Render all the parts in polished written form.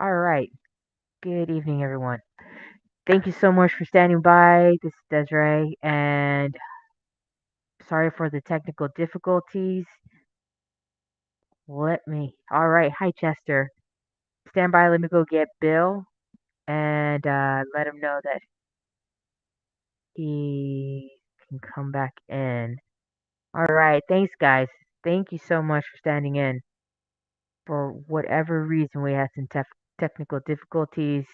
All right. Good evening, everyone. Thank you so much for standing by. This is Desiree, and sorry for the technical difficulties. All right. Hi, Chester. Stand by. Let me go get Bill and let him know that he can come back in. All right. Thanks, guys. Thank you so much for standing in. For whatever reason, we had some technical difficulties.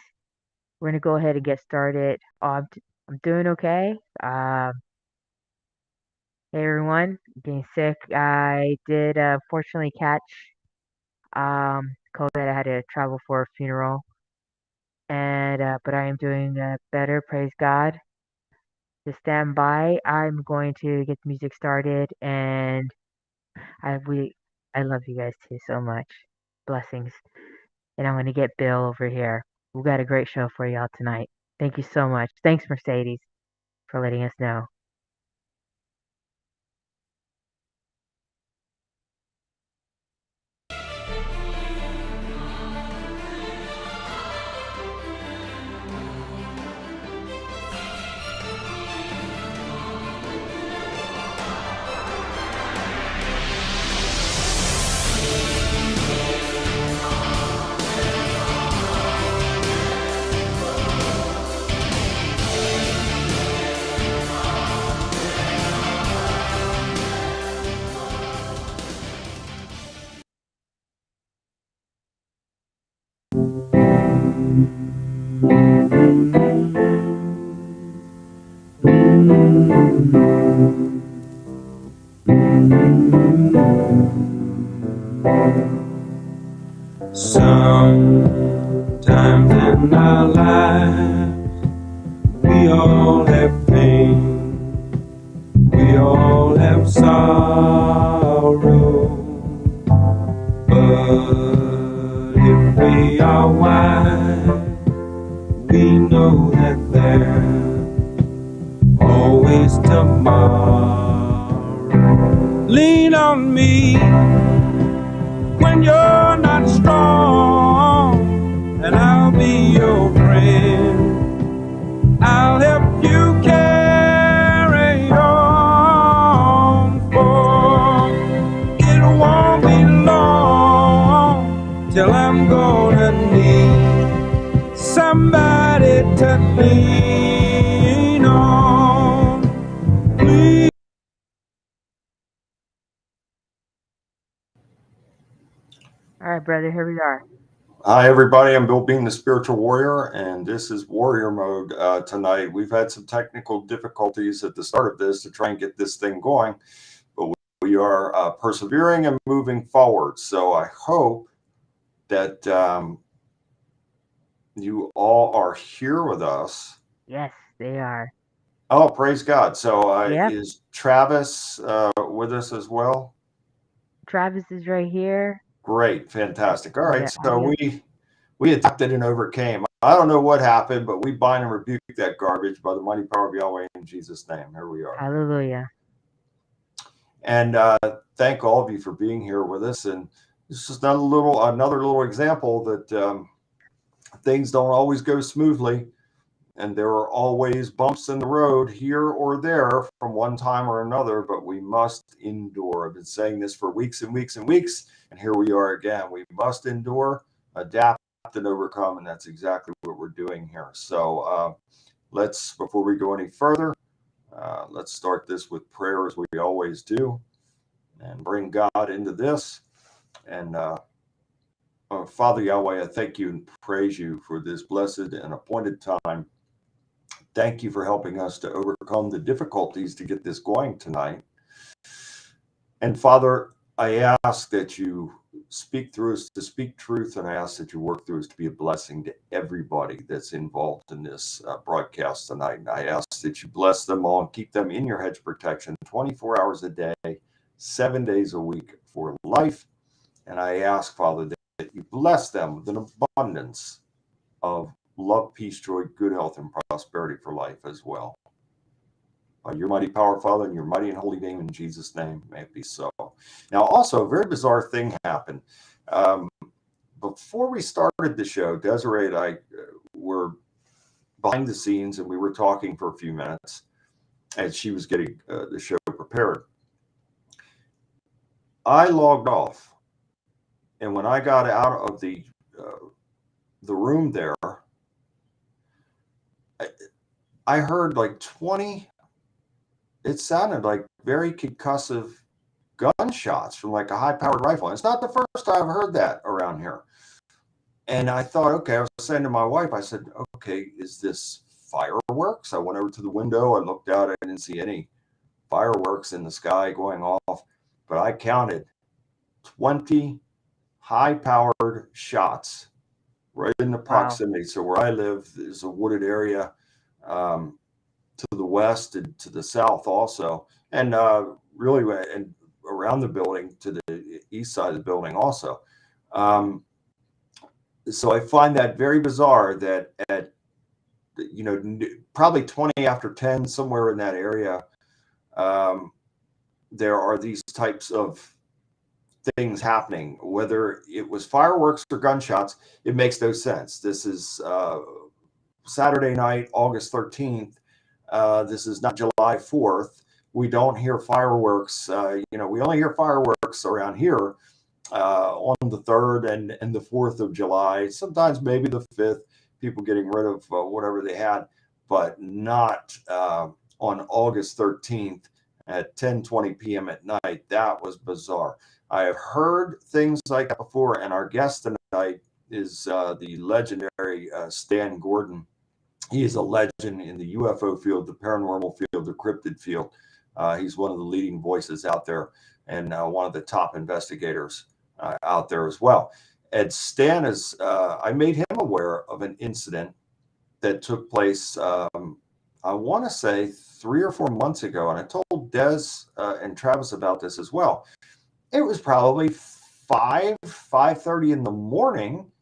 We're gonna go ahead and get started. I'm doing okay. Hey everyone, getting sick. I did fortunately catch COVID. I had to travel for a funeral, and but I am doing better. Praise God. Just stand by. I'm going to get the music started, and I love you guys too so much. Blessings, and I'm going to get Bill over here. We got a great show for y'all tonight. Thank you so much. Thanks, Mercedes, for letting us know. Sometimes in our lives, we all have pain, we all have sorrow. But if we are wise, we know that there's always tomorrow. Lean on me when you're not strong, and I'll be your friend. I'll help you carry on, for it won't be long till I'm gonna need somebody to lean on. Please. All right, brother. Here we are. Hi, everybody. I'm Bill Bean, the Spiritual Warrior, and this is Warrior Mode tonight. We've had some technical difficulties at the start of this to try and get this thing going, but we are persevering and moving forward. So I hope that you all are here with us. Yes, they are. Oh, praise God. So Yep. is Travis with us as well? Travis is right here. Great. Fantastic. All We right. got So audio. we adapted and overcame. I don't know what happened, but we bind and rebuke that garbage by the mighty power of Yahweh in Jesus' name. Here we are. Hallelujah. And thank all of you for being here with us. And this is another little example that things don't always go smoothly, and there are always bumps in the road here or there from one time or another. But we must endure. I've been saying this for weeks and weeks and weeks, and here we are again. We must endure, adapt, and overcome, and that's exactly what we're doing here. So before we go any further, let's start this with prayer as we always do, and bring God into this. And Father Yahweh, I thank you and praise you for this blessed and appointed time. Thank you for helping us to overcome the difficulties to get this going tonight. And Father, I ask that you speak through us to speak truth, and I ask that you work through us to be a blessing to everybody that's involved in this broadcast tonight. And I ask that you bless them all and keep them in your hedge protection 24 hours a day, 7 days a week for life. And I ask, Father, that you bless them with an abundance of love, peace, joy, good health, and prosperity for life as well. By your mighty power, Father, in your mighty and holy name, in Jesus' name, may it be so. Now, also, a very bizarre thing happened. before we started the show, Desiree and I were behind the scenes, and we were talking for a few minutes, and she was getting the show prepared. I logged off, and when I got out of the room there, I heard like 20. It sounded like very concussive gunshots from like a high-powered rifle. And it's not the first time I've heard that around here. And I thought, okay, I was saying to my wife, I said, okay, is this fireworks? I went over to the window, I looked out, I didn't see any fireworks in the sky going off, but I counted 20 high-powered shots right in the proximity. Wow. So where I live is a wooded area to the west and to the south also, and really and around the building to the east side of the building also. So I find that very bizarre that at, probably 20 after 10, somewhere in that area, there are these types of things happening. Whether it was fireworks or gunshots, it makes no sense. This is Saturday night, August 13th. This is not July 4th. We don't hear fireworks. We only hear fireworks around here on the 3rd and the 4th of July. Sometimes maybe the 5th, people getting rid of whatever they had, but not on August 13th at 10:20 p.m. at night. That was bizarre. I have heard things like that before, and our guest tonight is the legendary Stan Gordon. He is a legend in the UFO field, the paranormal field, the cryptid field. He's one of the leading voices out there and one of the top investigators out there as well. And Stan is, I made him aware of an incident that took place, I want to say 3 or 4 months ago. And I told Des and Travis about this as well. It was probably 5:30 in the morning.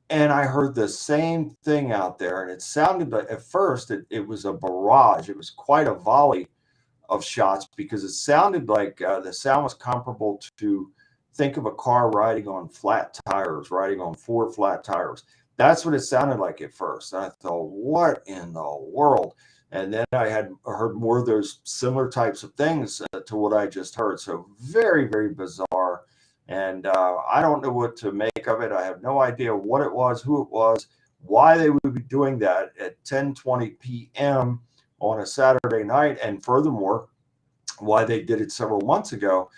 And I heard the same thing out there. And it sounded like, at first, it was a barrage. It was quite a volley of shots because it sounded like the sound was comparable to, think of a car riding on flat tires, riding on 4 flat tires. That's what it sounded like at first. And I thought, what in the world? And then I had heard more of those similar types of things to what I just heard. So very, very bizarre. And I don't know what to make of it. I have no idea what it was, who it was, why they would be doing that at 10:20 p.m. on a Saturday night. And furthermore, why they did it several months ago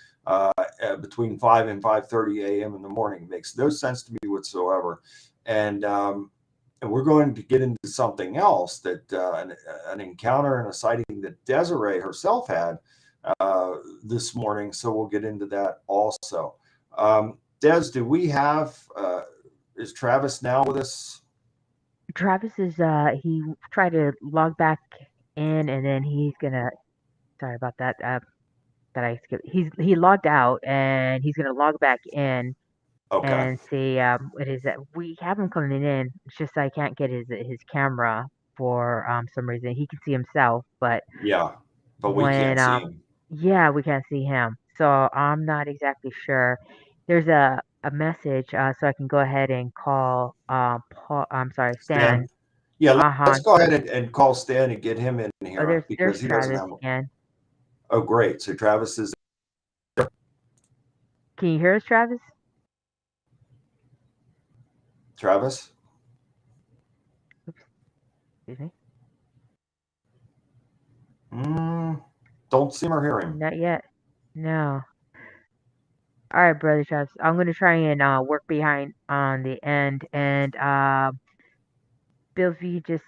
between 5 and 5:30 a.m. in the morning. It makes no sense to me whatsoever. And we're going to get into something else, that an encounter and a sighting that Desiree herself had this morning. So we'll get into that also. Des, do we have, is Travis now with us? Travis is, he tried to log back in, and then he's gonna, sorry about that, that I skipped. He logged out, and he's gonna log back in and see what is it. We have him coming in. It's just I can't get his camera for some reason. He can see himself, but yeah, but we can't see him. Yeah, we can't see him. So I'm not exactly sure. There's a message, so I can go ahead and call Paul. I'm sorry, Stan. Yeah, let's go ahead and call Stan and get him in here, because he Travis doesn't have again. Oh, great. So Travis is. Can you hear us, Travis? Travis? Oops. Excuse me. Don't see him or hear him. Not yet. No. All right, brother Travis. I'm going to try and work behind on the end. And Bill V, just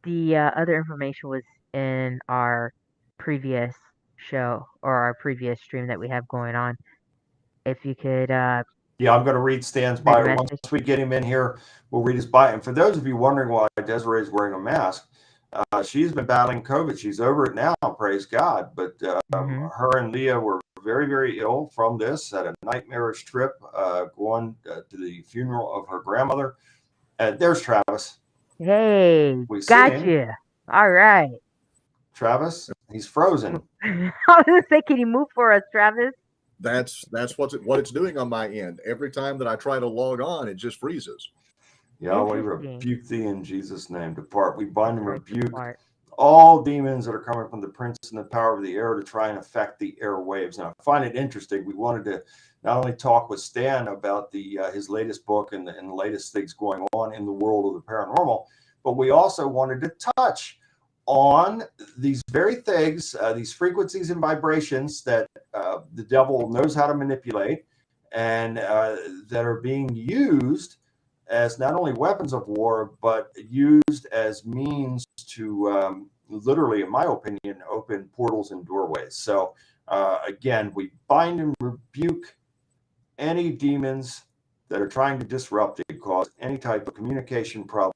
the other information was in our previous show, or our previous stream that we have going on. If you could. Yeah, I'm going to read Stan's bio. Once we get him in here, we'll read his bio. And for those of you wondering why Desiree is wearing a mask, she's been battling COVID. She's over it now, praise God. But her and Leah were very, very ill from this, had a nightmarish trip going to the funeral of her grandmother. There's Travis. Hey, gotcha. All right. Travis, he's frozen. I was going to say, can you move for us, Travis? That's what it's doing on my end. Every time that I try to log on, it just freezes. Yahweh Interesting. rebuke thee in Jesus' name. Depart. We bind and Right, rebuke depart. all demons that are coming from the prince and the power of the air to try and affect the airwaves. Now, I find it interesting. We wanted to not only talk with Stan about his latest book and the latest things going on in the world of the paranormal, but we also wanted to touch on these very things, these frequencies and vibrations that the devil knows how to manipulate and that are being used as not only weapons of war, but used as means to literally, in my opinion, open portals and doorways. So again, we bind and rebuke any demons that are trying to disrupt and cause any type of communication problems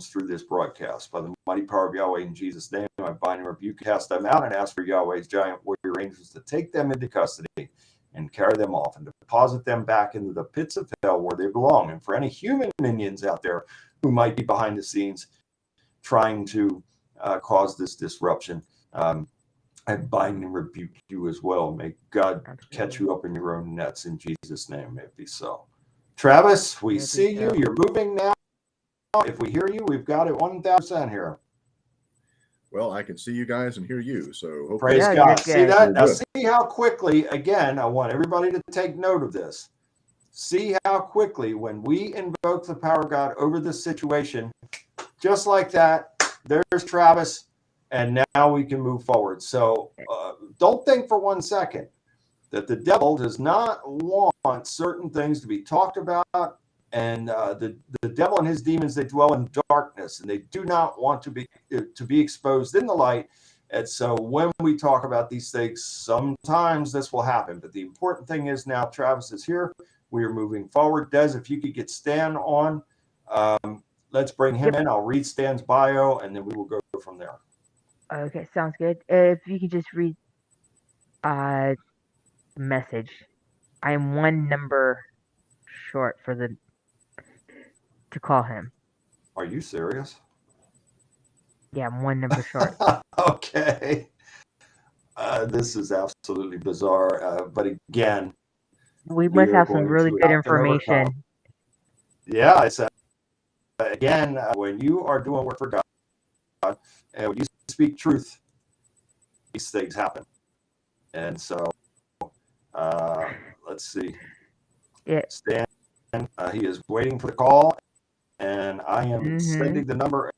through this broadcast. By the mighty power of Yahweh in Jesus' name, I bind and rebuke, cast them out, and ask for Yahweh's giant warrior angels to take them into custody and carry them off and deposit them back into the pits of hell where they belong. And for any human minions out there who might be behind the scenes trying to cause this disruption, I bind and rebuke you as well. May God catch you up in your own nets in Jesus' name. May it be so. Travis, we see you. You're moving now. If we hear you, we've got it 1,000% here. Well, I can see you guys and hear you. So hopefully Praise Yeah, God. good, See good. that? Now Good. see how quickly, again, I want everybody to take note of this. See how quickly when we invoke the power of God over this situation, just like that, there's Travis, and now we can move forward. So don't think for 1 second that the devil does not want certain things to be talked about. And the devil and his demons, they dwell in darkness, and they do not want to be exposed in the light. And so when we talk about these things, sometimes this will happen. But the important thing is now Travis is here. We are moving forward. Des, if you could get Stan on, let's bring him in. I'll read Stan's bio, and then we will go from there. Okay, sounds good. If you could just read message. I am one number short to call him. Are you serious? Yeah, I'm one number short. Okay. This is absolutely bizarre. But again, We must are have some going really to good have to overcome. information. Yeah, it's again, when you are doing work for God and when you speak truth, these things happen. And so let's see. Yeah. Stan, he is waiting for the call, and I am sending the number.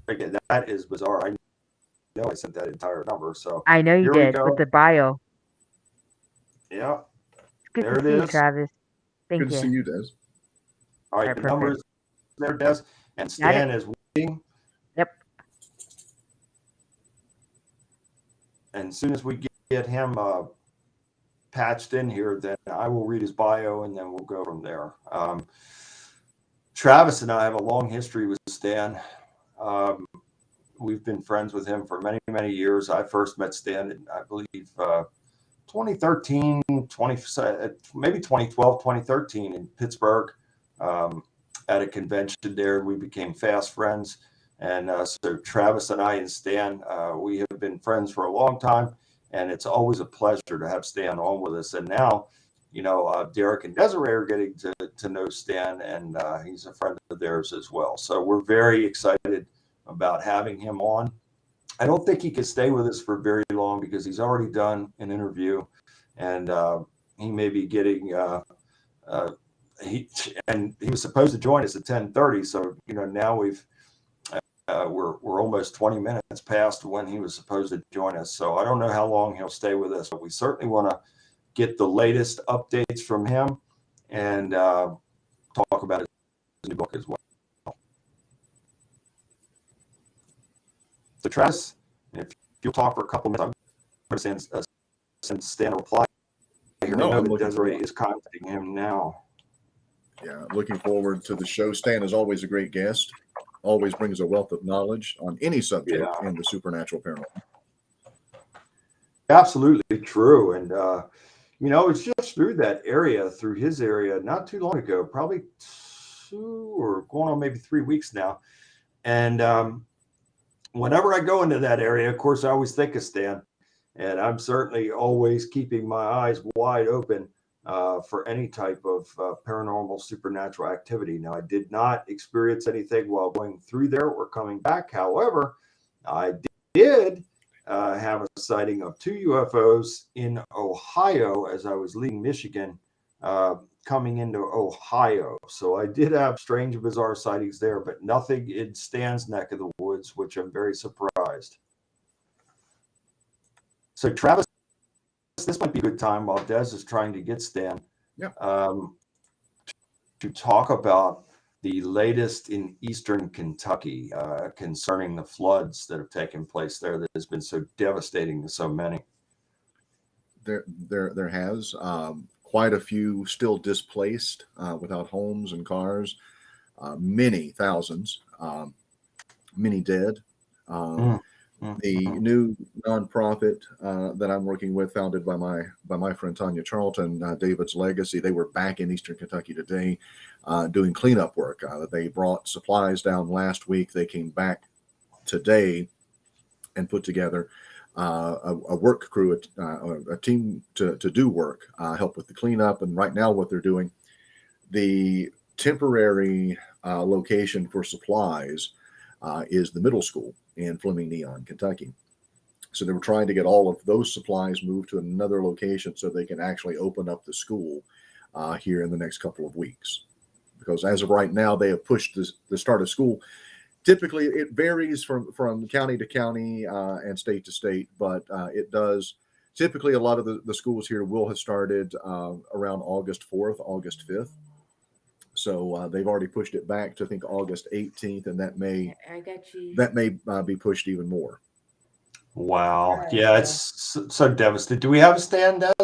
Again, that is bizarre. I know I sent that entire number. So I know you did with the bio. Yeah. It's good there to it see you, is. Travis. Thank good you. to see you, Des. All right, All right, the perfect. numbers there, Des, and Stan is waiting. Yep. And as soon as we get him patched in here, then I will read his bio, and then we'll go from there. Travis and I have a long history with Stan. We've been friends with him for many, many years. I first met Stan in, I believe, 2013, maybe 2012, 2013 in Pittsburgh at a convention there. We became fast friends. And so Travis and I and Stan, we have been friends for a long time. And it's always a pleasure to have Stan on with us. And now, you know, Derek and Desiree are getting to know Stan, and he's a friend of theirs as well. So we're very excited about having him on. I don't think he could stay with us for very long because he's already done an interview, and he may be getting he was supposed to join us at 10:30. So you know now we're almost 20 minutes past when he was supposed to join us. So I don't know how long he'll stay with us, but we certainly want to get the latest updates from him and talk about his new book as well. So Travis, if you'll talk for a couple minutes, I'm going to send Stan a reply. I know that Desiree is contacting him now. Yeah, looking forward to the show. Stan is always a great guest. Always brings a wealth of knowledge on any subject in the supernatural paranormal. Absolutely true. And, you know, it's just through that area, through his area, not too long ago, probably 2 or going on maybe 3 weeks now. And whenever I go into that area, of course, I always think of Stan. And I'm certainly always keeping my eyes wide open for any type of paranormal supernatural activity. Now, I did not experience anything while going through there or coming back. However, I did have a sighting of 2 UFOs in Ohio as I was leaving Michigan, coming into Ohio. So I did have strange, bizarre sightings there, but nothing in Stan's neck of the woods, which I'm very surprised. So Travis, this might be a good time while Des is trying to get Stan to talk about the latest in Eastern Kentucky concerning the floods that have taken place there that has been so devastating to so many. There has quite a few still displaced without homes and cars, many thousands, many dead. The new nonprofit that I'm working with, founded by my friend Tanya Charlton, David's Legacy, they were back in Eastern Kentucky today doing cleanup work. They brought supplies down last week. They came back today and put together a work crew, a team to do work, help with the cleanup. And right now what they're doing, the temporary location for supplies is the middle school in Fleming Neon, Kentucky. So they were trying to get all of those supplies moved to another location so they can actually open up the school here in the next couple of weeks. Because as of right now, they have pushed the start of school. Typically, it varies from county to county and state to state, but it does. Typically, a lot of the schools here will have started around August 4th, August 5th. So they've already pushed it back to, I think, August 18th, and that may be pushed even more. Wow. Yeah, it's so devastating. Do we have a Stan, Des?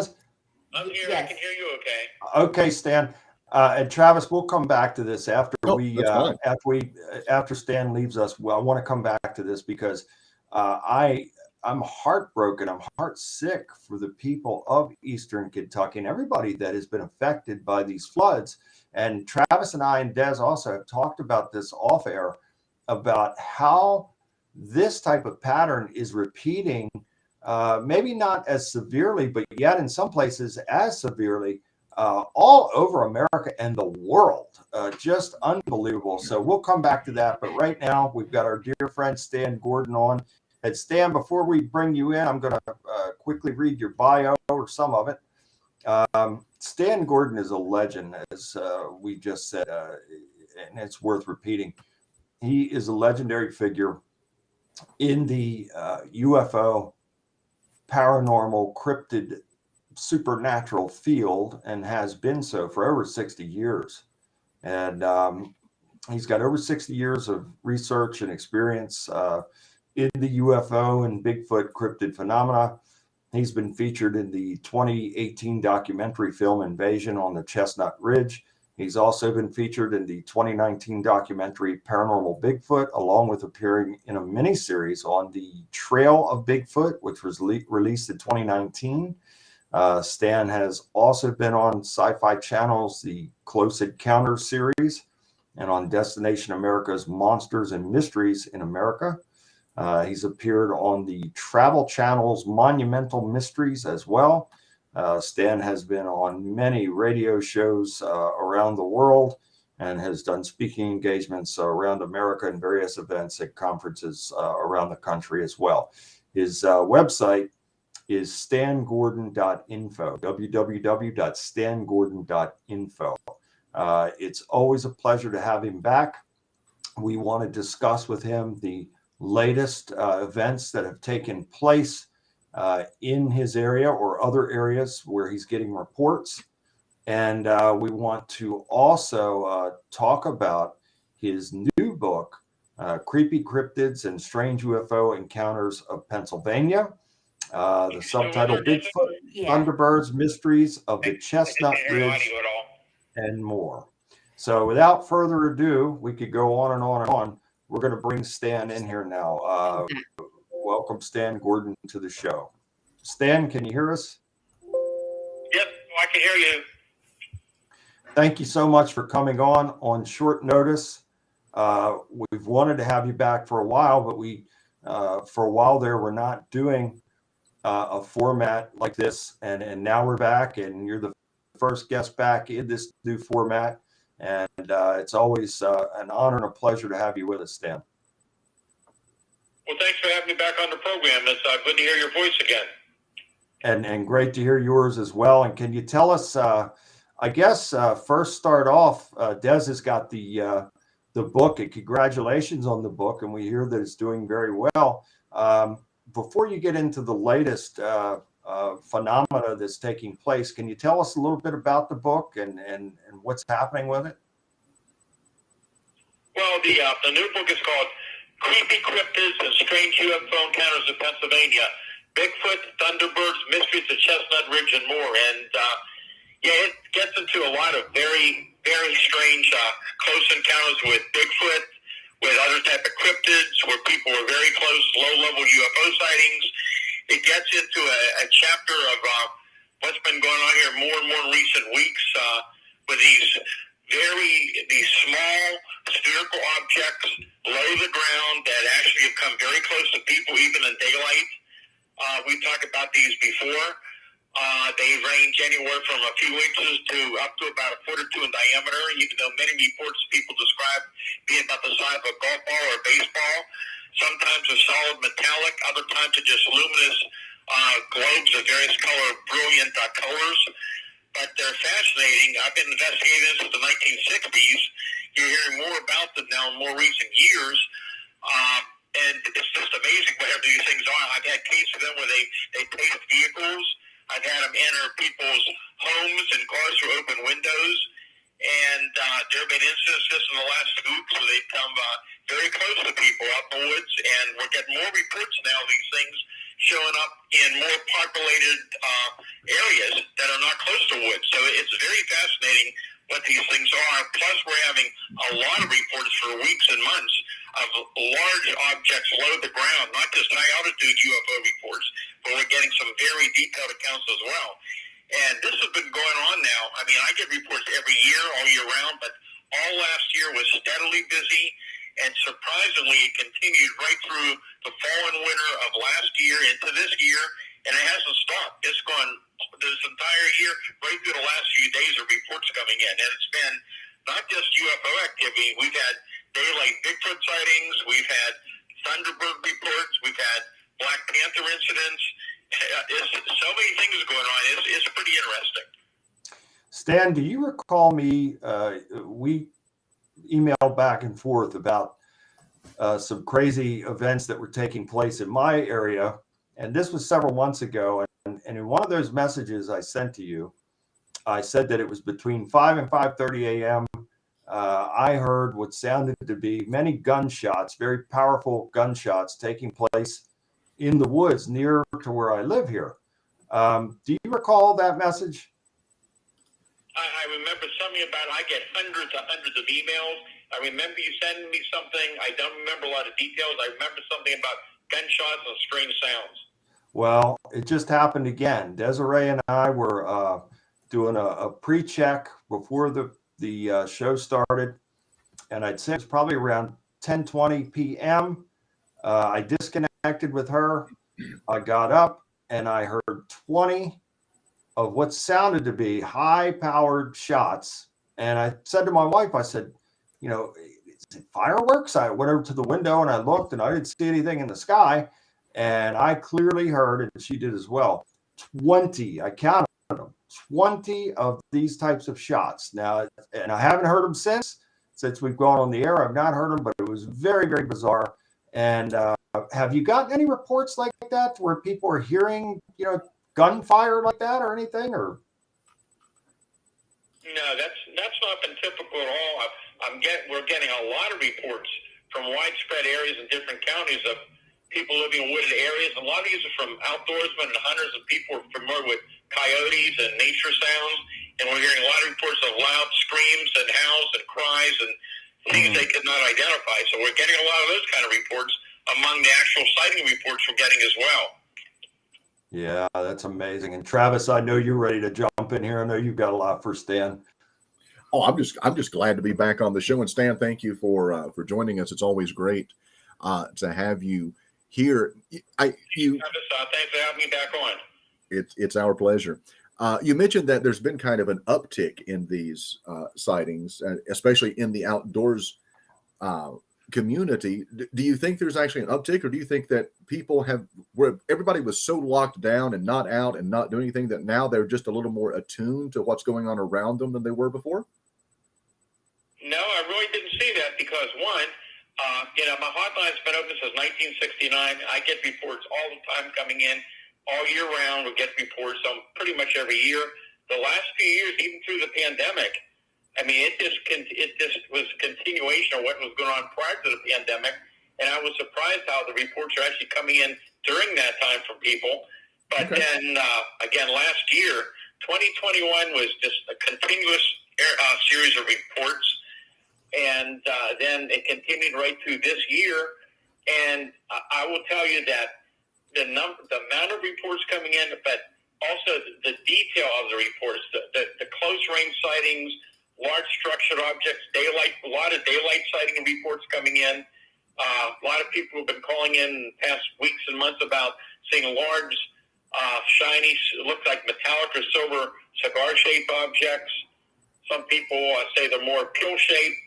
I'm here. Yes. I can hear you okay. Okay, Stan. And Travis, we'll come back to this after after Stan leaves us. Well, I want to come back to this because I'm heartbroken. I'm heartsick for the people of Eastern Kentucky and everybody that has been affected by these floods. And Travis and I and Des also have talked about this off air about how this type of pattern is repeating, maybe not as severely, but yet in some places as severely, all over America and the world. Just unbelievable. So we'll come back to that. But right now, we've got our dear friend Stan Gordon on. And Stan, before we bring you in, I'm going to quickly read your bio or some of it. Stan Gordon is a legend, as we just said, and it's worth repeating. He is a legendary figure in the UFO, paranormal, cryptid, supernatural field, and has been so for over 60 years. And he's got over 60 years of research and experience in the UFO and Bigfoot cryptid phenomena. He's been featured in the 2018 documentary film Invasion on the Chestnut Ridge. He's also been featured in the 2019 documentary Paranormal Bigfoot, along with appearing in a miniseries on the Trail of Bigfoot, which was released in 2019. Stan has also been on Sci-Fi Channel's The Close Encounters series and on Destination America's Monsters and Mysteries in America. He's appeared on the Travel Channel's Monumental Mysteries as well. Stan has been on many radio shows around the world and has done speaking engagements around America and various events at conferences around the country as well. His website is stangordon.info, www.stangordon.info. It's always a pleasure to have him back. We want to discuss with him the latest events that have taken place in his area or other areas where he's getting reports. And we want to also talk about his new book, Creepy Cryptids and Strange UFO Encounters of Pennsylvania. The subtitle, Bigfoot, Thunderbirds, Mysteries of the Chestnut Ridge, and more. So without further ado, we could go on and on and on. We're going to bring Stan in here now. Welcome, Stan Gordon, to the show. Stan, can you hear us? Yep, I can hear you. Thank you so much for coming on short notice. We've wanted to have you back for a while, but we, for a while there, we're not doing a format like this, and now we're back, and you're the first guest back in this new format, and it's always an honor and a pleasure to have you with us, Stan. Well, thanks for having me back on the program. It's good to hear your voice again. And great to hear yours as well. And can you tell us, I guess, first start off, Des has got the book, and congratulations on the book, and we hear that it's doing very well. Before you get into the latest phenomena that's taking place, can you tell us a little bit about the book and what's happening with it? Well, the new book is called Creepy Cryptids and Strange UFO Encounters in Pennsylvania, Bigfoot, Thunderbirds, Mysteries of Chestnut Ridge, and more. And it gets into a lot of very, very strange close encounters with Bigfoot, with other type of cryptids, where people are very close, low-level UFO sightings. It gets into a chapter of what's been going on here more and more in recent weeks with these small spherical objects below the ground that actually have come very close to people, even in daylight. We've talked about these before. They range anywhere from a few inches to up to about a foot or two in diameter, even though many reports people describe being about the size of a golf ball or a baseball. Sometimes they're solid metallic, other times they're just luminous globes of various brilliant colors. But they're fascinating. I've been investigating this since the 1960s. You're hearing more about them now in more recent years. And it's just amazing whatever these things are. I've had cases of them where they taste vehicles. I've had them enter people's homes and cars through open windows. And there have been instances in the last week where they've come very close to people out in the woods. And we're getting more reports now of these things showing up in more populated areas that are not close to woods. So it's very fascinating what these things are. Plus, we're having a lot of reports for weeks and months of large objects below the ground, not just high-altitude UFO reports, but we're getting some very detailed accounts as well. And this has been going on now. I mean, I get reports every year, all year round, but all last year was steadily busy. And surprisingly, it continued right through the fall and winter of last year into this year, and it hasn't stopped. It's gone this entire year, right through the last few days of reports coming in. And it's been not just UFO activity. We've had daylight Bigfoot sightings. We've had Thunderbird reports. We've had Black Panther incidents. There's so many things going on. It's pretty interesting. Stan, do you recall me? We emailed back and forth about some crazy events that were taking place in my area, and this was several months ago. And in one of those messages I sent to you, I said that it was between 5 and 5:30 a.m. I heard what sounded to be many gunshots, very powerful gunshots, taking place in the woods near to where I live here. Do you recall that message? I remember something about it. I get hundreds of emails. I remember you sending me something. I don't remember a lot of details. I remember something about gunshots and strange sounds. Well, it just happened again. Desiree and I were doing a pre-check before the show started, and I'd say it was probably around 10:20 p.m. I disconnected with her. I got up, and I heard 20 of what sounded to be high-powered shots. And I said to my wife, I said, is it fireworks? I went over to the window and I looked, and I didn't see anything in the sky. And I clearly heard, and she did as well, 20, I counted them, 20 of these types of shots. Now, and I haven't heard them since we've gone on the air. I've not heard them, but it was very, very bizarre. And have you gotten any reports like that where people are hearing, gunfire like that or anything? Or no, that's not been typical at all. We're getting a lot of reports from widespread areas in different counties of people living in wooded areas. A lot of these are from outdoorsmen and hunters, and people are familiar with coyotes and nature sounds. And we're hearing a lot of reports of loud screams and howls and cries and things they could not identify. So we're getting a lot of those kind of reports among the actual sighting reports we're getting as well. Yeah, that's amazing. And Travis, I know you're ready to jump in here. I know you've got a lot for Stan. Oh, I'm just glad to be back on the show. And Stan, thank you for joining us. It's always great to have you here, Thanks for having me back on. it's our pleasure. You mentioned that there's been kind of an uptick in these sightings, especially in the outdoors community. Do you think there's actually an uptick, or do you think that people where everybody was so locked down and not out and not doing anything, that now they're just a little more attuned to what's going on around them than they were before? No, I really didn't see that because, one, my hotline's been open since 1969. I get reports all the time coming in. All year round, we get reports on pretty much every year. The last few years, even through the pandemic, I mean, it just was a continuation of what was going on prior to the pandemic. And I was surprised how the reports are actually coming in during that time from people. But then, again, last year, 2021 was just a continuous series of reports. And then it continued right through this year. And I will tell you that the amount of reports coming in, but also the detail of the reports, the close range sightings, large structured objects, a lot of daylight sighting reports coming in. A lot of people have been calling in the past weeks and months about seeing large, shiny, look like metallic or silver cigar-shaped objects. Some people say they're more pill-shaped.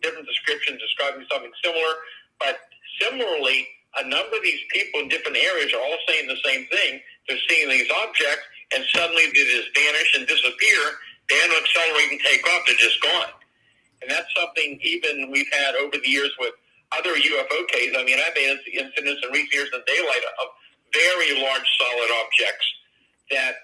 Different descriptions describing something similar. But similarly, a number of these people in different areas are all saying the same thing. They're seeing these objects, and suddenly they just vanish and disappear. They don't accelerate and take off. They're just gone. And that's something even we've had over the years with other UFO cases. I mean, I've had incidents in recent years in daylight of very large solid objects that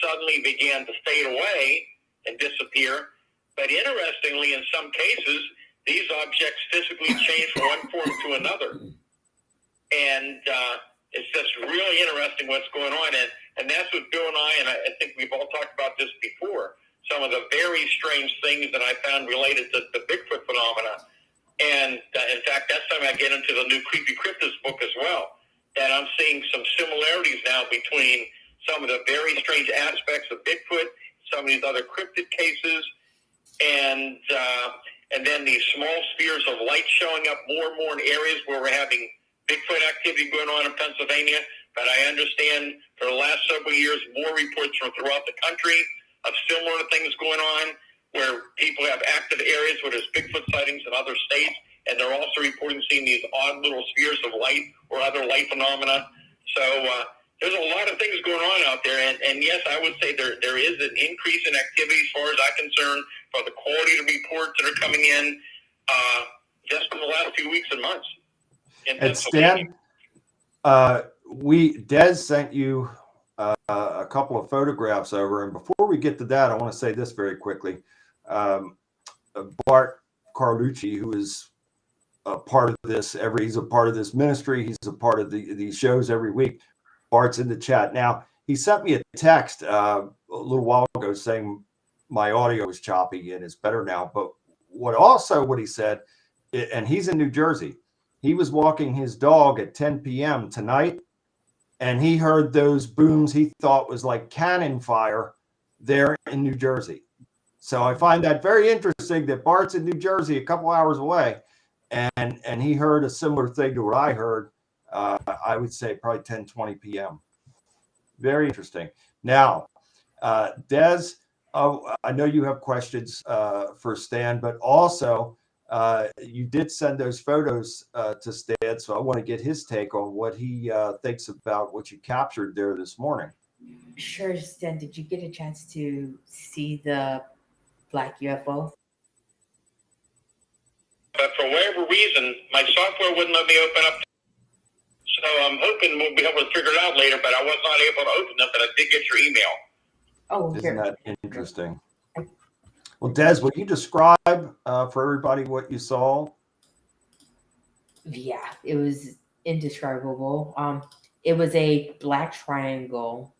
suddenly began to fade away and disappear. But interestingly, in some cases, these objects physically change from one form to another. And it's just really interesting what's going on. And that's what Bill and I think we've all talked about this before, some of the very strange things that I found related to the Bigfoot phenomena. And in fact, that's time I get into the new Creepy Cryptids book as well, that I'm seeing some similarities now between some of the very strange aspects of Bigfoot, some of these other cryptid cases, and then these small spheres of light showing up more and more in areas where we're having Bigfoot activity going on in Pennsylvania. But I understand for the last several years, more reports from throughout the country of similar things going on, where people have active areas where there's Bigfoot sightings in other states, and they're also reporting seeing these odd little spheres of light or other light phenomena. So there's a lot of things going on out there. And yes, I would say there is an increase in activity as far as I'm concerned for the quality of the reports that are coming in just in the last few weeks and months. And Stan, Des sent you a couple of photographs over, and before we get to that, I want to say this very quickly. Bart Carlucci, who is a part of this he's a part of this ministry. He's a part of these shows every week. Bart's in the chat now. He sent me a text a little while ago saying my audio is choppy and it's better now. But what he said, and he's in New Jersey. He was walking his dog at 10 p.m. tonight, and he heard those booms he thought was like cannon fire there in New Jersey. So I find that very interesting that Bart's in New Jersey, a couple hours away, and he heard a similar thing to what I heard. I would say probably 10:20 p.m. Very interesting. Now, Des, I know you have questions for Stan, but also you did send those photos to Stan, so I want to get his take on what he thinks about what you captured there this morning. Sure, Stan, did you get a chance to see the black UFO? But for whatever reason, my software wouldn't let me open up. So I'm hoping we'll be able to figure it out later, but I was not able to open them, but I did get your email. Oh, Isn't that interesting? Well, Des, will you describe for everybody what you saw? Yeah, it was indescribable. It was a black triangle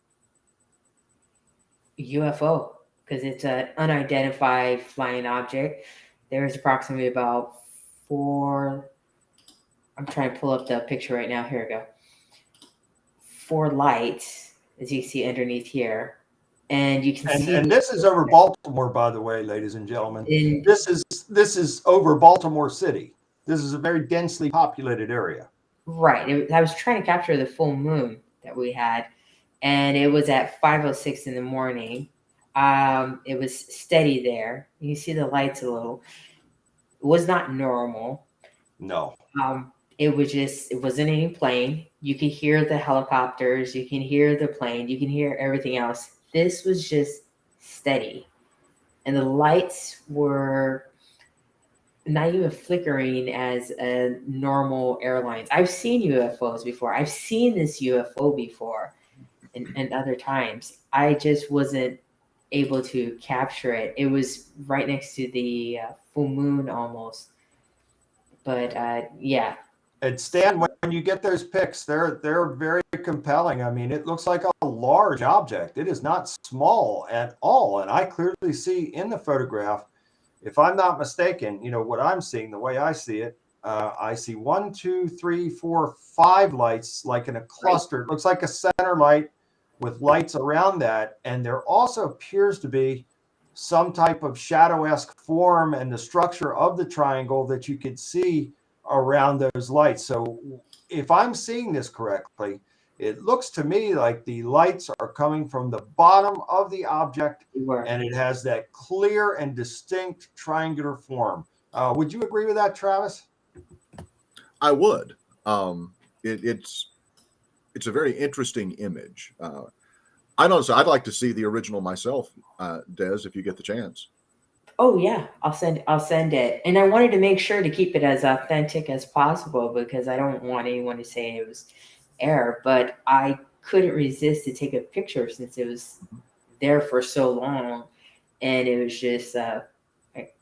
UFO because it's an unidentified flying object. There's approximately about 4. I'm trying to pull up the picture right now. Here we go. 4 lights, as you see underneath here. And you can see. And this is over Baltimore, by the way, ladies and gentlemen. This is over Baltimore City. This is a very densely populated area. Right. I was trying to capture the full moon that we had, and it was at 5:06 in the morning. It was steady there. You see the lights a little. It was not normal. No. It wasn't any plane. You could hear the helicopters, you can hear the plane, you can hear everything else. This was just steady. And the lights were not even flickering as a normal airlines. I've seen UFOs before. I've seen this UFO before and other times. I just wasn't able to capture it. It was right next to the full moon almost. But yeah, And Stan, when you get those pics, they're very compelling. I mean, it looks like a large object. It is not small at all. And I clearly see in the photograph, if I'm not mistaken, what I'm seeing, the way I see it, I see 1, 2, 3, 4, 5 lights like in a cluster. It looks like a center light with lights around that. And there also appears to be some type of shadow-esque form and the structure of the triangle that you could see around those lights. So if I'm seeing this correctly, it looks to me like the lights are coming from the bottom of the object, and it has that clear and distinct triangular form. Would you agree with that, Travis? I would. It's a very interesting image. I'd like to see the original myself, Des, if you get the chance. Oh yeah, I'll send it. And I wanted to make sure to keep it as authentic as possible because I don't want anyone to say it was error, but I couldn't resist to take a picture since it was there for so long and it was just like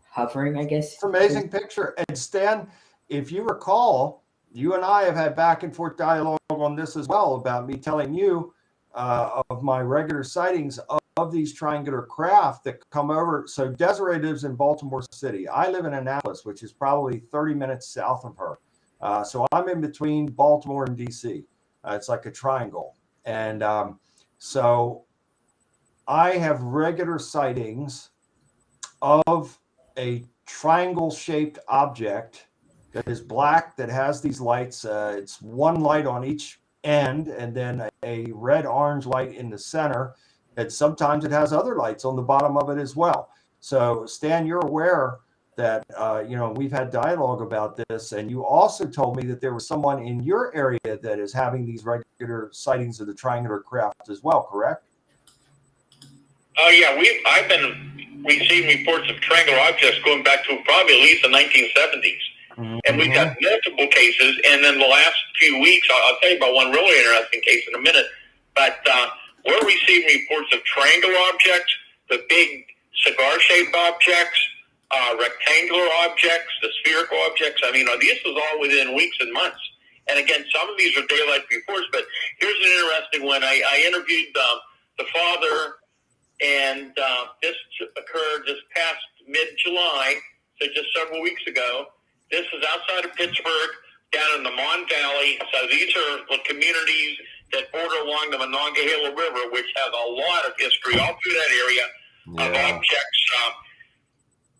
hovering, I guess. It's an amazing picture. And Stan, if you recall, you and I have had back and forth dialogue on this as well about me telling you of my regular sightings of these triangular craft that come over. So Desiree lives in Baltimore City. I live in Annapolis, which is probably 30 minutes south of her. So I'm in between Baltimore and DC. It's like a triangle. And so I have regular sightings of a triangle shaped object that is black, that has these lights. It's one light on each end and then a red orange light in the center. And sometimes it has other lights on the bottom of it as well. So Stan, you're aware that, we've had dialogue about this. And you also told me that there was someone in your area that is having these regular sightings of the triangular craft as well, correct? Oh yeah, I've been receiving reports of triangular objects going back to probably at least the 1970s. Mm-hmm. And we've got multiple cases. And then the last few weeks, I'll tell you about one really interesting case in a minute. But we're receiving reports of triangular objects, the big cigar-shaped objects, rectangular objects, the spherical objects. I mean, this was all within weeks and months. And again, some of these are daylight reports. But here's an interesting one. I interviewed the father, and this occurred this past mid-July, so just several weeks ago. This is outside of Pittsburgh, down in the Mon Valley. So these are the communities that border along the Monongahela River, which has a lot of history all through that area of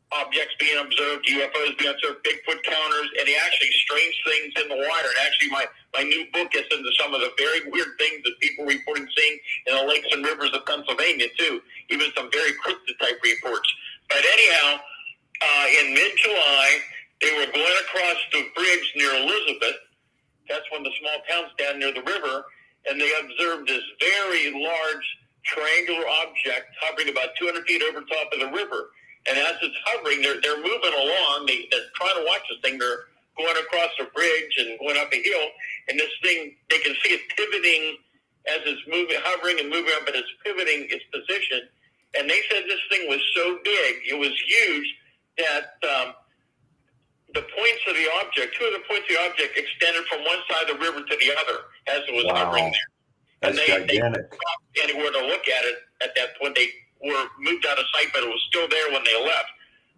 objects being observed, UFOs being observed, Bigfoot counters, and actually strange things in the water. And actually, my new book gets into some of the very weird things that people are reporting seeing in the lakes and rivers of Pennsylvania, too. Even some very cryptid-type reports. But anyhow, in mid-July, they were going across the bridge near Elizabeth. That's one of the small towns down near the river. And they observed this very large triangular object hovering about 200 feet over top of the river. And as it's hovering, they're moving along. They're trying to watch this thing. They're going across a bridge and going up a hill. And this thing, they can see it pivoting as it's moving, hovering and moving up, but it's pivoting its position. And they said this thing was so big, it was huge, that the points of the object, two of the points of the object extended from one side of the river to the other as it was hovering there. And That's they gigantic. stopped anywhere to look at it at that point. They were moved out of sight, but it was still there when they left.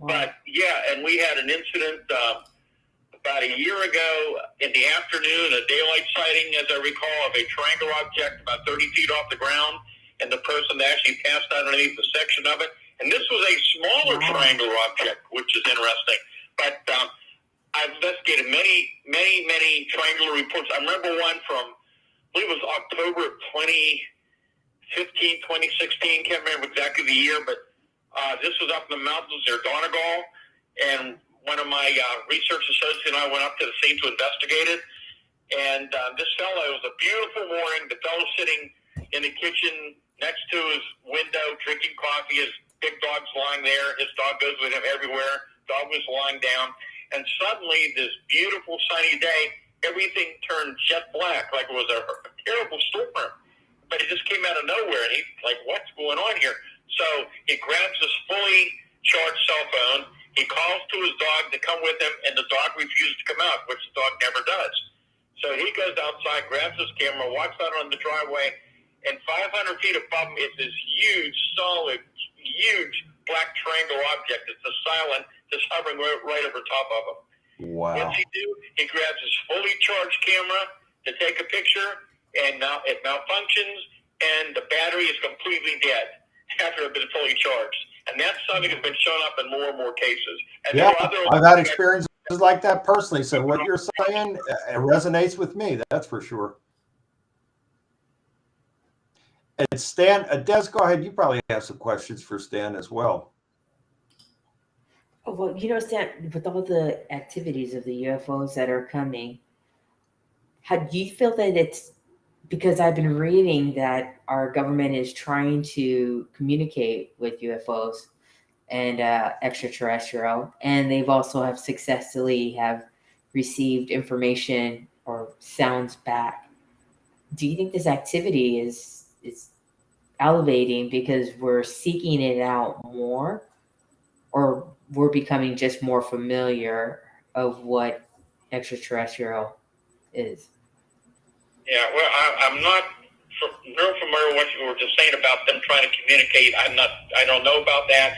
Wow. But yeah, and we had an incident about a year ago in the afternoon, a daylight sighting, as I recall, of a triangular object about 30 feet off the ground, and the person actually passed underneath the section of it. And this was a smaller triangular object, which is interesting. But I've investigated many triangular reports. I remember one from, I believe it was October of 2015, 2016. Can't remember exactly the year, but this was up in the mountains near Donegal, and one of my research associates and I went up to the scene to investigate it. And this fellow, it was a beautiful morning. The fellow sitting in the kitchen next to his window drinking coffee. His big dog's lying there. His dog goes with him everywhere. Dog was lying down. And suddenly, this beautiful sunny day, everything turned jet black, like it was a terrible storm. But it just came out of nowhere. And he's like, what's going on here? So he grabs his fully charged cell phone. He calls to his dog to come with him, and the dog refuses to come out, which the dog never does. So he goes outside, grabs his camera, walks out on the driveway, and 500 feet above him is this huge, solid, huge black triangle object. It's a silent, just hovering right over top of him. Wow. What's he do? He grabs his fully charged camera to take a picture, and now it malfunctions, and the battery is completely dead after it had been fully charged. And that's something that's been shown up in more and more cases. And Yeah, there are other I've had experiences like that personally. So what you're saying resonates with me. That's for sure. And Stan, Des, go ahead. You probably have some questions for Stan as well. Oh, well, Stan, with all the activities of the UFOs that are coming, how do you feel that it's because I've been reading that our government is trying to communicate with UFOs and extraterrestrial, and they've also have successfully have received information or sounds back. Do you think this activity is elevating because we're seeking it out more, or we're becoming just more familiar of what extraterrestrial is? Yeah, well, I'm not real familiar with what you were just saying about them trying to communicate. I don't know about that.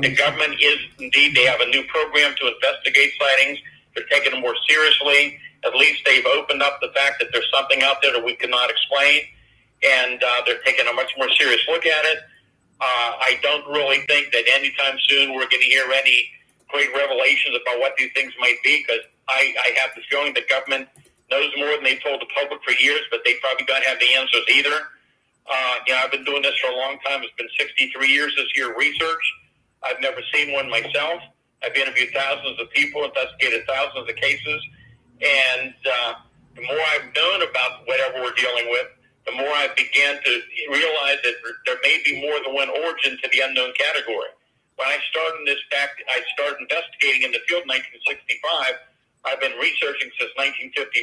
The government is indeed, they have a new program to investigate sightings. They're taking it more seriously. At least they've opened up the fact that there's something out there that we cannot explain, and they're taking a much more serious look at it. I don't really think that anytime soon we're going to hear any great revelations about what these things might be, because I have the feeling the government knows more than they told the public for years, but they probably don't have the answers either. I've been doing this for a long time. It's been 63 years this year of research. I've never seen one myself. I've interviewed thousands of people, investigated thousands of cases, and the more I've known about whatever we're dealing with, the more I began to realize that there may be more than one origin to the unknown category. When I started I started investigating in the field in 1965. I've been researching since 1959,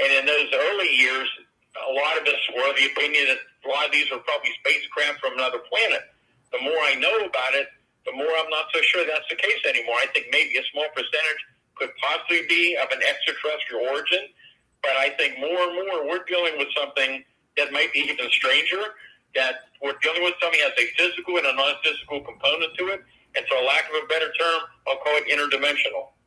and in those early years, a lot of us were of the opinion that a lot of these were probably spacecraft from another planet. The more I know about it, the more I'm not so sure that's the case anymore. I think maybe a small percentage could possibly be of an extraterrestrial origin, but I think more and more we're dealing with something that might be even stranger, that we're dealing with something that has a physical and a non-physical component to it, and for lack of a better term, I'll call it interdimensional.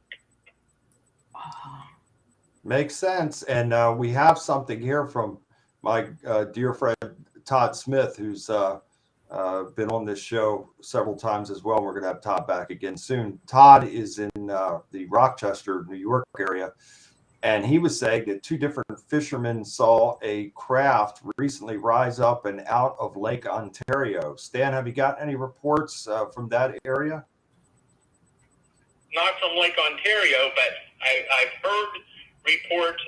Makes sense. And we have something here from my dear friend Todd Smith, who's been on this show several times as well. We're going to have Todd back again soon. Todd is in the Rochester, New York area, and he was saying that two different fishermen saw a craft recently rise up and out of Lake Ontario. Stan, have you got any reports from that area? Not from Lake Ontario, but I've heard reports.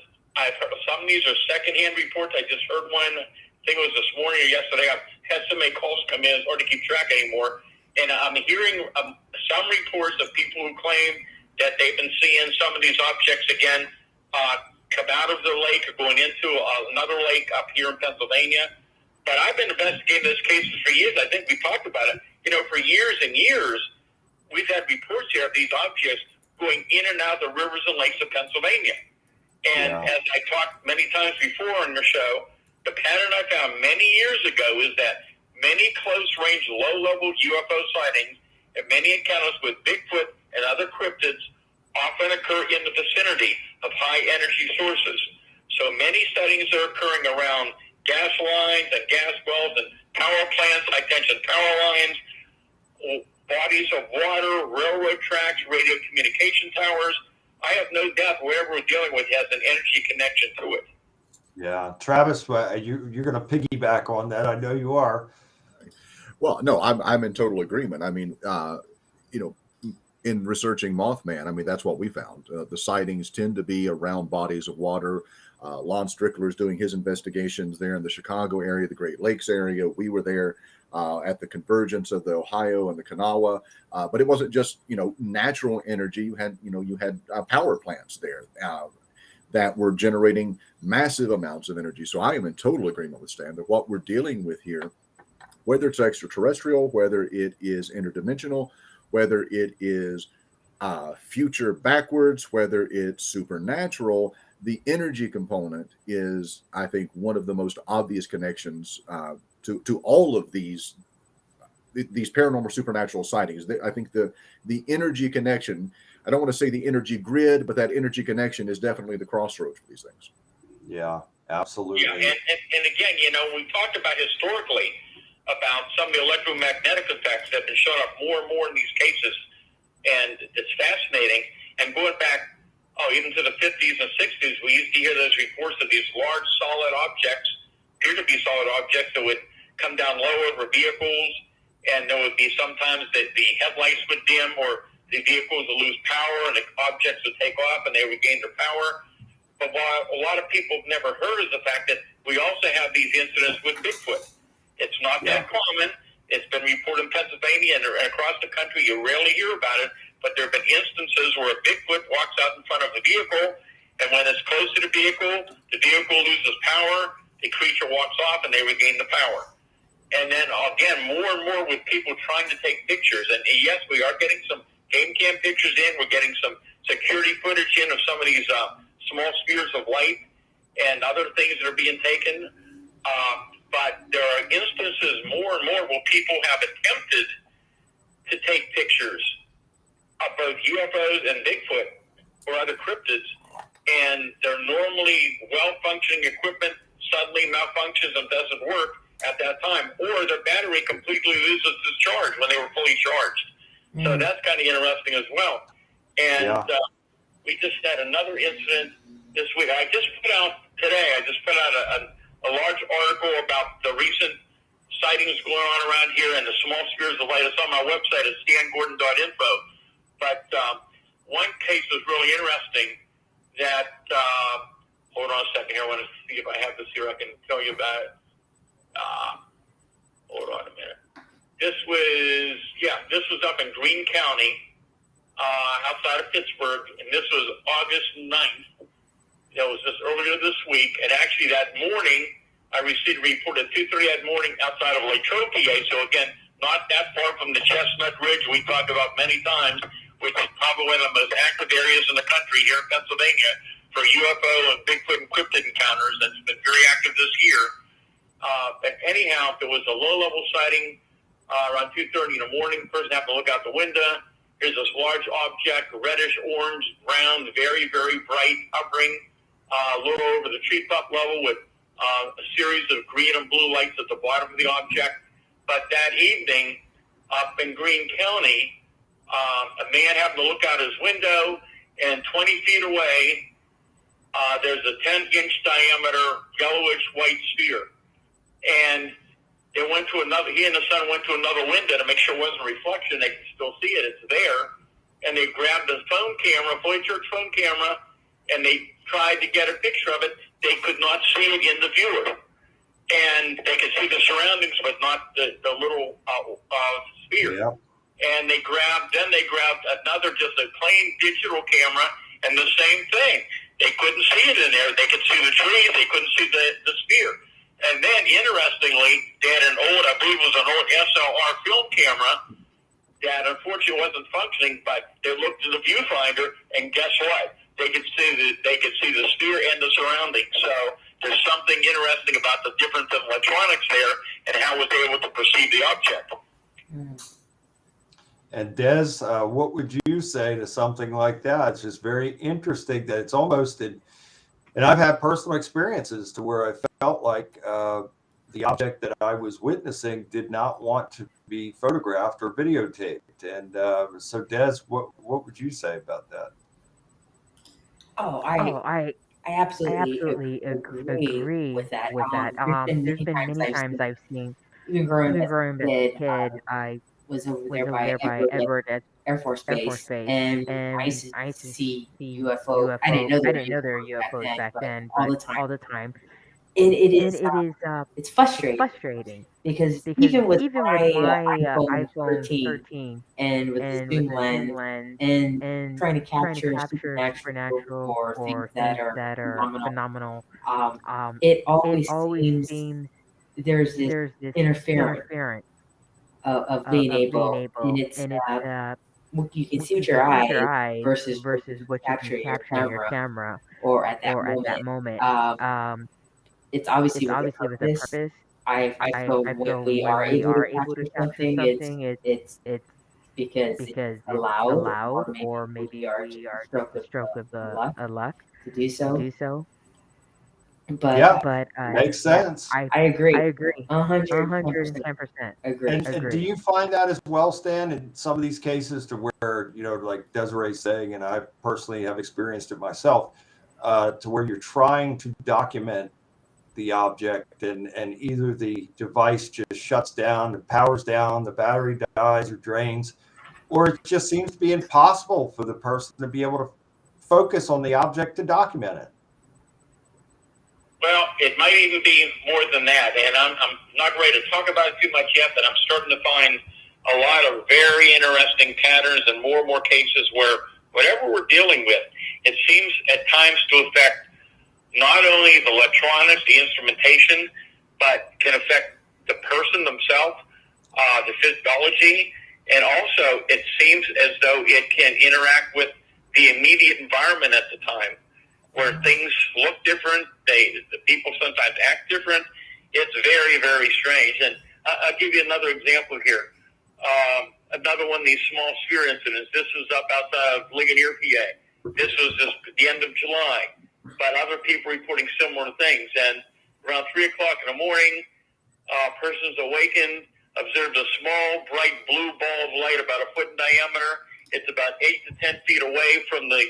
Some of these are secondhand reports. I just heard one. I think it was this morning or yesterday. I've had so many calls come in, it's hard to keep track anymore. And I'm hearing some reports of people who claim that they've been seeing some of these objects again come out of the lake or going into another lake up here in Pennsylvania. But I've been investigating those cases for years. I think we talked about it. For years and years, we've had reports here of these objects going in and out of the rivers and lakes of Pennsylvania. And as I talked many times before on your show, the pattern I found many years ago is that many close-range, low-level UFO sightings and many encounters with Bigfoot and other cryptids often occur in the vicinity of high-energy sources. So many sightings are occurring around gas lines and gas wells and power plants, high-tension power lines, bodies of water, railroad tracks, radio communication towers, I have no doubt whatever we're dealing with has an energy connection to it. Yeah, Travis, you're going to piggyback on that. I know you are. Well, no, I'm in total agreement. I mean, you know, in researching Mothman, I mean, that's what we found. The sightings tend to be around bodies of water. Lon Strickler is doing his investigations there in the Chicago area, the Great Lakes area. We were there at the convergence of the Ohio and the Kanawha, but it wasn't just natural energy. You had power plants there that were generating massive amounts of energy. So I am in total agreement with Stan that what we're dealing with here, whether it's extraterrestrial, whether it is interdimensional, whether it is future backwards, whether it's supernatural, the energy component is, I think, one of the most obvious connections to all of these paranormal supernatural sightings. I think the energy connection, I don't want to say the energy grid, but that energy connection is definitely the crossroads for these things. Yeah, absolutely. Yeah, and again, we talked about historically about some of the electromagnetic effects that have been shown up more and more in these cases, and it's fascinating. And going back, even to the 50s and 60s, we used to hear those reports of these large solid objects, appear to be solid objects, that would come down low over vehicles, and there would be sometimes that the headlights would dim, or the vehicles would lose power, and the objects would take off, and they would gain their power. But while a lot of people have never heard is the fact that we also have these incidents with Bigfoot. It's not that common. It's been reported in Pennsylvania and across the country. You rarely hear about it, but there have been instances where a Bigfoot walks out in front of the vehicle, and when it's close to the vehicle loses power, the creature walks off, and they regain the power. And then, again, more and more with people trying to take pictures. And yes, we are getting some game cam pictures in. We're getting some security footage in of some of these small spheres of light and other things that are being taken. But there are instances more and more where people have attempted to take pictures of both UFOs and Bigfoot or other cryptids, and their normally well-functioning equipment suddenly malfunctions and doesn't work at that time, or their battery completely loses its charge when they were fully charged. So that's kind of interesting as well. And we just had another incident this week. I just put out a large article about the recent sightings going on around here and the small spheres of light. It's on my website at stangordon.info. But one case was really interesting that, hold on a second here. I want to see if I have this here. I can tell you about it. Hold on a minute. This was up in Greene County, outside of Pittsburgh, and this was August 9th. That was just earlier this week, and actually that morning, I received a report at 2:30 that morning outside of Latrobe, PA, so again, not that far from the Chestnut Ridge we talked about many times, which is probably one of the most active areas in the country here in Pennsylvania for UFO and Bigfoot and cryptid encounters. That's been very active this year. But anyhow, there was a low-level sighting around 2:30 in the morning. The person happened to look out the window. Here's this large object, reddish-orange, round, very, very bright, hovering a little over the tree top level with a series of green and blue lights at the bottom of the object. But that evening, up in Greene County, a man happened to look out his window, and 20 feet away, there's a 10-inch diameter yellowish white sphere. And he and the son went to another window to make sure it wasn't a reflection. They could still see it. It's there. And they grabbed a phone camera, fully charged phone camera, and they tried to get a picture of it. They could not see it in the viewer. And they could see the surroundings, but not the little sphere. Yeah. And they grabbed another, just a plain digital camera, and the same thing. They couldn't see it in there. They could see the trees. They couldn't see the sphere. And then, interestingly, they had I believe it was an old SLR film camera that unfortunately wasn't functioning, but they looked at the viewfinder, and guess what? They could see the sphere and the surroundings. So there's something interesting about the difference in electronics there and how it was able to perceive the object. And Des, what would you say to something like that? It's just very interesting that it's almost and I've had personal experiences to where I felt like the object that I was witnessing did not want to be photographed or videotaped. And so, Des, what would you say about that? Oh, Oh, I I absolutely absolutely agree agree with that. with that. There's been Been many many times I've times seen, I've seen, even growing even as growing a up as kid, a kid, I was over was there over by there by Edward Air Force Air Force Base, Base, and I used and to I used to see see UFO. I didn't UFO. know I there were didn't know there were UFOs back UFOs then, back but then, all but the time, all the time, and and it is it's it's frustrating frustrating because because even with even with my my iPhone iPhone 13 13 and with the and with zoom the zoom lens lens and and trying to trying to capture capture supernatural supernatural or things or that things are that are phenomenal, phenomenal, um, um, it it always always seems seems there's this there's this interference interference of being of being able, and able, and it's what you can see you with can your see with your eyes eyes versus what you versus can what you can capture in your capture in your camera camera or at that or at that moment. moment. Um, It's obviously it's with a obviously with a purpose. purpose. I feel I when feel we when are we able to are able to capture capture something, something, it's it's because it's because it's allowed, allowed, or maybe or we maybe are we just a are just stroke a of stroke of the luck luck to do to so. do so. But Yeah, But makes yeah, sense. I I agree, agree, 110% 110% agree. And do agree. you find that as well, Stan, in some of these cases to where, like Desiree's saying, and I personally have experienced it myself, to where you're trying to document the object and either the device just shuts down, the power's down, the battery dies or drains, or it just seems to be impossible for the person to be able to focus on the object to document it. Well, it might even be more than that, and I'm not ready to talk about it too much yet, but I'm starting to find a lot of very interesting patterns and more cases where whatever we're dealing with, it seems at times to affect not only the electronics, the instrumentation, but can affect the person themselves, the physiology, and also it seems as though it can interact with the immediate environment at the time, where things look different. The people sometimes act different. It's very, very strange. And I'll give you another example here. Another one of these small sphere incidents. This was up outside of Ligonier, PA. This was just the end of July. But other people reporting similar things. And around 3 o'clock in the morning, persons awakened, observed a small, bright blue ball of light about a foot in diameter. It's about 8 to 10 feet away from the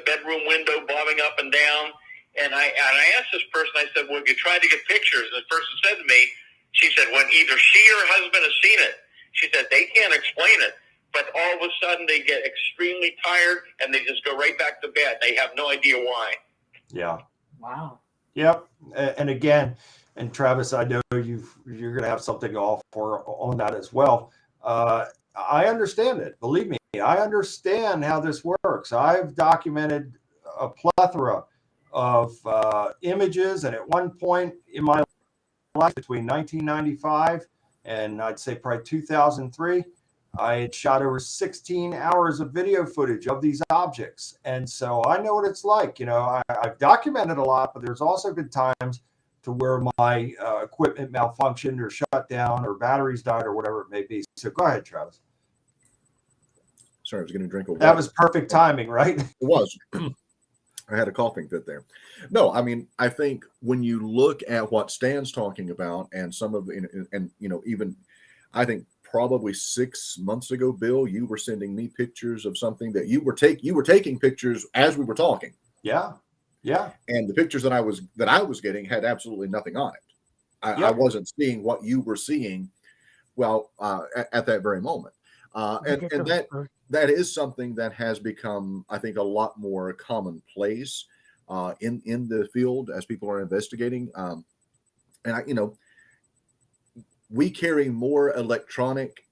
bedroom window, bobbing up and down. And I asked this person, I said, well, have you tried to get pictures? And the person said to me, she said, when either she or her husband has seen it, she said, they can't explain it. But all of a sudden they get extremely tired and they just go right back to bed. They have no idea why. Yeah. Wow. Yep. And again, and Travis, I know you're going to have something to offer on that as well. I understand it. Believe me, I understand how this works. I've documented a plethora of images, and at one point in my life, between 1995 and I'd say probably 2003, I had shot over 16 hours of video footage of these objects. And so I know what it's like. I've documented a lot, but there's also been times to where my equipment malfunctioned or shut down or batteries died or whatever it may be. So go ahead, Travis. Sorry, I was going to drink a water. That was perfect timing, right? It was. I had a coughing fit there. No, I mean, I think when you look at what Stan's talking about and some of, and even I think probably 6 months ago, Bill, you were sending me pictures of something that you were taking pictures as we were talking. Yeah. Yeah. And the pictures that I was getting had absolutely nothing on it. I wasn't seeing what you were seeing. Well, at that very moment. And that is something that has become, I think, a lot more commonplace in the field as people are investigating. We carry more electronic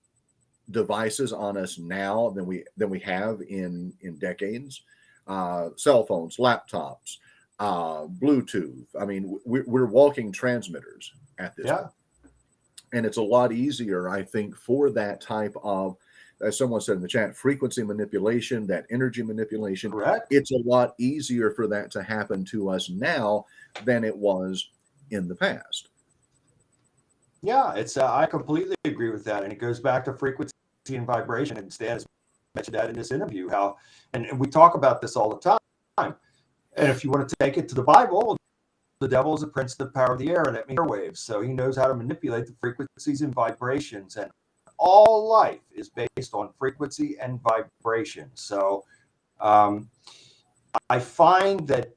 devices on us now than we have in decades. Cell phones, laptops, Bluetooth. I mean, we're walking transmitters at this point. And it's a lot easier, I think, for that type of, as someone said in the chat, frequency manipulation, that energy manipulation. Correct. It's a lot easier for that to happen to us now than it was in the past. Yeah, I completely agree with that. And it goes back to frequency and vibration. And Stan has mentioned that in this interview, and we talk about this all the time. And if you want to take it to the Bible, the devil is a prince of the power of the air, and that means airwaves. So he knows how to manipulate the frequencies and vibrations. And all life is based on frequency and vibration. So I find that,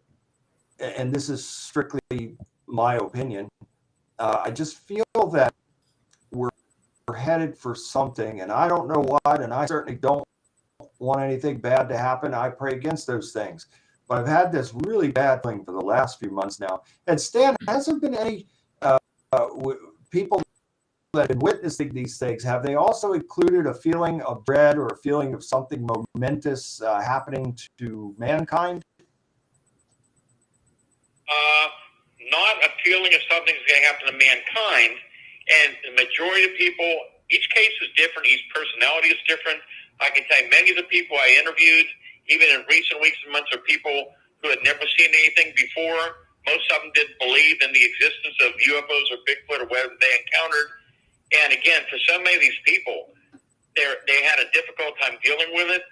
and this is strictly my opinion, I just feel that we're headed for something, and I don't know what, and I certainly don't want anything bad to happen. I pray against those things. But I've had this really bad thing for the last few months now. And Stan, has there been any people that have been witnessing these things? Have they also included a feeling of dread or a feeling of something momentous happening to mankind? Not a feeling of something's going to happen to mankind. And the majority of people, each case is different. Each personality is different. I can tell you many of the people I interviewed, even in recent weeks and months, are people who had never seen anything before. Most of them didn't believe in the existence of UFOs or Bigfoot or whatever they encountered. And again, for so many of these people, they had a difficult time dealing with it.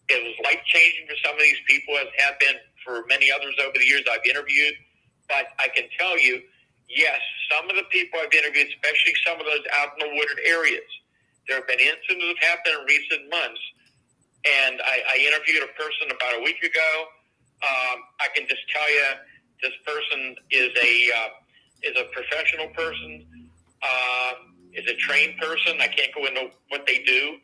It was life-changing for some of these people, as have been for many others over the years I've interviewed. But I can tell you, yes, some of the people I've interviewed, especially some of those out in the wooded areas, there have been incidents that have happened in recent months. And I interviewed a person about a week ago. I can just tell you, this person is a professional person, is a trained person. I can't go into what they do.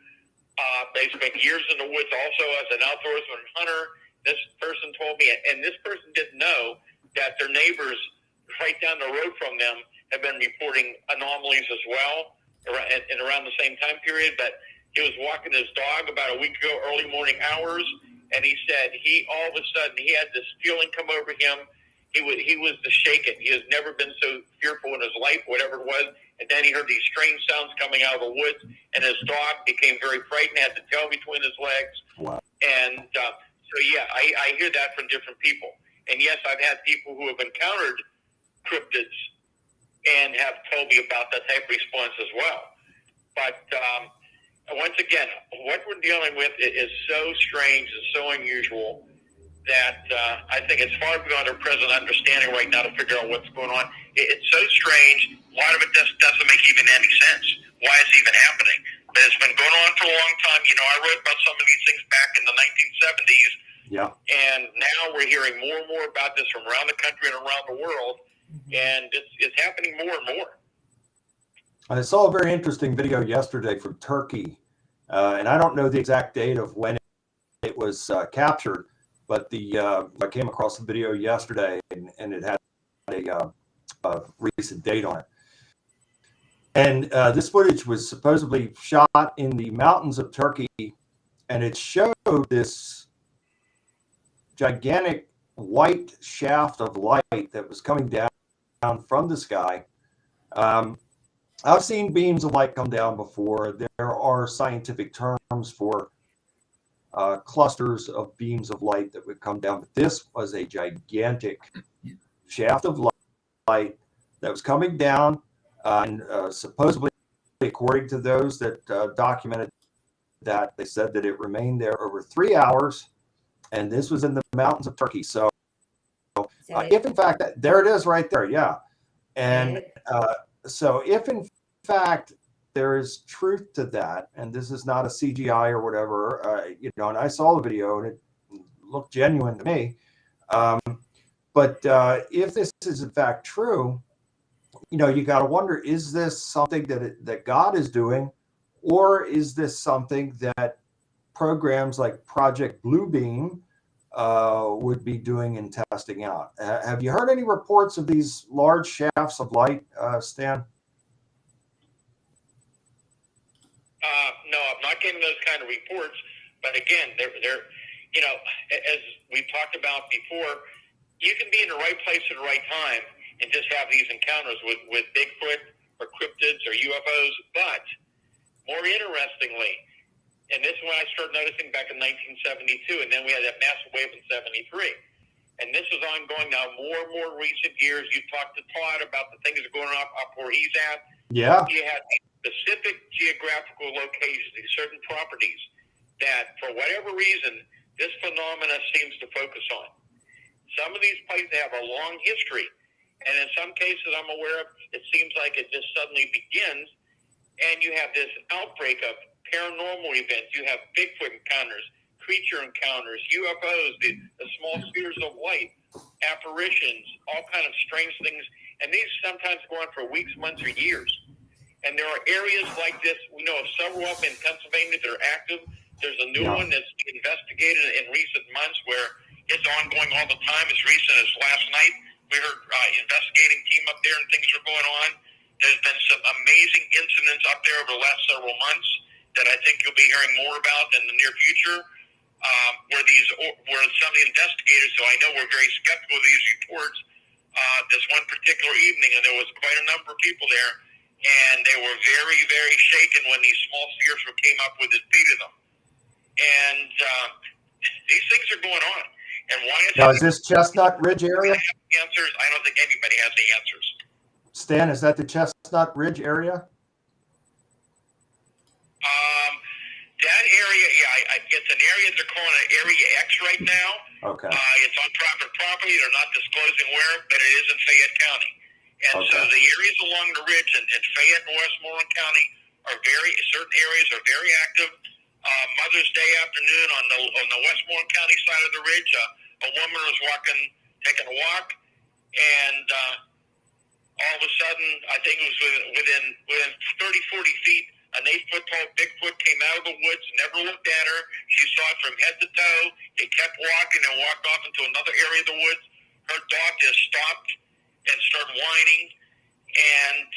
They spent years in the woods also as an outdoorsman hunter. This person told me, and this person didn't know that their neighbors right down the road from them have been reporting anomalies as well and around the same time period. But he was walking his dog about a week ago, early morning hours, and he said all of a sudden he had this feeling come over him. He was just shaken. He has never been so fearful in his life, whatever it was. And then he heard these strange sounds coming out of the woods, and his dog became very frightened, had the tail between his legs. Wow. And so, yeah, I hear that from different people. And, yes, I've had people who have encountered cryptids and have told me about that type of response as well. But once again, what we're dealing with is so strange and so unusual that I think it's far beyond our present understanding right now to figure out what's going on. It's so strange. A lot of it just doesn't make even any sense. Why it's even happening? But it's been going on for a long time. You know, I wrote about some of these things back in the 1970s. Yeah. And now we're hearing more and more about this from around the country and around the world. And it's happening more and more. I saw a very interesting video yesterday from Turkey. And I don't know the exact date of when it was captured, but I came across the video yesterday, and it had a recent date on it. And this footage was supposedly shot in the mountains of Turkey, and it showed this gigantic white shaft of light that was coming down from the sky. I've seen beams of light come down before. There are scientific terms for clusters of beams of light that would come down, but this was a gigantic shaft of light that was coming down, and supposedly, according to those that documented that, they said that it remained there over 3 hours, and this was in the mountains of Turkey. So if in fact there it is right there, yeah. And so if in fact there is truth to that, and this is not a CGI or whatever, and I saw the video and it looked genuine to me. But if this is in fact true, you got to wonder, is this something that God is doing, or is this something that programs like Project Bluebeam would be doing and testing out? Have you heard any reports of these large shafts of light, Stan? No, I'm not getting those kind of reports. But again, they're as we've talked about before, you can be in the right place at the right time and just have these encounters with Bigfoot or cryptids or UFOs. But more interestingly, and this is when I started noticing back in 1972, and then we had that massive wave in 73. And this is ongoing now more and more recent years. You talked to Todd about the things that are going on up where he's at. Yeah. You had specific geographical locations, these certain properties that, for whatever reason, this phenomena seems to focus on. Some of these places have a long history, and in some cases I'm aware of, it seems like it just suddenly begins, and you have this outbreak of paranormal events. You have Bigfoot encounters, creature encounters, UFOs, the small spheres of light, apparitions, all kind of strange things, and these sometimes go on for weeks, months, or years. And there are areas like this. We know of several up in Pennsylvania that are active. There's a new one that's investigated in recent months where it's ongoing all the time. As recent as last night, we heard investigating team up there and things are going on. There's been some amazing incidents up there over the last several months that I think you'll be hearing more about in the near future, where some of the investigators, so I know we're very skeptical of these reports, this one particular evening, and there was quite a number of people there, and they were very, very shaken when these small spheres came up with his feet in them. And these things are going on. And why Now, is this Chestnut Ridge area? Answers? I don't think anybody has the answers. Stan, is that the Chestnut Ridge area? That area, it's an area they're calling an Area X right now. Okay. It's on private property. They're not disclosing where, but it is in Fayette County. And so the areas along the ridge in Fayette and Westmoreland County certain areas are very active. Mother's Day afternoon on the Westmoreland County side of the ridge, a woman was taking a walk, and all of a sudden, I think it was within 30, 40 feet, an 8-foot-tall Bigfoot came out of the woods, never looked at her. She saw it from head to toe. He kept walking and walked off into another area of the woods. Her dog just stopped and started whining, and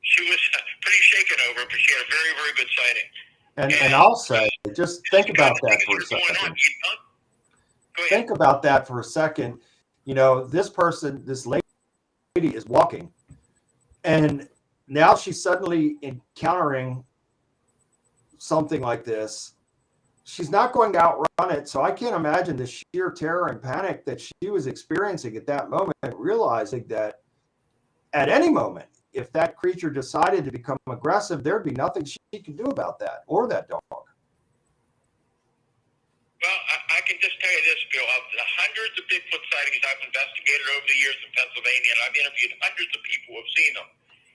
she was pretty shaken over it, but she had a very, very good sighting. And I'll say, just think about that for a second. Think about that for a second. You know, this lady is walking, and now she's suddenly encountering something like this. She's not going to outrun it. So I can't imagine the sheer terror and panic that she was experiencing at that moment, realizing that at any moment, if that creature decided to become aggressive, there'd be nothing she could do about that or that dog. Well, I can just tell you this, Bill. Of the hundreds of Bigfoot sightings I've investigated over the years in Pennsylvania, and I've interviewed hundreds of people who have seen them.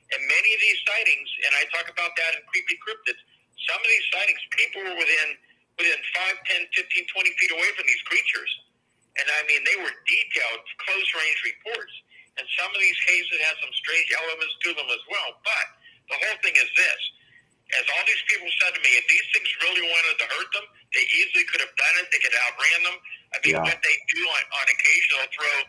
And many of these sightings, and I talk about that in Creepy Cryptids, some of these sightings, people were within 5, 10, 15, 20 feet away from these creatures. And I mean, they were detailed, close-range reports. And some of these cases have some strange elements to them as well. But the whole thing is this. As all these people said to me, if these things really wanted to hurt them, they easily could have done it. They could have outran them. I mean, what they do on occasion, they'll throw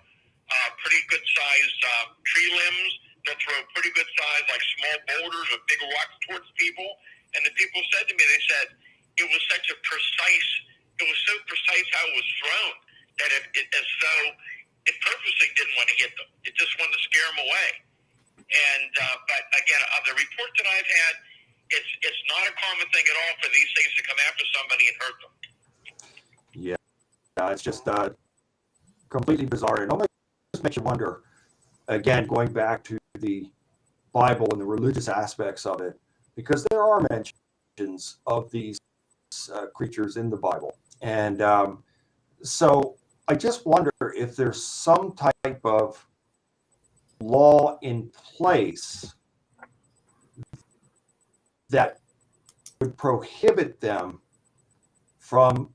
pretty good-sized tree limbs. They'll throw pretty good-sized, like small boulders or big rocks towards people. And the people said to me, they said, it was so precise how it was thrown that as though it purposely didn't want to hit them. It just wanted to scare them away. And but again, of the reports that I've had, it's not a common thing at all for these things to come after somebody and hurt them. Yeah, it's just completely bizarre. It almost makes you wonder, again, going back to the Bible and the religious aspects of it, because there are mentions of these creatures in the Bible. And so I just wonder if there's some type of law in place that would prohibit them from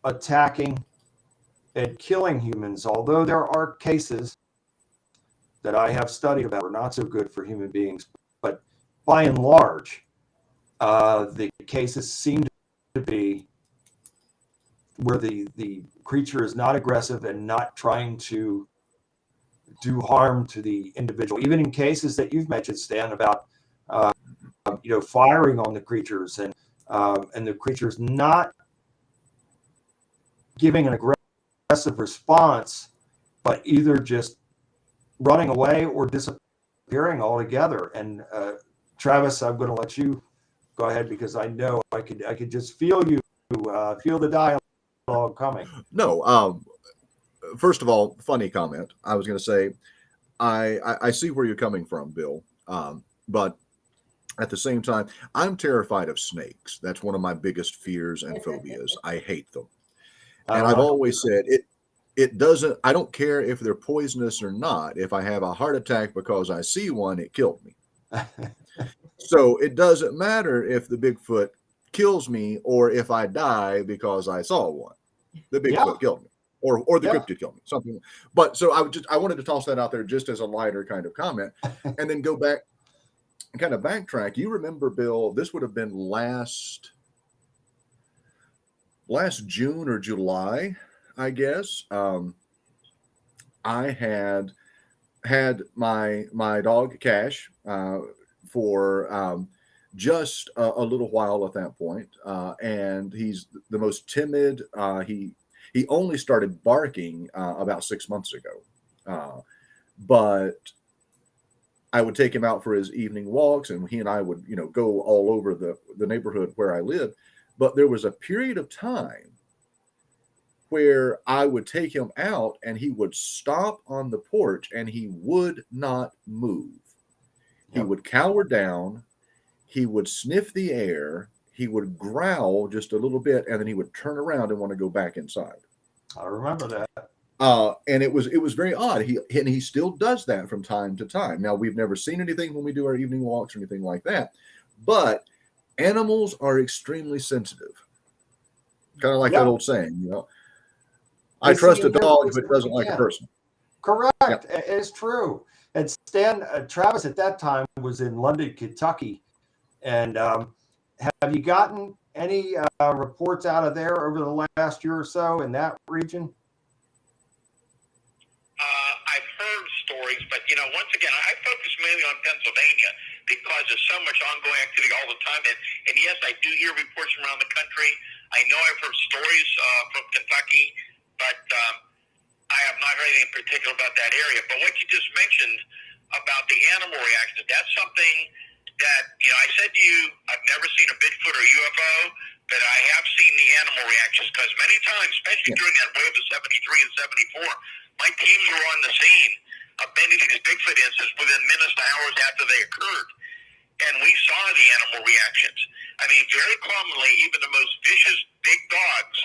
attacking and killing humans, although there are cases that I have studied about are not so good for human beings. But by and large, the cases seem to be where the creature is not aggressive and not trying to do harm to the individual. Even in cases that you've mentioned, Stan, about firing on the creatures and the creatures not giving an aggressive response, but either just running away or disappearing altogether. And Travis, I'm going to let you go ahead because I know I could just feel you feel the dialogue coming. No, first of all, funny comment. I was going to say, I see where you're coming from, Bill. But at the same time, I'm terrified of snakes. That's one of my biggest fears and phobias. I hate them. And I've always said it doesn't, I don't care if they're poisonous or not. If I have a heart attack because I see one, it killed me. So it doesn't matter if the Bigfoot kills me, or if I die because I saw one. The Bigfoot Yeah. killed me, or the Yeah. cryptid killed me. Something. But so I wanted to toss that out there just as a lighter kind of comment, and then go back and kind of backtrack. You remember, Bill? This would have been last June or July, I guess. I had my dog Cash for just a little while at that point, and he's the most timid. He only started barking about 6 months ago, but I would take him out for his evening walks, and he and I would go all over the neighborhood where I live. But there was a period of time where I would take him out and he would stop on the porch and he would not move. He would cower down, he would sniff the air, he would growl just a little bit, and then he would turn around and want to go back inside. I remember that. And it was very odd. He still does that from time to time. Now, we've never seen anything when we do our evening walks or anything like that, but animals are extremely sensitive. Kind of like that old saying, I trust a dog if it doesn't like a person. Correct. Yep. It's true. And Travis at that time was in London, Kentucky. And have you gotten any reports out of there over the last year or so in that region? I've heard stories, but once again, I focus mainly on Pennsylvania because there's so much ongoing activity all the time. And yes, I do hear reports from around the country. I know I've heard stories from Kentucky, but I have not heard anything in particular about that area. But what you just mentioned about the animal reactions, that's something that, I said to you, I've never seen a Bigfoot or UFO, but I have seen the animal reactions because many times, especially during that wave of 73 and 74, my teams were on the scene of many of these Bigfoot incidents within minutes to hours after they occurred. And we saw the animal reactions. I mean, very commonly, even the most vicious big dogs,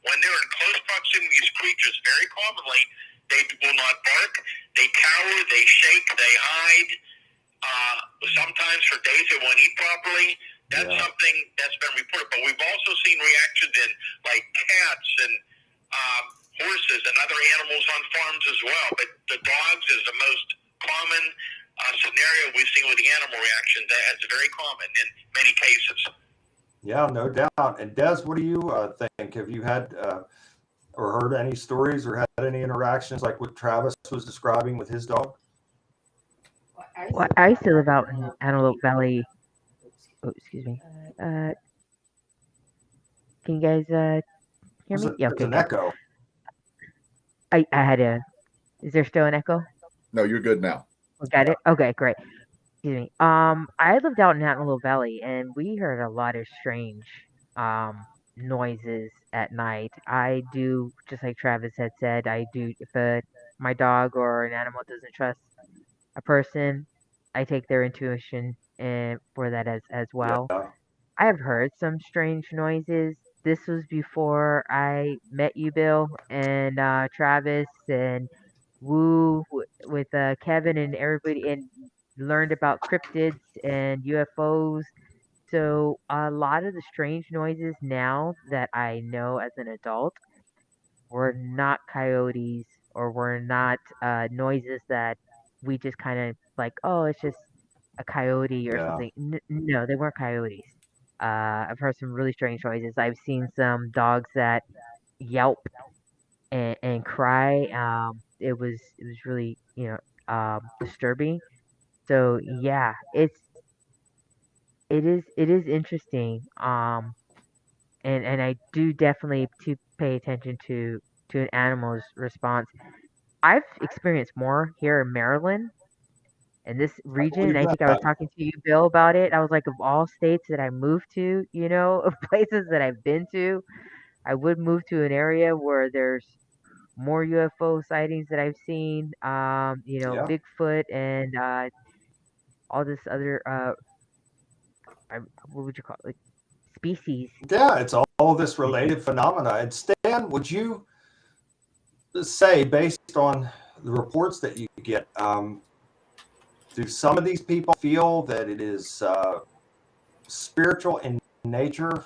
when they're in close proximity to these creatures, very commonly, they will not bark, they cower, they shake, they hide. Sometimes for days they won't eat properly. That's something that's been reported. But we've also seen reactions in like cats and horses and other animals on farms as well. But the dogs is the most common scenario we've seen with the animal reactions. That's very common in many cases. Yeah, no doubt. And Des, what do you think? Have you had or heard any stories or had any interactions like what Travis was describing with his dog? Well, I used to live out in Antelope Valley. Oh, excuse me. Can you guys hear me? Yeah, It's okay. an echo. I had a. Is there still an echo? No, you're good now. Got it? Okay, great. Excuse me. I lived out in Antelope Valley, and we heard a lot of strange noises at night. I do, just like Travis had said, I do, if my dog or an animal doesn't trust a person, I take their intuition and for that as well. Yeah. I have heard some strange noises. This was before I met you, Bill, and Travis, and Woo with Kevin and everybody, and learned about cryptids and UFOs. So a lot of the strange noises now that I know as an adult were not coyotes or were not noises that we just kind of like, oh, it's just a coyote or Yeah. something. No, they weren't coyotes. I've heard some really strange noises. I've seen some dogs that yelp and cry. It was really disturbing. So yeah, it is interesting. And I do definitely to pay attention to an animal's response. I've experienced more here in Maryland, in this region, and I think I was talking to you, Bill, about it. I was like, of all states that I moved to, of places that I've been to, I would move to an area where there's more UFO sightings that I've seen. Bigfoot and all this other what would you call it? Like species. Yeah, it's all this related phenomena. And Stan, would you say, based on the reports that you get, do some of these people feel that it is spiritual in nature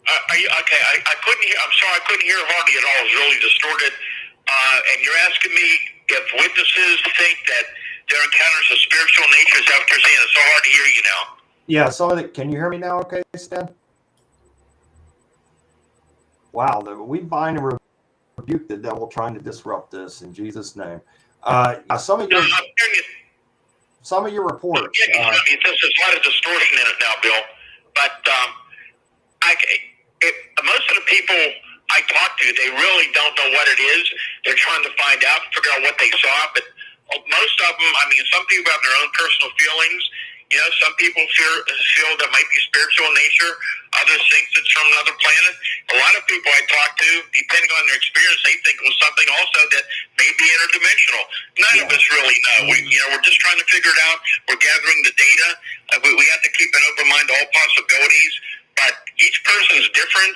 Are you okay? I couldn't hear. I'm sorry, I couldn't hear hardly at all. It was really distorted. And you're asking me if witnesses think that their encounters of spiritual nature. Is that what you're saying? It's so hard to hear you now. Yeah, some of it. Can you hear me now? Okay, Stan. Wow, we bind and rebuke the devil trying to disrupt this in Jesus' name. Some of No, your I'm hearing you. some of your reports. There's a lot of distortion in it now, Bill. But most of the people I talk to, they really don't know what it is. They're trying to find out, figure out what they saw. But most of them, I mean, some people have their own personal feelings. You know, some people feel that might be spiritual in nature. Others think it's from another planet. A lot of people I talk to, depending on their experience, they think it was something also that may be interdimensional. None of us really know. We're just trying to figure it out. We're gathering the data. We have to keep an open mind to all possibilities. But each person is different.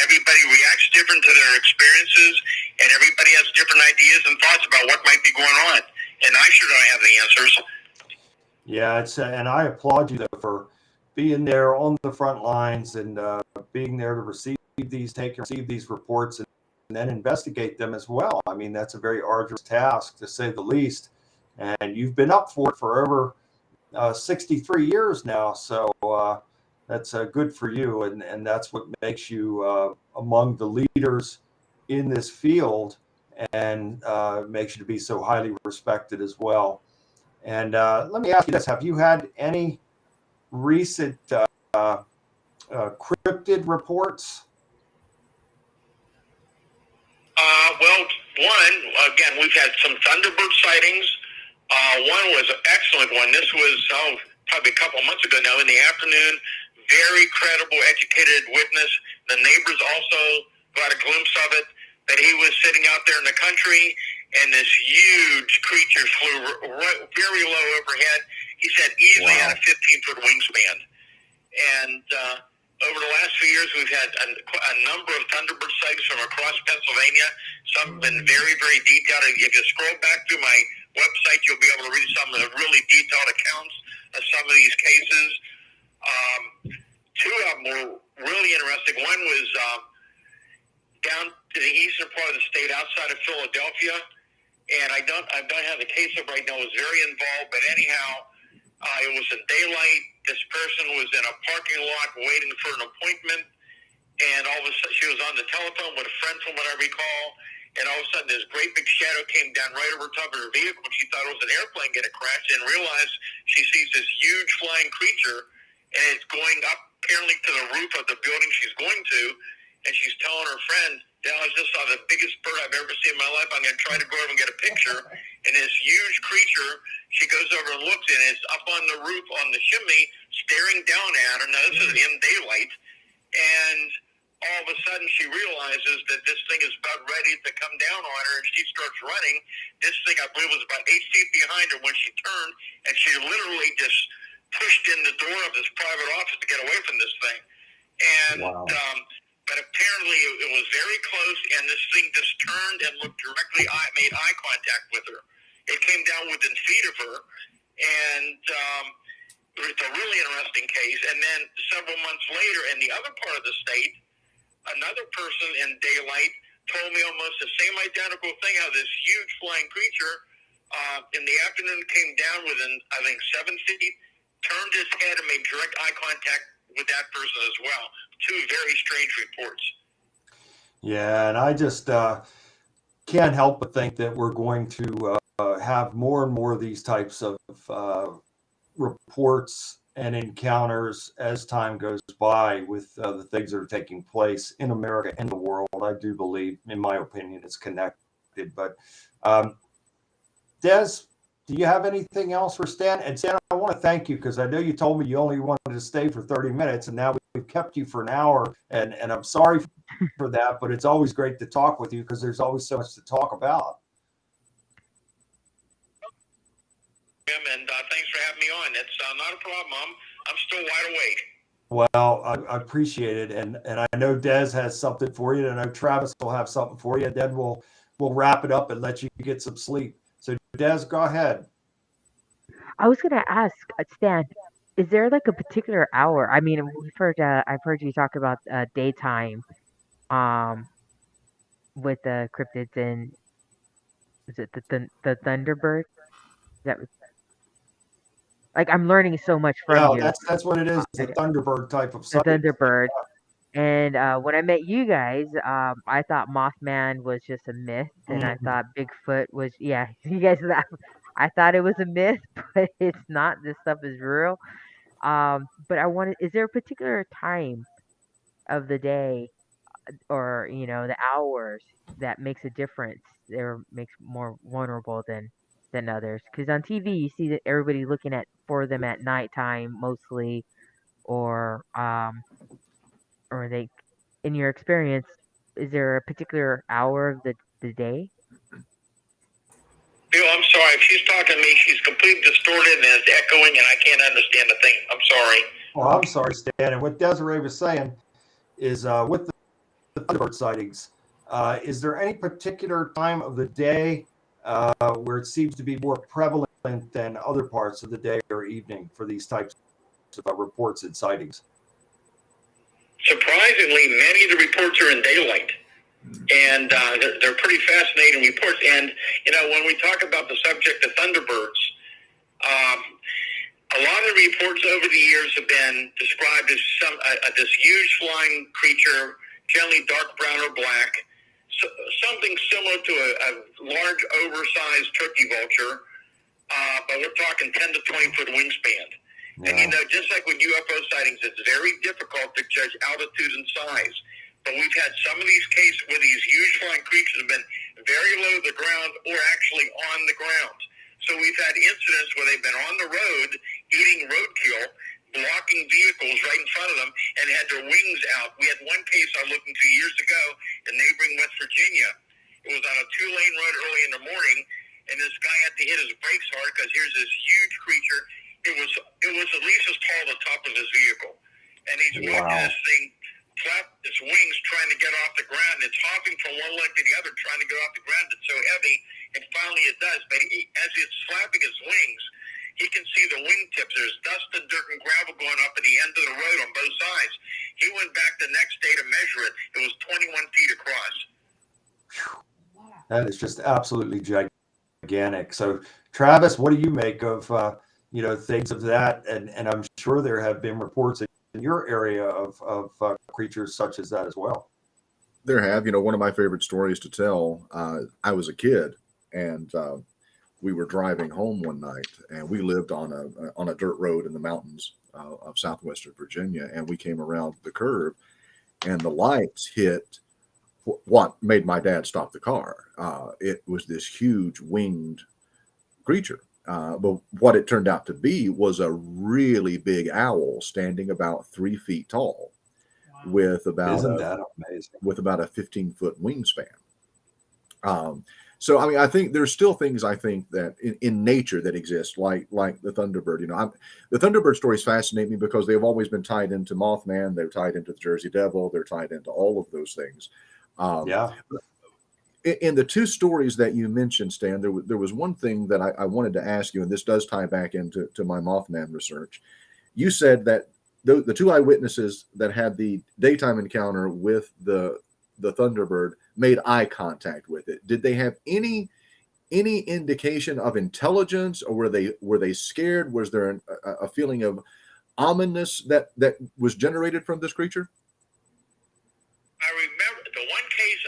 Everybody reacts different to their experiences, and everybody has different ideas and thoughts about what might be going on. And I sure don't have the answers. Yeah, and I applaud you though for being there on the front lines and being there to receive these reports and then investigate them as well. I mean, that's a very arduous task to say the least. And you've been up for it for over 63 years now, so that's good for you, and that's what makes you among the leaders in this field, and makes you to be so highly respected as well. And let me ask you this: have you had any recent cryptid reports? Well, again, we've had some Thunderbird sightings. One was an excellent one. This was probably a couple of months ago now in the afternoon. Very credible, educated witness. The neighbors also got a glimpse of it, that he was sitting out there in the country, and this huge creature flew very low overhead. He said easily had a 15-foot wingspan. And over the last few years, we've had a number of Thunderbird sightings from across Pennsylvania. Some have been very, very detailed. If you scroll back through my website, you'll be able to read some of the really detailed accounts of some of these cases. Two of them were really interesting. One was down to the eastern part of the state, outside of Philadelphia, and I don't have the case up right now. It was very involved, but anyhow, it was in daylight. This person was in a parking lot waiting for an appointment, and all of a sudden she was on the telephone with a friend, from what I recall, and all of a sudden this great big shadow came down right over top of her vehicle. She thought it was an airplane getting crashed, and realized she sees this huge flying creature, and it's going up apparently to the roof of the building she's going to, and she's telling her friend, I just saw the biggest bird I've ever seen in my life. I'm going to try to go over and get a picture. And this huge creature, she goes over and looks, and it's up on the roof on the chimney, staring down at her. Now, this is in daylight. And all of a sudden, she realizes that this thing is about ready to come down on her, and she starts running. This thing, I believe, was about 8 feet behind her when she turned, and she literally just pushed in the door of this private office to get away from this thing. And but apparently it was very close, and this thing just turned and looked directly, made eye contact with her. It came down within feet of her, and it's a really interesting case. And then several months later, in the other part of the state, another person in daylight told me almost the same identical thing, how this huge flying creature in the afternoon came down within, I think, 7 feet, turned his head and made direct eye contact with that person as well. Two very strange reports. Yeah, and I just can't help but think that we're going to have more and more of these types of reports and encounters as time goes by with the things that are taking place in America and the world. I do believe, in my opinion, it's connected. But Des, do you have anything else for Stan? And Stan, I want to thank you, because I know you told me you only wanted to stay for 30 minutes, and now we've kept you for an hour. And I'm sorry for that, but it's always great to talk with you, because there's always so much to talk about. And thanks for having me on. It's not a problem. I'm still wide awake. Well, I appreciate it. And I know Des has something for you. And I know Travis will have something for you. And then we'll wrap it up and let you get some sleep. So Des, go ahead. I was going to ask Stan, is there like a particular hour? I mean, I've heard you talk about daytime, um, with the cryptids and is it the Thunderbird? That was like I'm learning so much from Yeah, you. that's what it is. I The Thunderbird type of The sighting. Thunderbird. And when I met you guys, I thought Mothman was just a myth, and I Mhm. thought Bigfoot was, yeah, you guys, I thought it was a myth, but it's not. This stuff is real. But is there a particular time of the day or, the hours that makes a difference or makes more vulnerable than others? Because on TV, you see that everybody looking for them at nighttime mostly, or they in your experience, is there a particular hour of the day? Bill, I'm sorry. If she's talking to me, she's completely distorted and it's echoing, and I can't understand a thing. I'm sorry. Well, I'm sorry, Stan. And what Desiree was saying is with the Thunderbird sightings, is there any particular time of the day where it seems to be more prevalent than other parts of the day or evening for these types of reports and sightings? Surprisingly, many of the reports are in daylight, and they're pretty fascinating reports. And when we talk about the subject of Thunderbirds, a lot of the reports over the years have been described as this huge flying creature, generally dark brown or black, something similar to a large, oversized turkey vulture, but we're talking 10 to 20-foot wingspan. Yeah. And just like with UFO sightings, it's very difficult to judge altitude and size. But we've had some of these cases where these huge flying creatures have been very low to the ground or actually on the ground. So we've had incidents where they've been on the road eating roadkill, blocking vehicles right in front of them, and had their wings out. We had one case I looked into years ago in neighboring West Virginia. It was on a 2-lane road early in the morning, and this guy had to hit his brakes hard because here's this huge creature. It was at least as tall as the top of his vehicle, and he's walking this thing, flap its wings, trying to get off the ground. It's hopping from one leg to the other, trying to get off the ground. It's so heavy, and finally it does. But as it's flapping its wings, he can see the wingtips. There's dust and dirt and gravel going up at the end of the road on both sides. He went back the next day to measure it. It was 21 feet across. That is just absolutely gigantic. So, Travis, what do you make of things of that? And I'm sure there have been reports in your area of creatures such as that as well. There have. One of my favorite stories to tell. I was a kid, and we were driving home one night, and we lived on a dirt road in the mountains of southwestern Virginia, and we came around the curve, and the lights hit what made my dad stop the car. It was this huge winged creature. But what it turned out to be was a really big owl standing about 3 feet tall. Wow. With about Isn't that amazing? With about a 15-foot wingspan. So I mean, I think there's still things I think that in nature that exist, like the Thunderbird. The Thunderbird stories fascinate me because they've always been tied into Mothman. They're tied into the Jersey Devil. They're tied into all of those things. Yeah. In the two stories that you mentioned, Stan, there was one thing that I wanted to ask you, and this does tie back into my Mothman research. You said that the two eyewitnesses that had the daytime encounter with the Thunderbird made eye contact with it. Did they have any indication of intelligence, or were they scared? Was there a feeling of ominous that was generated from this creature? I remember the one case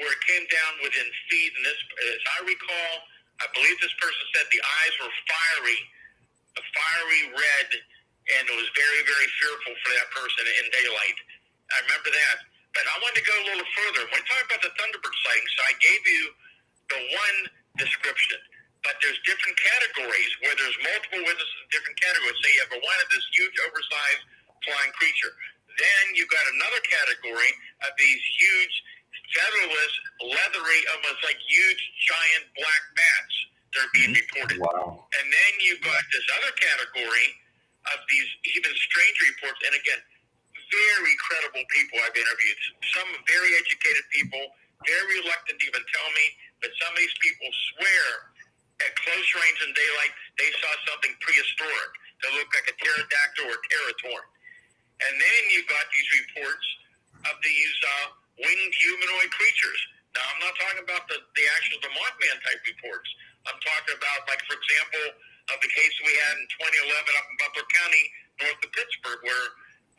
where it came down within feet, and this, as I recall, I believe this person said the eyes were a fiery red, and it was very, very fearful for that person in daylight. I remember that. But I wanted to go a little further. When we talk about the Thunderbird sighting, so I gave you the one description, but there's different categories where there's multiple witnesses in different categories. So you have one of this huge, oversized flying creature. Then you've got another category of these huge, featherless, leathery, almost like huge, giant black bats that are being reported. Wow. And then you've got this other category of these even stranger reports. And again, very credible people I've interviewed. Some very educated people, very reluctant to even tell me, but some of these people swear at close range in daylight they saw something prehistoric that looked creatures. Now, I'm not talking about the actual the Mothman type reports. I'm talking about, like, for example, of the case we had in 2011 up in Butler County, north of Pittsburgh, where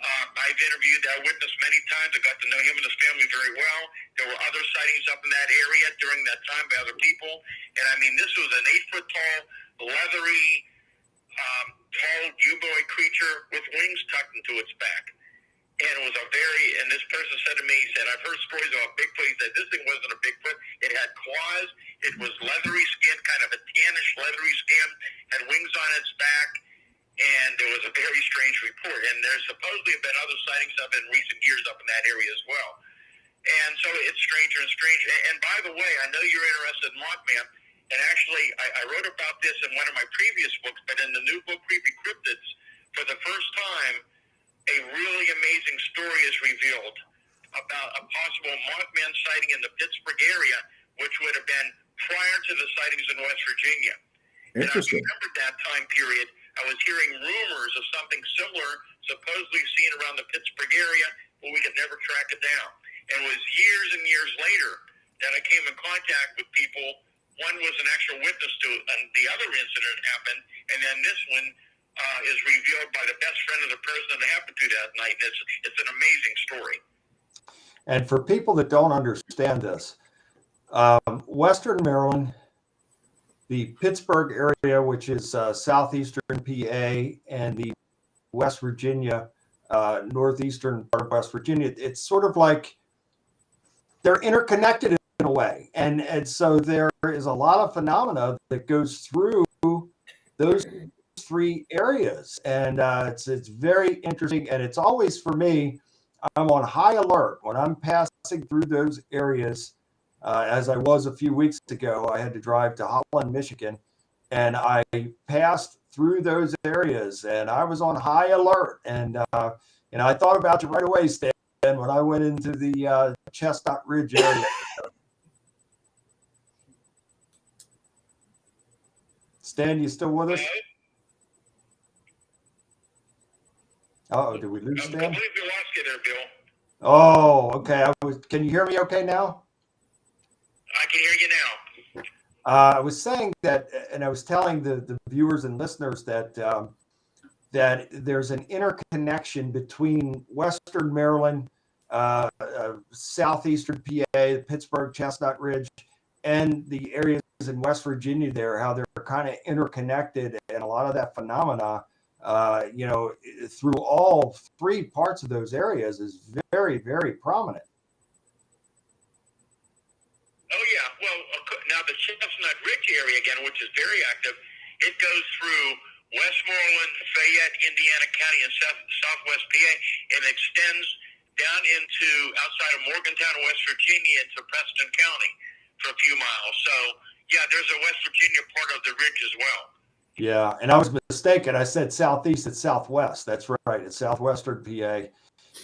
I've interviewed that witness many times. I got to know him and his family very well. There were other sightings up in that area during that time by other people. And I mean, this was an 8-foot tall, leathery, tall cuboid creature with wings tucked into its back. And it was and this person said to me, he said, I've heard stories about Bigfoot. He said, this thing wasn't a Bigfoot. It had claws. It was leathery skin, kind of a tannish leathery skin, had wings on its back. And it was a very strange report. And there's supposedly been other sightings of it in recent years up in that area as well. And so it's stranger and stranger. And by the way, I know you're interested in Mothman. And actually, I wrote about this in one of my previous books, but in the new book, Creepy Cryptids, for the first time, a really amazing story is revealed about a possible Mothman sighting in the Pittsburgh area, which would have been prior to the sightings in West Virginia. Interesting. And I remember that time period. I was hearing rumors of something similar, supposedly seen around the Pittsburgh area, but we could never track it down. And it was years and years later that I came in contact with people. One was an actual witness to the other incident happened, and then this one is revealed by the best friend of the person that happened to that night. And it's an amazing story. And for people that don't understand this, Western Maryland, the Pittsburgh area, which is southeastern PA, and the West Virginia, northeastern part of West Virginia, it's sort of like they're interconnected in a way. And so there is a lot of phenomena that goes through those 3 areas. And it's very interesting. And it's always, for me, I'm on high alert when I'm passing through those areas. As I was a few weeks ago, I had to drive to Holland, Michigan, and I passed through those areas, and I was on high alert. And I thought about you right away, Stan, when I went into the Chestnut Ridge area. Stan, you still with us? Uh-oh, did we lose I Stan? believe you lost you there, Bill. Oh, okay. Can you hear me okay now? I can hear you now. I was saying that, and I was telling the viewers and listeners that that there's an interconnection between Western Maryland, southeastern PA, the Pittsburgh, Chestnut Ridge, and the areas in West Virginia there, how they're kind of interconnected, and a lot of that phenomena, through all 3 parts of those areas is very, very prominent. Oh, yeah. Well, now the Chestnut Ridge area, again, which is very active, it goes through Westmoreland, Fayette, Indiana County, and southwest PA, and extends down into outside of Morgantown, West Virginia, into Preston County for a few miles. So, yeah, there's a West Virginia part of the ridge as well. Yeah, and I was mistaken. I said southeast. It's southwest. That's right. It's southwestern PA,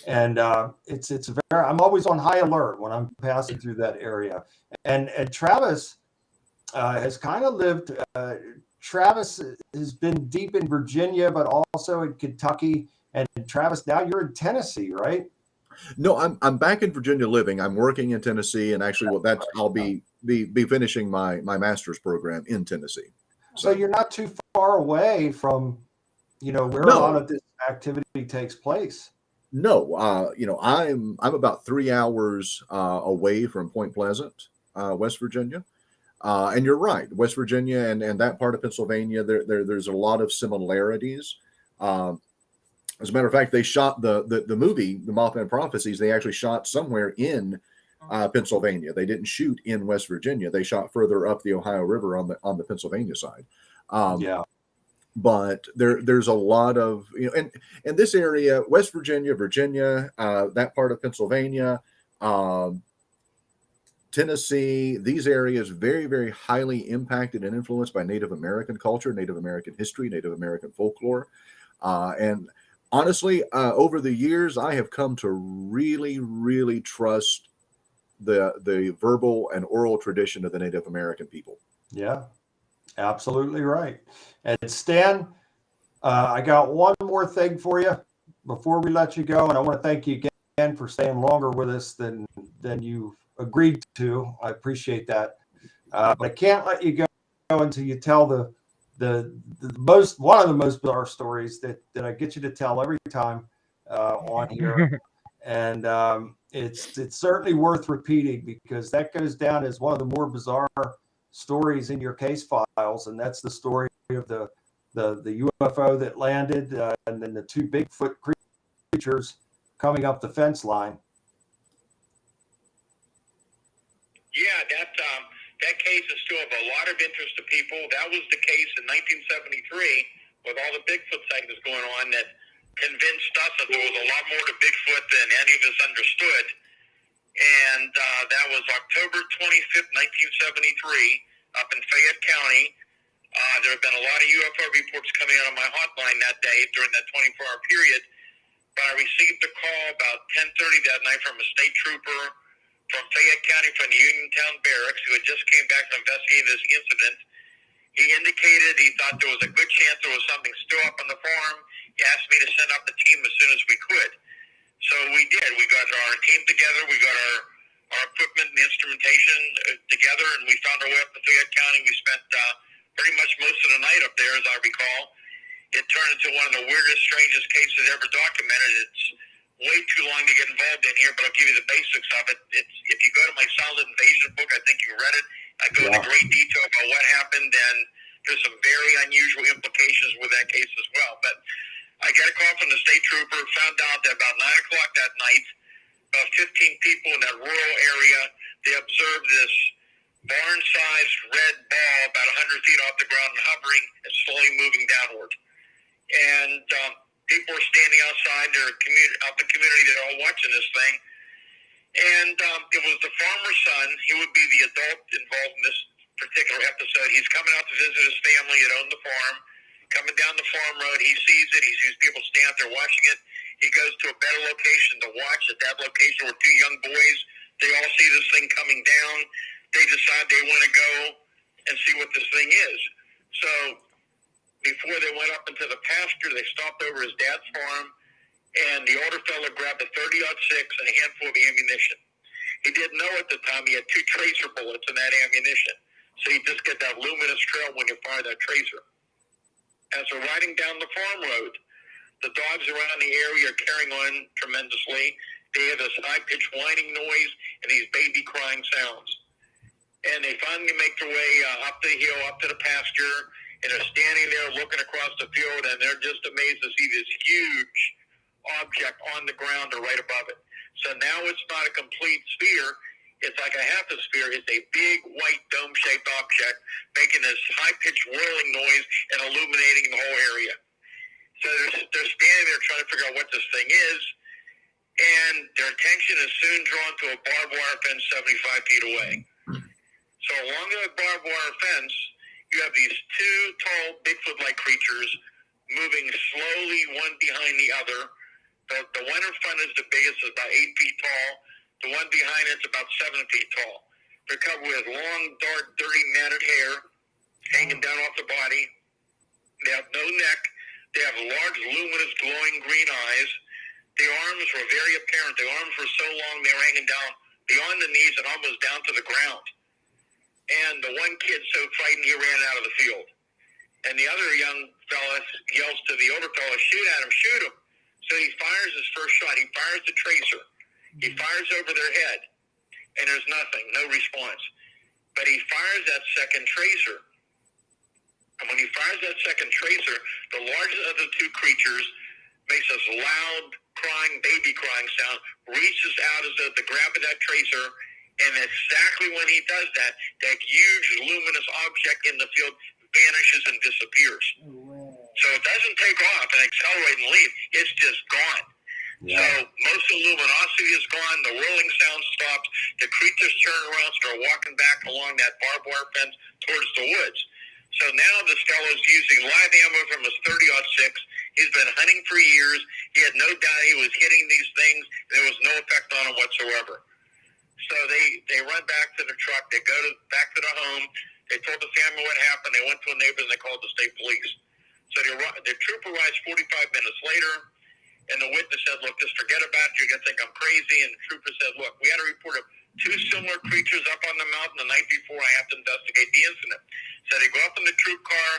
and it's very. I'm always on high alert when I'm passing through that area. And Travis has kind of lived. Travis has been deep in Virginia, but also in Kentucky. And Travis, now you're in Tennessee, right? No, I'm back in Virginia living. I'm working in Tennessee, and actually, I'll be finishing my master's program in Tennessee. So you're not too far away from, where a lot of this activity takes place. No, I'm about 3 hours away from Point Pleasant, West Virginia. And you're right, West Virginia and that part of Pennsylvania, there's a lot of similarities. As a matter of fact, they shot the movie, The Mothman Prophecies. They actually shot somewhere in Pennsylvania. They didn't shoot in West Virginia. They shot further up the Ohio River on the Pennsylvania side. But there's a lot of, and this area, West Virginia, that part of Pennsylvania, Tennessee, these areas very, very highly impacted and influenced by Native American culture, Native American history, Native American folklore. And honestly, over the years, I have come to really, really trust the verbal and oral tradition of the Native American people. Yeah, absolutely right. And Stan, I got one more thing for you before we let you go, and I want to thank you again for staying longer with us than you've agreed to. I appreciate that. But I can't let you go until you tell one of the most bizarre stories that I get you to tell every time on here. And it's certainly worth repeating because that goes down as one of the more bizarre stories in your case files, and that's the story of the UFO that landed and then the two Bigfoot creatures coming up the fence line. Yeah, that case is still of a lot of interest to people. That was the case in 1973 with all the Bigfoot sightings going on that convinced us that there was a lot more to Bigfoot than any of us understood. And that was October 25th, 1973, up in Fayette County. There have been a lot of UFO reports coming out on my hotline that day during that 24-hour period. But I received a call about 10:30 that night from a state trooper from Fayette County from the Uniontown Barracks who had just came back from investigating this incident. He indicated he thought there was a good chance there was something still up on the farm. He asked me to send up the team as soon as we could. So we did. We got our team together. We got our equipment and instrumentation together, and we found our way up to Fayette County. We spent pretty much most of the night up there, as I recall. It turned into one of the weirdest, strangest cases ever documented. It's way too long to get involved in here, but I'll give you the basics of it. If you go to my Silent Invasion book, I think you read it. I go into great detail about what happened, and there's some very unusual implications with that case as well. But I got a call from the state trooper, found out that about 9 o'clock that night, about 15 people in that rural area, they observed this barn-sized red ball about 100 feet off the ground and hovering and slowly moving downward. And people were standing outside of the community. They're all watching this thing. And it was the farmer's son. He would be the adult involved in this particular episode. He's coming out to visit his family that owned the farm. Coming down the farm road, he sees it. He sees people stand there watching it. He goes to a better location to watch. At that location were two young boys. They all see this thing coming down. They decide they want to go and see what this thing is. So before they went up into the pasture, they stopped over his dad's farm, and the older fella grabbed a 30-06 and a handful of ammunition. He didn't know at the time he had 2 tracer bullets in that ammunition. So you just get that luminous trail when you fire that tracer. As they're riding down the farm road, the dogs around the area are carrying on tremendously. They hear this high-pitched whining noise and these baby crying sounds. And they finally make their way up the hill, up to the pasture, and they're standing there looking across the field, and they're just amazed to see this huge object on the ground or right above it. So now it's not a complete sphere. It's like a half a sphere. It's a big white dome-shaped object making this high-pitched whirling noise and illuminating the whole area. So they're standing there trying to figure out what this thing is, and their attention is soon drawn to a barbed wire fence 75 feet away. So along the barbed wire fence, you have these 2 tall Bigfoot-like creatures moving slowly one behind the other. The one in front is the biggest, is about 8 feet tall. The one behind it's about 7 feet tall. They're covered with long, dark, dirty, matted hair hanging down off the body. They have no neck. They have large, luminous, glowing green eyes. The arms were very apparent. The arms were so long they were hanging down beyond the knees and almost down to the ground. And the one kid, so frightened, he ran out of the field. And the other young fella yells to the older fella, "Shoot at him, shoot him." So he fires his first shot. He fires the tracer. He fires over their head, and there's nothing, no response. But he fires that second tracer. And when he fires that second tracer, the largest of the 2 creatures makes this loud, crying, baby crying sound, reaches out as though to grab at that tracer, and exactly when he does that, that huge luminous object in the field vanishes and disappears. So it doesn't take off and accelerate and leave. It's just gone. Yeah. So most of the luminosity is gone. The whirling sound stops. The creatures turn around, start walking back along that barbed wire fence towards the woods. So now this fellow's using live ammo from his 30-06. He's been hunting for years. He had no doubt he was hitting these things. There was no effect on him whatsoever. So they run back to the truck. They go back to the home. They told the family what happened. They went to a neighbor and they called the state police. So the trooper arrives 45 minutes later, and the witness said, "Look, just forget about it. You're going to think I'm crazy." And the trooper said, "Look, we had a report of two similar creatures up on the mountain the night before. I have to investigate the incident. So they go up in the troop car.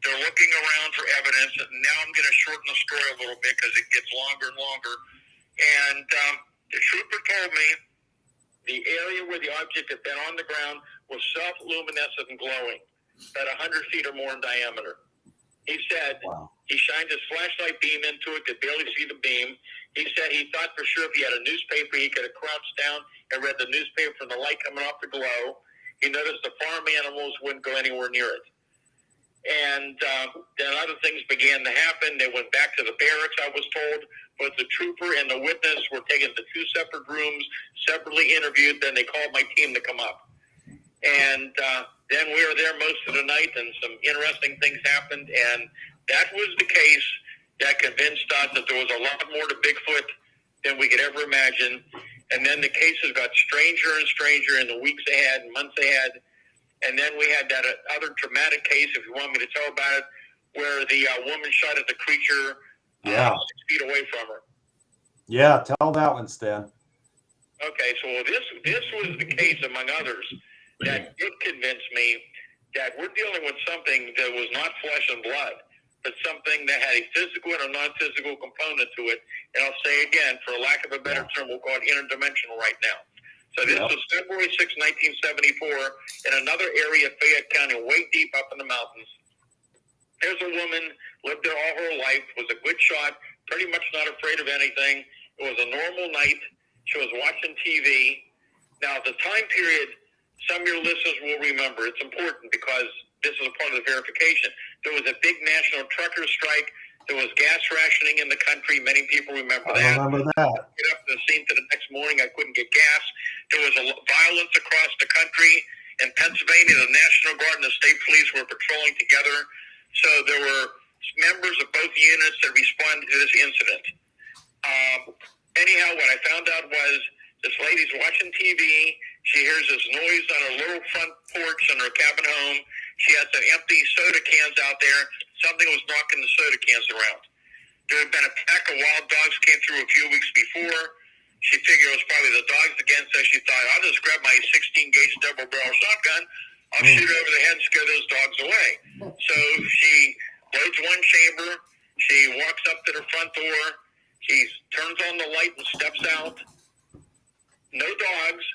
They're looking around for evidence. And now I'm going to shorten the story a little bit because it gets longer and longer. And the trooper told me the area where the object had been on the ground was self-luminescent and glowing, about 100 feet or more in diameter. He said he shined his flashlight beam into it, could barely see the beam. He said he thought for sure if he had a newspaper, he could have crouched down and read the newspaper from the light coming off the glow. He noticed the farm animals wouldn't go anywhere near it. And then other things began to happen. They went back to the barracks, I was told, but the trooper and the witness were taken to two separate rooms, separately interviewed. Then they called my team to come up. And then we were there most of the night, and some interesting things happened. And that was the case that convinced us that there was a lot more to Bigfoot than we could ever imagine. And then the cases got stranger and stranger in the weeks ahead and months ahead. And then we had that other traumatic case, if you want me to tell about it, where the woman shot at the creature 6 feet away from her. Yeah, tell that one, Stan. Okay, so this was the case, among others, that did convince me that we're dealing with something that was not flesh and blood, but something that had a physical and a non-physical component to it. And I'll say again, for lack of a better term, we'll call it interdimensional right now. So this was February 6, 1974, in another area of Fayette County, way deep up in the mountains. There's a woman, lived there all her life, was a good shot, pretty much not afraid of anything. It was a normal night. She was watching TV. Now, the time period, some of your listeners will remember. It's important because this is a part of the verification. There was a big national trucker strike. There was gas rationing in the country. Many people remember that. I remember that. I get up to the scene to the next morning. I couldn't get gas. There was violence across the country. In Pennsylvania, the National Guard and the state police were patrolling together. So there were members of both units that responded to this incident. Anyhow, what I found out was this lady's watching TV. She hears this noise on her little front porch in her cabin home. She has some empty soda cans out there. Something was knocking the soda cans around. There had been a pack of wild dogs came through a few weeks before. She figured it was probably the dogs again, so she thought, I'll just grab my 16-gauge double-barrel shotgun. I'll shoot her over the head and scare those dogs away. So she loads one chamber. She walks up to the front door. She turns on the light and steps out. No dogs,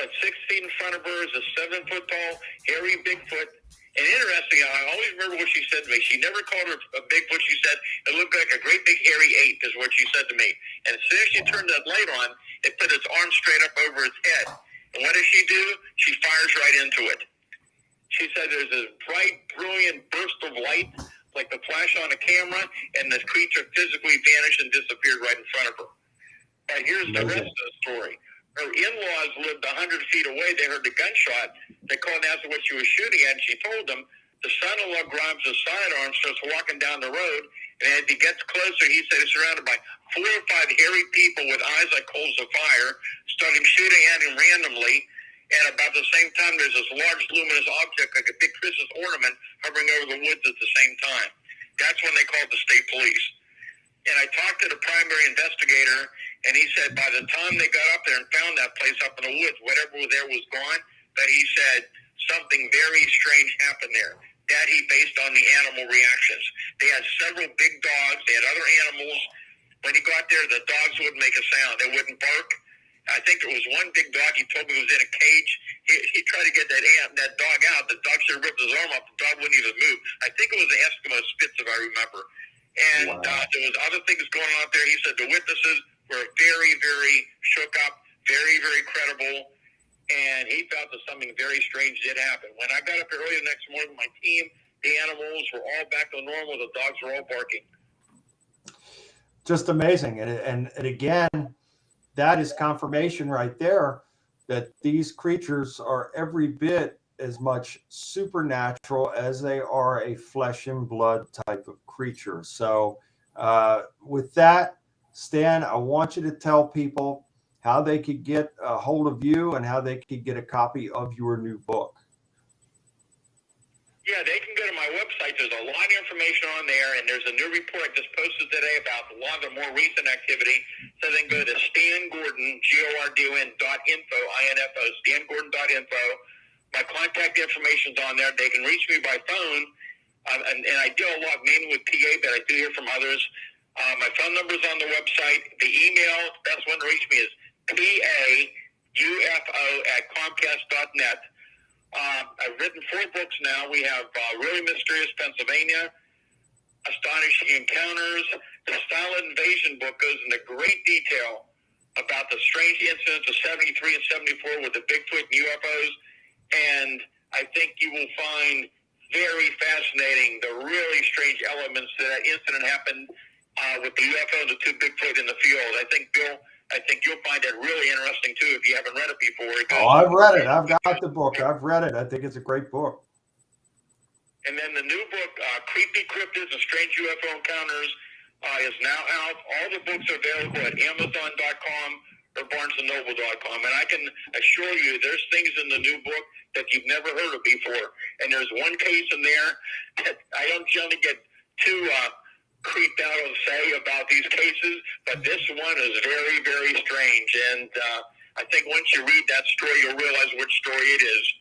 but 6 feet in front of her is a 7-foot-tall, hairy Bigfoot. And interesting, I always remember what she said to me. She never called her a Bigfoot. She said it looked like a great big hairy ape is what she said to me. And as soon as she turned that light on, it put its arm straight up over its head. And what does she do? She fires right into it. She said there's this bright, brilliant burst of light, like the flash on a camera, and the creature physically vanished and disappeared right in front of her. But here's the rest of the story. Her in-laws lived 100 feet away. They heard the gunshot. They called and asked her what she was shooting at, and she told them. The son-in-law grabs his sidearm, starts walking down the road, and as he gets closer, he said he's surrounded by 4 or 5 hairy people with eyes like coals of fire, starting shooting at him randomly. And about the same time, there's this large luminous object, like a big Christmas ornament, hovering over the woods at the same time. That's when they called the state police. And I talked to the primary investigator, and he said by the time they got up there and found that place up in the woods, whatever was there was gone, but he said something very strange happened there. That he based on the animal reactions. They had several big dogs. They had other animals. When he got there, the dogs wouldn't make a sound. They wouldn't bark. I think there was one big dog he told me was in a cage. He tried to get that dog out. The dog should have ripped his arm off. The dog wouldn't even move. I think it was an Eskimo Spitz, if I remember. And there was other things going on out there. He said the witnesses were very, very shook up, very, very credible. And he felt that something very strange did happen. When I got up early the next morning with my team, the animals were all back to normal. The dogs were all barking. Just amazing. And again, that is confirmation right there that these creatures are every bit as much supernatural as they are a flesh and blood type of creature. So with that, Stan, I want you to tell people how they could get a hold of you and how they could get a copy of your new book. Yeah, they can go to my website, there's a lot of information on there, and there's a new report just posted today about a lot of the more recent activity. So then go to Stan Gordon, GORDON.info, I-N-F-O, StanGordon.info. My contact information's on there. They can reach me by phone, and I deal a lot mainly with PA, but I do hear from others. My phone number's on the website. The email, the best one to reach me is paufo@comcast.net. I've written 4 books now. We have Really Mysterious Pennsylvania, Astonishing Encounters. The Silent Invasion book goes into great detail about the strange incidents of 73 and 74 with the Bigfoot and UFOs. And I think you will find very fascinating the really strange elements that incident happened with the UFO and the 2 Bigfoot in the field. I think, Bill, you'll find that really interesting too if you haven't read it before. Oh, I've read it. I've got the book. I've read it. I think it's a great book. And then the new book, Creepy Cryptids and Strange UFO Encounters, is now out. All the books are available at Amazon.com or BarnesandNoble.com. And I can assure you there's things in the new book that you've never heard of before. And there's one case in there that I don't generally get too creeped out on say about these cases, but this one is very, very strange. And I think once you read that story, you'll realize which story it is.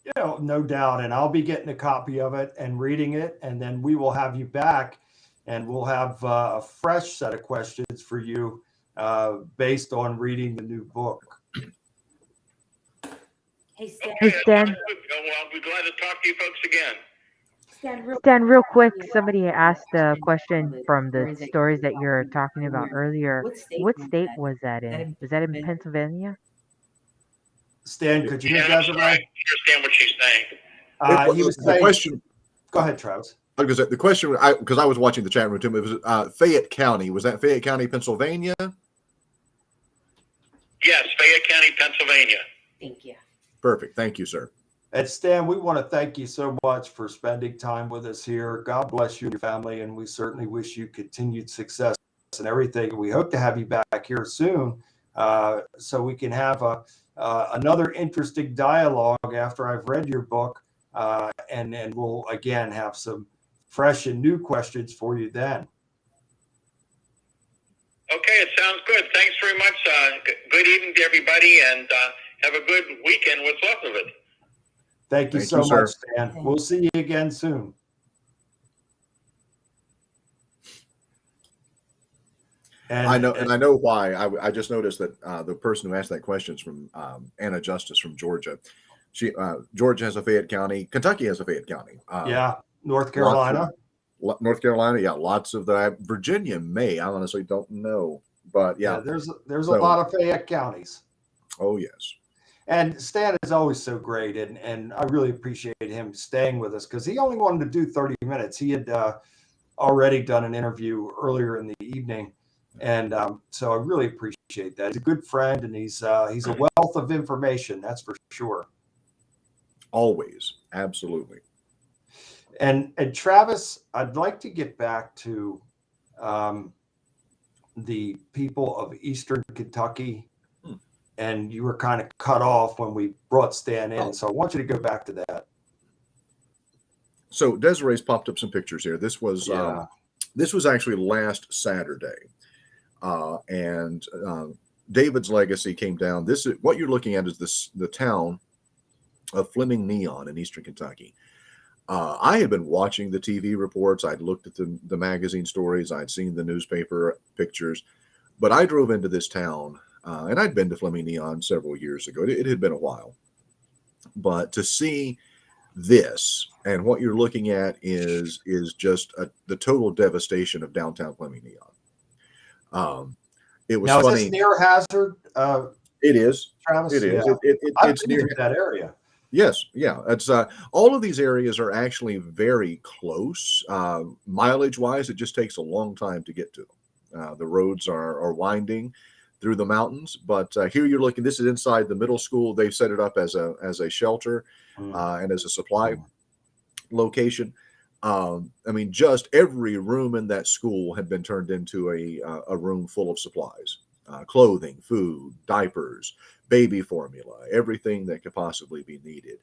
You know, no doubt. And I'll be getting a copy of it and reading it. And then we will have you back and we'll have a fresh set of questions for you based on reading the new book. Hey, Stan. Hey, Stan. Well, I'll be glad to talk to you folks again. Stan, real quick, somebody asked a question from the stories that you're talking about earlier. What state was that in? Was that in Pennsylvania? Stan, could you hear Yeah, I Desiree? understand what she's saying. He was the saying, question. go ahead, Travis. Because the question, because I was watching the chat room too, it was Fayette County. Was that Fayette County, Pennsylvania? Yes, Fayette County, Pennsylvania. Thank you. Perfect. Thank you, sir. And Stan, we want to thank you so much for spending time with us here. God bless you and your family, and we certainly wish you continued success and everything. We hope to have you back here soon so we can have another interesting dialogue after I've read your book, and we'll again have some fresh and new questions for you then. Okay, it sounds good. Thanks very much. Good evening to everybody, and have a good weekend. What's left of it? Thank you Thank so you, sir. much, Stan. We'll see you again soon. And I know, and I know why. I just noticed that the person who asked that question is from Anna Justice from Georgia. Georgia has a Fayette County. Kentucky has a Fayette County. yeah, North Carolina. North Carolina, yeah, lots of that. Virginia may. I honestly don't know, but yeah. There's a lot of Fayette counties. Oh yes. And Stan is always so great, and I really appreciate him staying with us because he only wanted to do 30 minutes. He had already done an interview earlier in the evening, and so I really appreciate that. He's a good friend, and he's a wealth of information, that's for sure. Always, absolutely. And Travis, I'd like to get back to the people of Eastern Kentucky. And you were kind of cut off when we brought Stan in. So I want you to go back to that. So Desiree's popped up some pictures here. This was actually last Saturday. And David's Legacy came down. This is what you're looking at is the town of Fleming Neon in Eastern Kentucky. I had been watching the TV reports. I'd looked at the magazine stories. I'd seen the newspaper pictures, but I drove into this town. And I'd been to Fleming Neon several years ago. It had been a while. But to see this and what you're looking at is just the total devastation of downtown Fleming Neon. It was now, funny. Is this near Hazard? It is. Travis? It is. Yeah. It's near that area. Yes, yeah. It's all of these areas are actually very close. Mileage wise, it just takes a long time to get to them. The roads are winding through the mountains, but here you're looking. This is inside the middle school. They've set it up as a shelter and as a supply location. I mean, just every room in that school had been turned into a room full of supplies, clothing, food, diapers, baby formula, everything that could possibly be needed.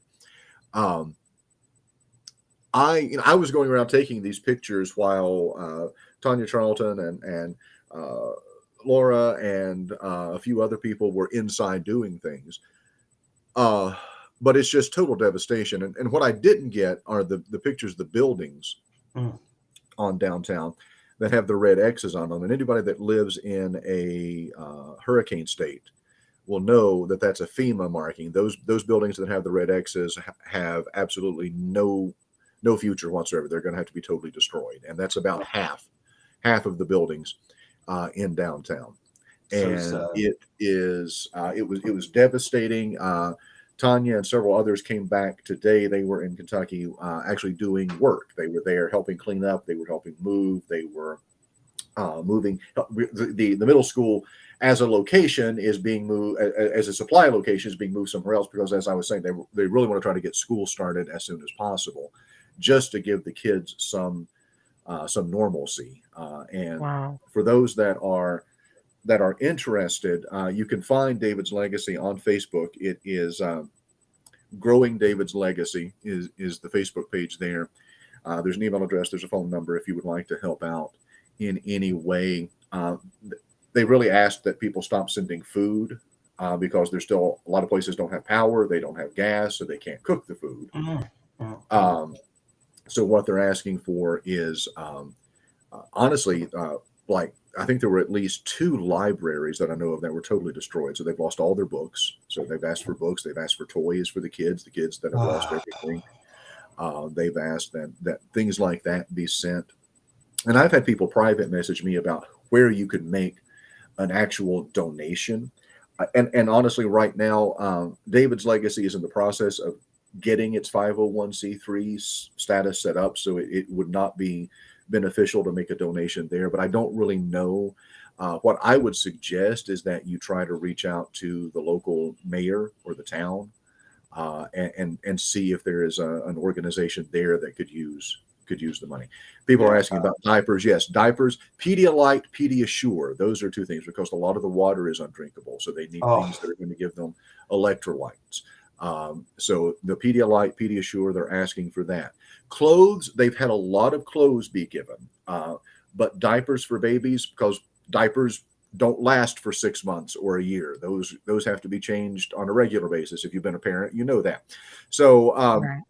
I was going around taking these pictures while Tanya Charlton and Laura and a few other people were inside doing things. But it's just total devastation. And what I didn't get are the pictures of the buildings on downtown that have the red X's on them. And anybody that lives in a hurricane state will know that that's a FEMA marking. Those buildings that have the red X's have absolutely no future whatsoever. They're going to have to be totally destroyed. And that's about half of the buildings in downtown. And it was devastating. Tanya and several others came back today. They were in Kentucky actually doing work. They were there helping clean up. They were helping move. They were moving. The middle school as a location is being moved, as a supply location is being moved somewhere else, because as I was saying, they really want to try to get school started as soon as possible, just to give the kids some normalcy. And Wow. for those that are interested, you can find David's Legacy on Facebook. It is Growing David's Legacy is the Facebook page there. There's an email address. There's a phone number if you would like to help out in any way. They really ask that people stop sending food because there's still a lot of places don't have power. They don't have gas, so they can't cook the food. So what they're asking for is honestly, like, I think there were at least 2 libraries that I know of that were totally destroyed. So they've lost all their books. So they've asked for books. They've asked for toys for the kids that have lost everything. They've asked that things like that be sent. And I've had people private message me about where you could make an actual donation. And honestly, right now, David's Legacy is in the process of getting its 501c3 status set up. So it would not be beneficial to make a donation there, but I don't really know. What I would suggest is that you try to reach out to the local mayor or the town and see if there is an organization there that could use the money. People are asking about diapers. Yes, diapers, Pedialyte, Pediasure. Those are 2 things, because a lot of the water is undrinkable. So they need things that are going to give them electrolytes. So the Pedialyte, Pediasure, they're asking for that. Clothes, they've had a lot of clothes be given, but diapers for babies, because diapers don't last for 6 months or a year. Those have to be changed on a regular basis. If you've been a parent, you know that. So Right.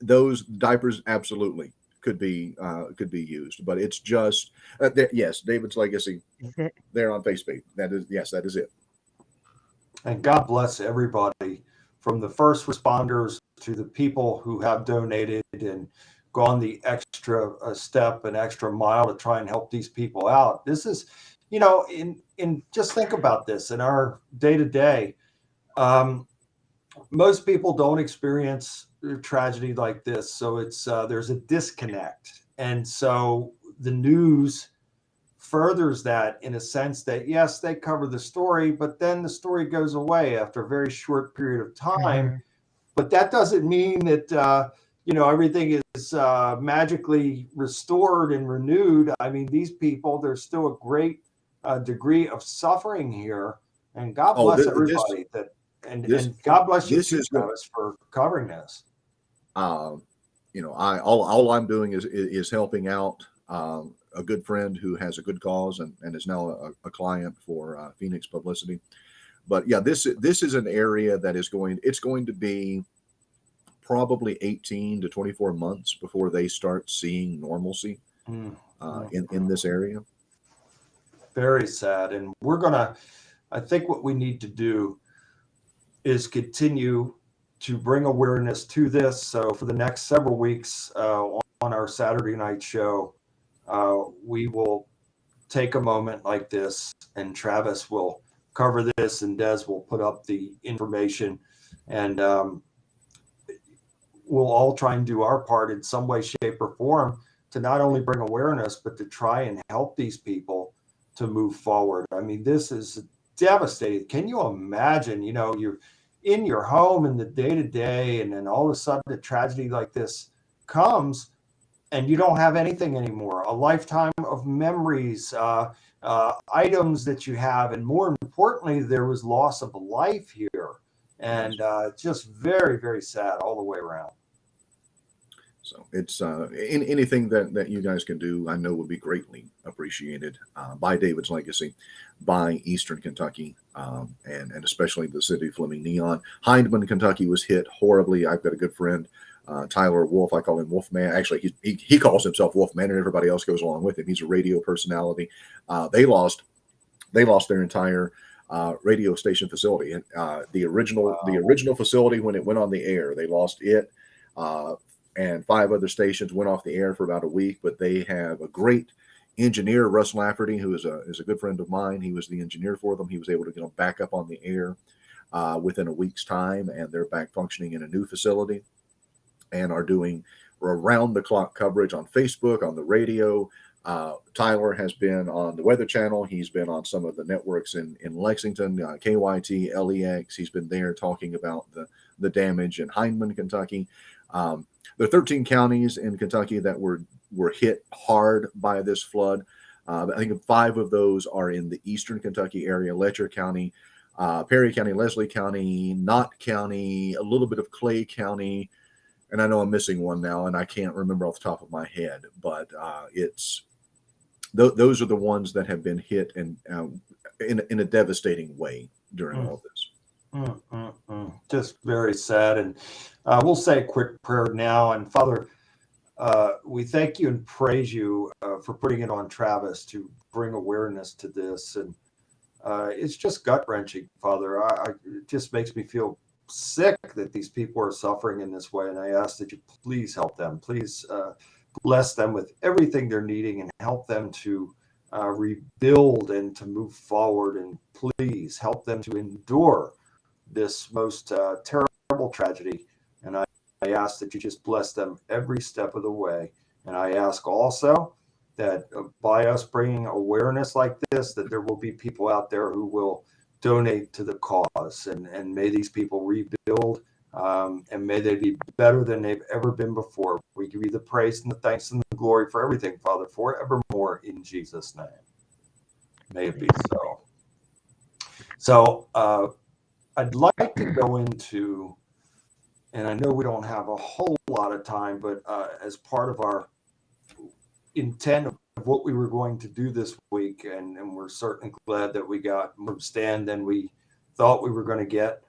those diapers absolutely could be used, but it's just yes, David's Legacy. Is it? There on Facebook. That is it. And God bless everybody, from the first responders to the people who have donated and gone the extra step and extra mile to try and help these people out. This is, in just think about this in our day to day. Most people don't experience tragedy like this, so it's there's a disconnect, and so the news furthers that in a sense that yes, they cover the story, but then the story goes away after a very short period of time. But that doesn't mean that everything is magically restored and renewed. I mean, these people, there's still a great degree of suffering here, and God bless everybody and God bless you too, Travis, for covering this. All I'm doing is helping out a good friend who has a good cause and is now a client for Phoenix Publicity. But yeah, this is an area that it's going to be probably 18 to 24 months before they start seeing normalcy in this area. Very sad. And I think what we need to do is continue to bring awareness to this. So for the next several weeks on our Saturday night show, we will take a moment like this, and Travis will cover this, and Des will put up the information, and we'll all try and do our part in some way, shape, or form to not only bring awareness, but to try and help these people to move forward. I mean, this is devastating. Can you imagine, you're in your home in the day-to-day, and then all of a sudden a tragedy like this comes, and you don't have anything anymore, a lifetime of memories, items that you have, and more importantly, there was loss of life here, and just very, very sad all the way around. So it's anything that you guys can do, I know would be greatly appreciated by David's Legacy, by Eastern Kentucky, and especially the city of Fleming Neon. Hindman, Kentucky was hit horribly. I've got a good friend, Tyler Wolf. I call him Wolfman. Actually, he calls himself Wolfman, and everybody else goes along with him. He's a radio personality. They lost their entire radio station facility, and the original facility when it went on the air, they lost it. And 5 other stations went off the air for about a week, but they have a great engineer, Russ Lafferty, who is a good friend of mine. He was the engineer for them. He was able to get them back up on the air within a week's time, and they're back functioning in a new facility and are doing around-the-clock coverage on Facebook, on the radio. Tyler has been on the Weather Channel. He's been on some of the networks in Lexington, KYT, LEX. He's been there talking about the damage in Hindman, Kentucky. There are 13 counties in Kentucky that were hit hard by this flood. I think 5 of those are in the eastern Kentucky area: Letcher County, Perry County, Leslie County, Knott County, a little bit of Clay County, and I know I'm missing one now, and I can't remember off the top of my head. But those are the ones that have been hit in a devastating way during all this. Just very sad. And we'll say a quick prayer now. And Father, we thank you and praise you for putting it on Travis to bring awareness to this. And it's just gut wrenching, Father. It just makes me feel sick that these people are suffering in this way. And I ask that you please help them. Please bless them with everything they're needing and help them to rebuild and to move forward. And please help them to endure this most terrible tragedy. And I ask that you just bless them every step of the way. And I ask also that by us bringing awareness like this, that there will be people out there who will donate to the cause, and may these people rebuild, and may they be better than they've ever been before. We give you the praise and the thanks and the glory for everything, Father, forevermore, in Jesus' name. May it be so. So I'd like to go into, and I know we don't have a whole lot of time, but as part of our intent of what we were going to do this week, and we're certainly glad that we got more stand than we thought we were going to get.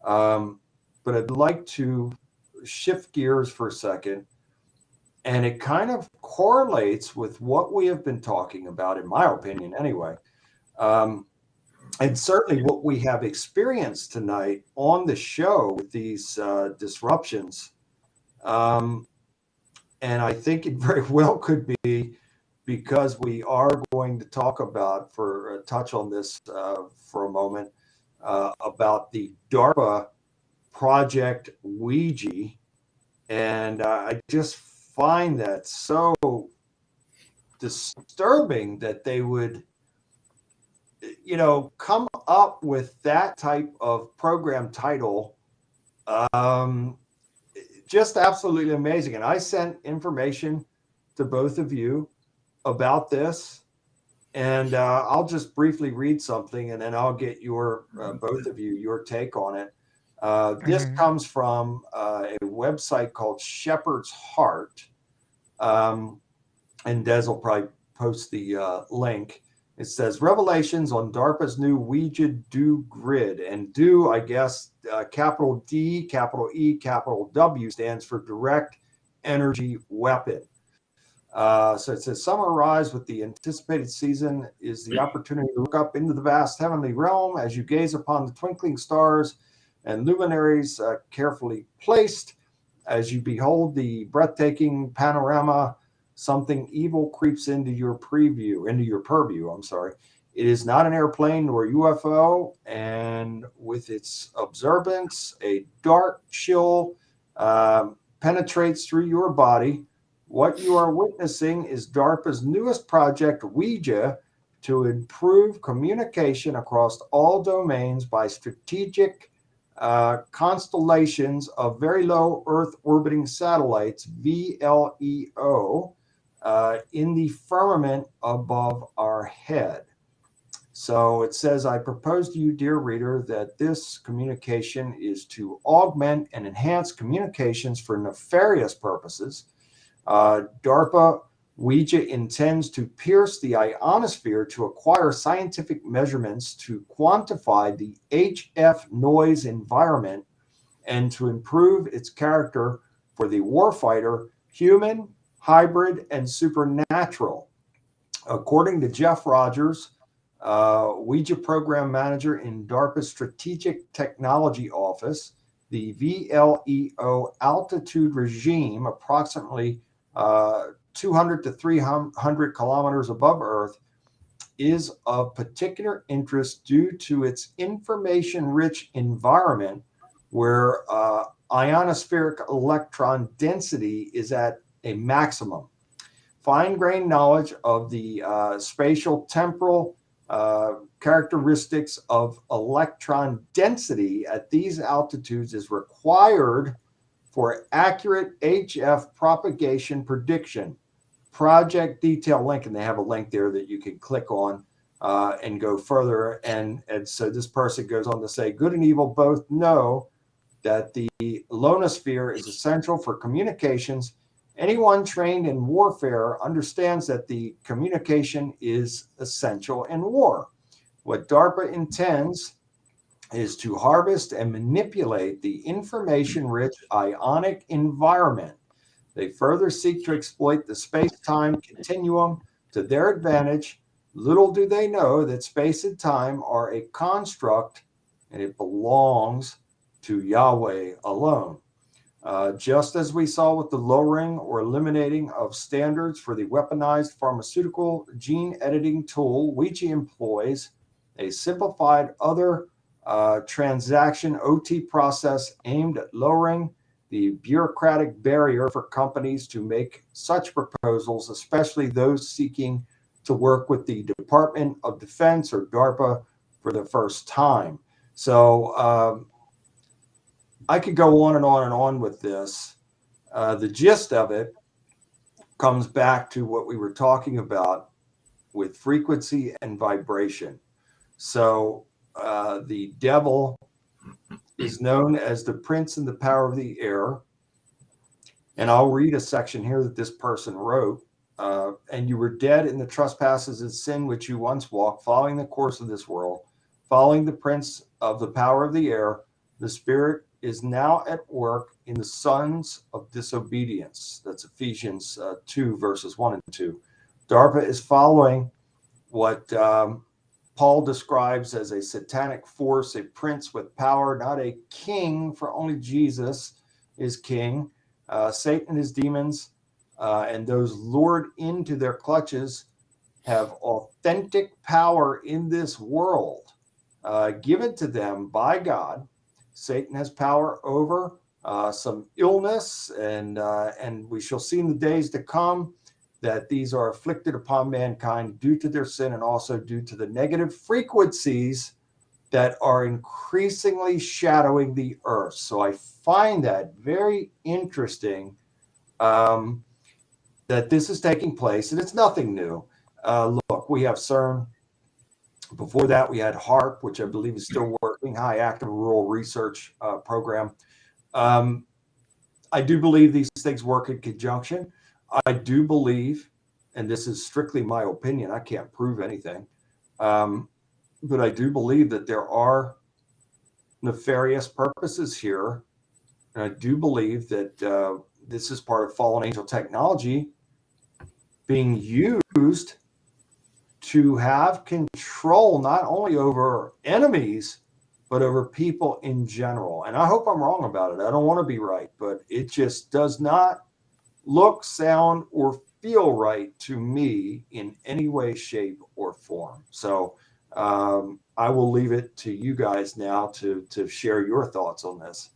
But I'd like to shift gears for a second, and it kind of correlates with what we have been talking about, in my opinion, anyway. And certainly what we have experienced tonight on the show with these disruptions. And I think it very well could be, because we are going to talk about, touch on this for a moment, about the DARPA Project Ouija. And I just find that so disturbing that they would, come up with that type of program title. Just absolutely amazing. And I sent information to both of you about this, and I'll just briefly read something, and then I'll get your both of you your take on it. This comes from a website called Shepherd's Heart, and Des will probably post the link. It says revelations on DARPA's new Ouija DO grid, and DO, I guess, capital D, capital E, capital W stands for direct energy weapon. So it says, summer arrives with the anticipated season is the opportunity to look up into the vast heavenly realm as you gaze upon the twinkling stars and luminaries carefully placed. As you behold the breathtaking panorama, something evil creeps into your purview. It is not an airplane nor UFO, and with its observance, a dark chill penetrates through your body. What you are witnessing is DARPA's newest project, Ouija, to improve communication across all domains by strategic constellations of very low Earth orbiting satellites, VLEO, in the firmament above our head. So it says, I propose to you, dear reader, that this communication is to augment and enhance communications for nefarious purposes, DARPA Ouija intends to pierce the ionosphere to acquire scientific measurements to quantify the HF noise environment and to improve its character for the warfighter, human, hybrid, and supernatural. According to Jeff Rogers, Ouija program manager in DARPA's Strategic Technology Office, the VLEO altitude regime, approximately 200 to 300 kilometers above Earth, is of particular interest due to its information-rich environment where ionospheric electron density is at a maximum. Fine-grained knowledge of the spatial temporal characteristics of electron density at these altitudes is required for accurate HF propagation prediction. Project detail link, and they have a link there that you can click on and go further. And so this person goes on to say, good and evil both know that the ionosphere is essential for communications. Anyone trained in warfare understands that the communication is essential in war. What DARPA intends is to harvest and manipulate the information-rich ionic environment. They further seek to exploit the space-time continuum to their advantage. Little do they know that space and time are a construct and it belongs to Yahweh alone. Just as we saw with the lowering or eliminating of standards for the weaponized pharmaceutical gene editing tool, Ouija employs a simplified other transaction OT process aimed at lowering the bureaucratic barrier for companies to make such proposals, especially those seeking to work with the Department of Defense or DARPA for the first time. So I could go on and on and on with this. The gist of it comes back to what we were talking about with frequency and vibration. So the devil is known as the prince and the power of the air. And I'll read a section here that this person wrote. And you were dead in the trespasses and sin which you once walked, following the course of this world, following the prince of the power of the air. The spirit is now at work in the sons of disobedience. That's Ephesians 2, verses 1 and 2. DARPA is following what Paul describes as a satanic force, a prince with power, not a king, for only Jesus is king. Satan and his demons and those lured into their clutches have authentic power in this world given to them by God. Satan has power over some illness, and we shall see in the days to come that these are afflicted upon mankind due to their sin and also due to the negative frequencies that are increasingly shadowing the earth. So I find that very interesting that this is taking place, and it's nothing new. Look, we have CERN. Before that, we had HARP, which I believe is still working, High Active Rural Research Program. I do believe these things work in conjunction. I do believe, and this is strictly my opinion, I can't prove anything, but I do believe that there are nefarious purposes here. And I do believe that this is part of fallen angel technology being used to have control not only over enemies, but over people in general. And I hope I'm wrong about it. I don't want to be right, but it just does not look, sound, or feel right to me in any way, shape, or form. So I will leave it to you guys now to share your thoughts on this.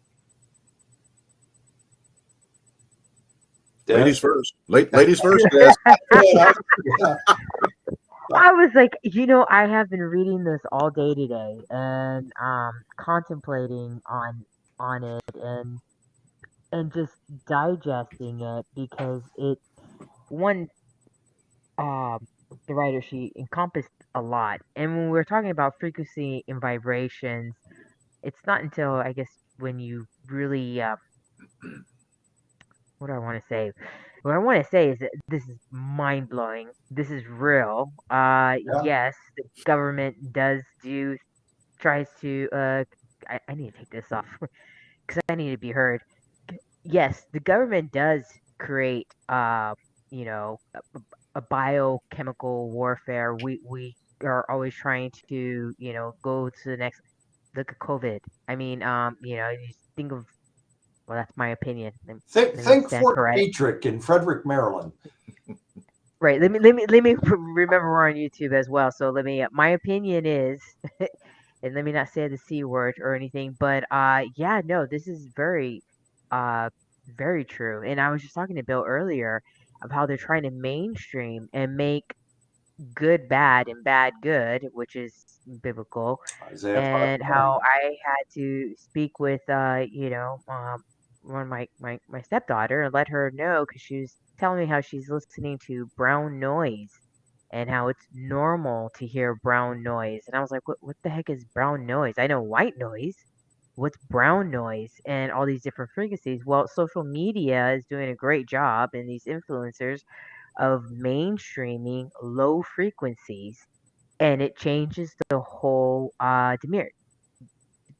Ladies first. Ladies first, Des. I was like, I have been reading this all day today and contemplating on it and just digesting it because the writer, she encompassed a lot. And when we're talking about frequency and vibrations, it's not until I guess when you really what do I want to say? what I want to say is that this is mind blowing. This is real. Yeah. Yes, the government tries to. I need to take this off because I need to be heard. Yes, the government does create, you know, a biochemical warfare. We are always trying to, go to the next. Look at COVID. I mean, you just think of. Well, that's my opinion. Let me Think stand Fort corrected. Detrick in Frederick, Maryland. Right. Let me remember we're on YouTube as well. So my opinion is, and let me not say the C word or anything, but yeah, no, this is uh, very true. And I was just talking to Bill earlier of how they're trying to mainstream and make good bad and bad good, which is biblical, Isaiah and 5:20. how I had to speak with one of my stepdaughter and let her know because she was telling me how she's listening to brown noise and how it's normal to hear brown noise. And I was like, what the heck is brown noise? I know white noise. What's brown noise and all these different frequencies? Well, social media is doing a great job, and these influencers of mainstreaming low frequencies, and it changes the whole demeanor.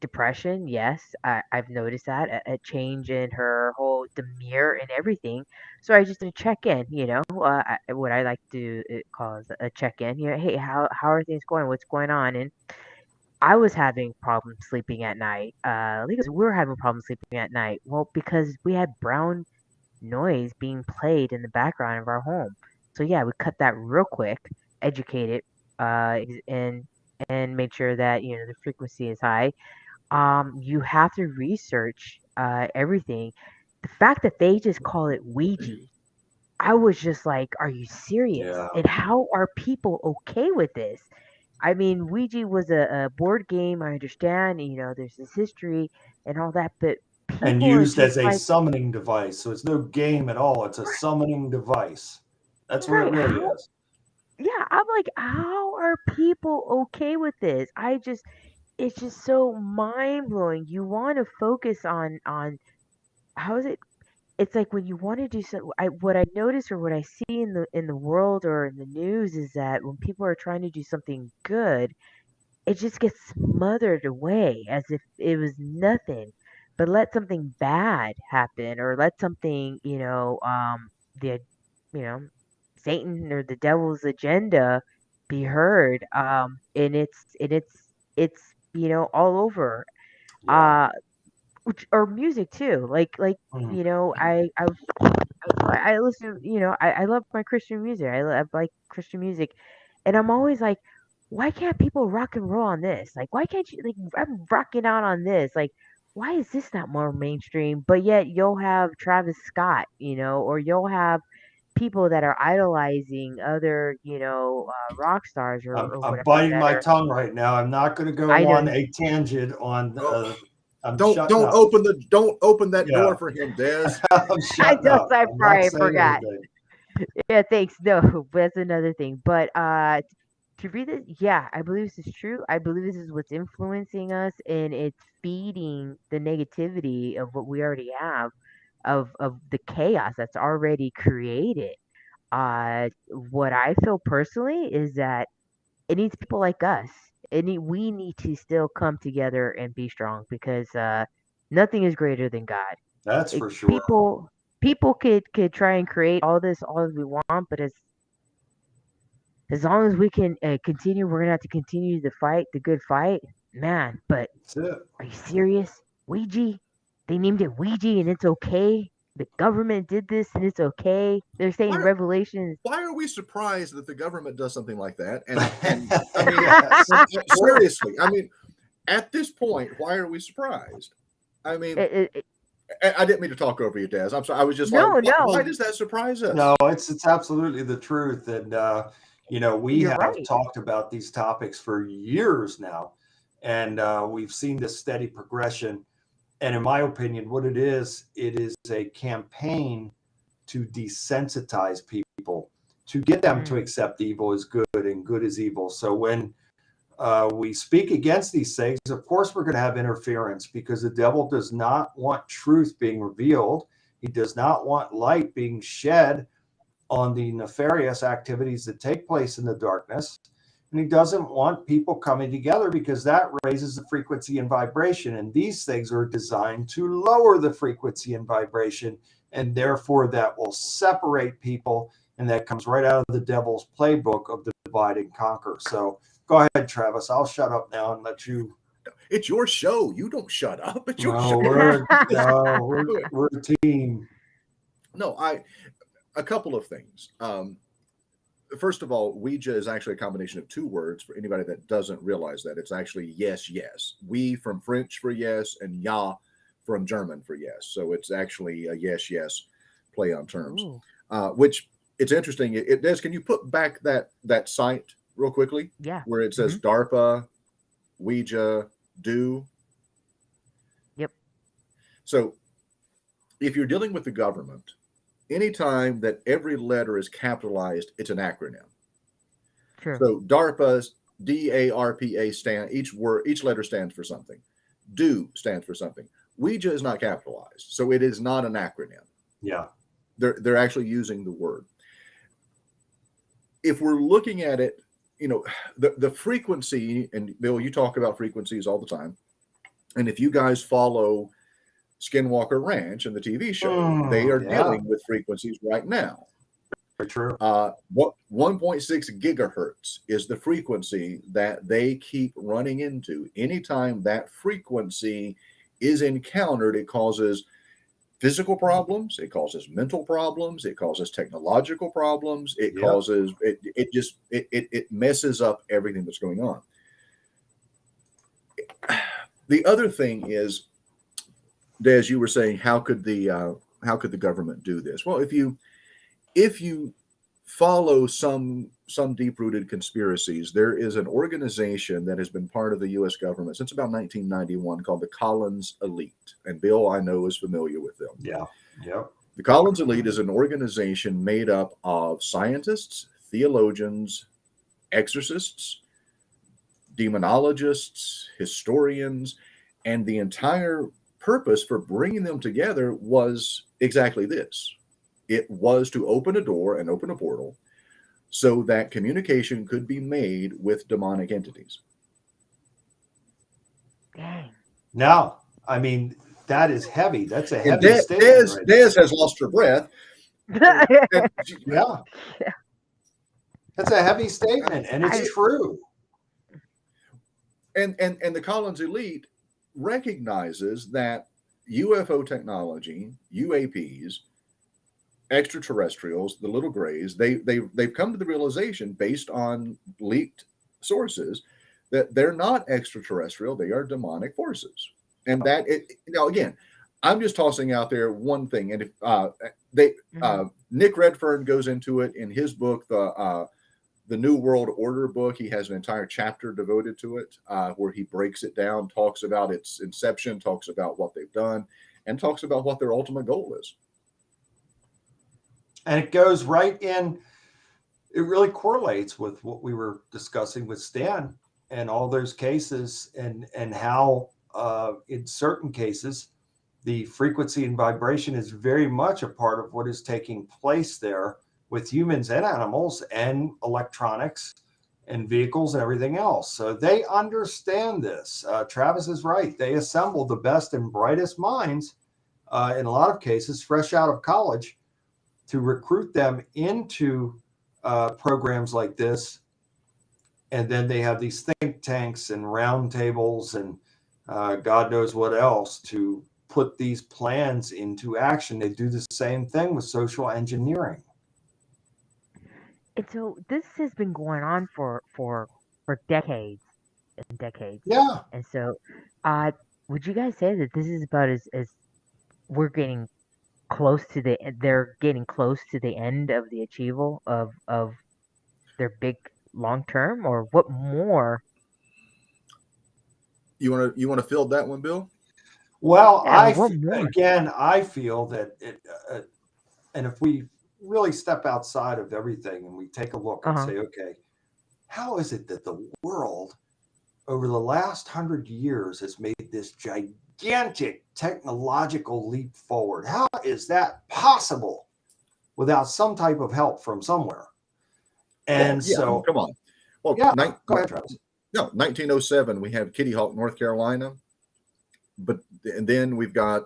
Depression, yes, I've noticed that a change in her whole demeanor and everything. So I just did a check in, what I like to call as a check in. Hey, how are things going? What's going on? And I was having problems sleeping at night. Because we were having problems sleeping at night. Well, because we had brown noise being played in the background of our home. So yeah, we cut that real quick, educate it, and make sure that the frequency is high. You have to research everything. The fact that they just call it Ouija, I was just like, are you serious? Yeah. And how are people okay with this? I mean, Ouija was a board game. I understand, there's this history and all that, but And people are used just as a like, summoning device. So it's no game at all. It's a summoning device. That's what it right? really How is. Yeah, I'm like, how are people okay with this? It's just so mind blowing. You want to focus on how is it? It's like when you want to do something. What I notice or what I see in the world or in the news is that when people are trying to do something good, it just gets smothered away as if it was nothing. But let something bad happen, or let something, the you know Satan or the devil's agenda be heard, and it's all over, Yeah. uh or music too, like Mhm. I listen, I love my Christian music. I like Christian music, and I'm always like, why can't people rock and roll on this? Like, why can't you, like, I'm rocking out on this, like, why is this not more mainstream? But yet you'll have Travis Scott, or you'll have people that are idolizing other, rock stars or I'm whatever biting that my are tongue right now. I'm not going to I go on know. a tangent on. Oh, I'm don't shutting don't up. open that Yeah. door for him, Des. I'm I shutting know, up. I I'm not probably saying forgot. anything. Yeah, thanks. No, that's another thing. But to read it, yeah, I believe this is true. I believe this is what's influencing us, and it's feeding the negativity of what we already have, of the chaos that's already created. What I feel personally is that it needs people like us. We need to still come together and be strong because nothing is greater than God. That's It, for sure. people could try and create all this all we want, but as long as we can continue, we're gonna have to continue the fight, the good fight, man. But That's it. are you serious? Ouija? They named it Ouija, and it's okay. The government did this, and it's okay. They're saying Why Revelations. why are we surprised that the government does something like that? And I mean, Yes. seriously, I mean, at this point, why are we surprised? I mean, It, I didn't mean to talk over you, Des. I'm sorry. I was just like, no, why no, does that surprise us? No, it's absolutely the truth. And we you're have right. talked about these topics for years now, and we've seen this steady progression. And in my opinion, what it is a campaign to desensitize people, to get them to Mm, accept evil as good and good as evil. So when we speak against these things, of course, we're going to have interference because the devil does not want truth being revealed. He does not want light being shed on the nefarious activities that take place in the darkness. And he doesn't want people coming together because that raises the frequency and vibration. And these things are designed to lower the frequency and vibration. And therefore, that will separate people. And that comes right out of the devil's playbook of the divide and conquer. So go ahead, Travis. I'll shut up now and let you. It's your show. You don't shut up. It's your No, show. we're a team. No, a couple of things. First of all, Ouija is actually a combination of two words for anybody that doesn't realize that. It's actually yes, yes. We from French for yes, and ja from German for yes. So it's actually a yes, yes play on terms. Which it's interesting. It does. Can you put back that site real quickly? Yeah. Where it says DARPA, Ouija, do. Yep. So if you're dealing with the government, anytime that every letter is capitalized, it's an acronym. True. So DARPA's DARPA each letter stands for something. Do stands for something. Ouija is not capitalized, so it is not an acronym. Yeah. They're actually using the word. If we're looking at it, the frequency, and Bill, you talk about frequencies all the time. And if you guys follow Skinwalker Ranch and the TV show, they are dealing with frequencies right now. For sure. 1.6 gigahertz is the frequency that they keep running into. Anytime that frequency is encountered, it causes physical problems, it causes mental problems, it causes technological problems, it causes it messes up everything that's going on. The other thing is, Des, you were saying, how could the government do this? Well, if you follow some deep-rooted conspiracies, there is an organization that has been part of the U.S. government since about 1991 called the Collins Elite, and Bill, I know, is familiar with them. Yeah. Yep. The Collins Elite is an organization made up of scientists, theologians, exorcists, demonologists, historians, and the entire purpose for bringing them together was exactly this. It was to open a door and open a portal so that communication could be made with demonic entities. Dang. Now, I mean, that is heavy. That's a heavy statement. Des has lost her breath. Yeah. That's a heavy statement, and it's true. And the Collins Elite recognizes that UFO technology, UAPs, extraterrestrials, the little grays, they've come to the realization, based on leaked sources, that they're not extraterrestrial, they are demonic forces. And that again, I'm just tossing out there one thing. And if Nick Redfern goes into it in his book, the New World Order book. He has an entire chapter devoted to it, where he breaks it down, talks about its inception, talks about what they've done, and talks about what their ultimate goal is. And it goes right in, it really correlates with what we were discussing with Stan and all those cases, and how in certain cases, the frequency and vibration is very much a part of what is taking place there with humans and animals and electronics and vehicles and everything else. So they understand this. Travis is right. They assemble the best and brightest minds, in a lot of cases, fresh out of college, to recruit them into programs like this. And then they have these think tanks and roundtables and God knows what else to put these plans into action. They do the same thing with social engineering. And so this has been going on for decades and decades. Yeah. And so, would you guys say that this is about as we're getting close to they're getting close to the end of the achievable of their big long term, or what more? You want to field that one, Bill? Well, Yeah, I feel that and if we really step outside of everything and we take a look and say, okay, how is it that the world over the last 100 years has made this gigantic technological leap forward. How is that possible without some type of help from somewhere? And Well, yeah, so, come on. Well, yeah, go ahead, Travis. No, 1907, we have Kitty Hawk, North Carolina. And then we've got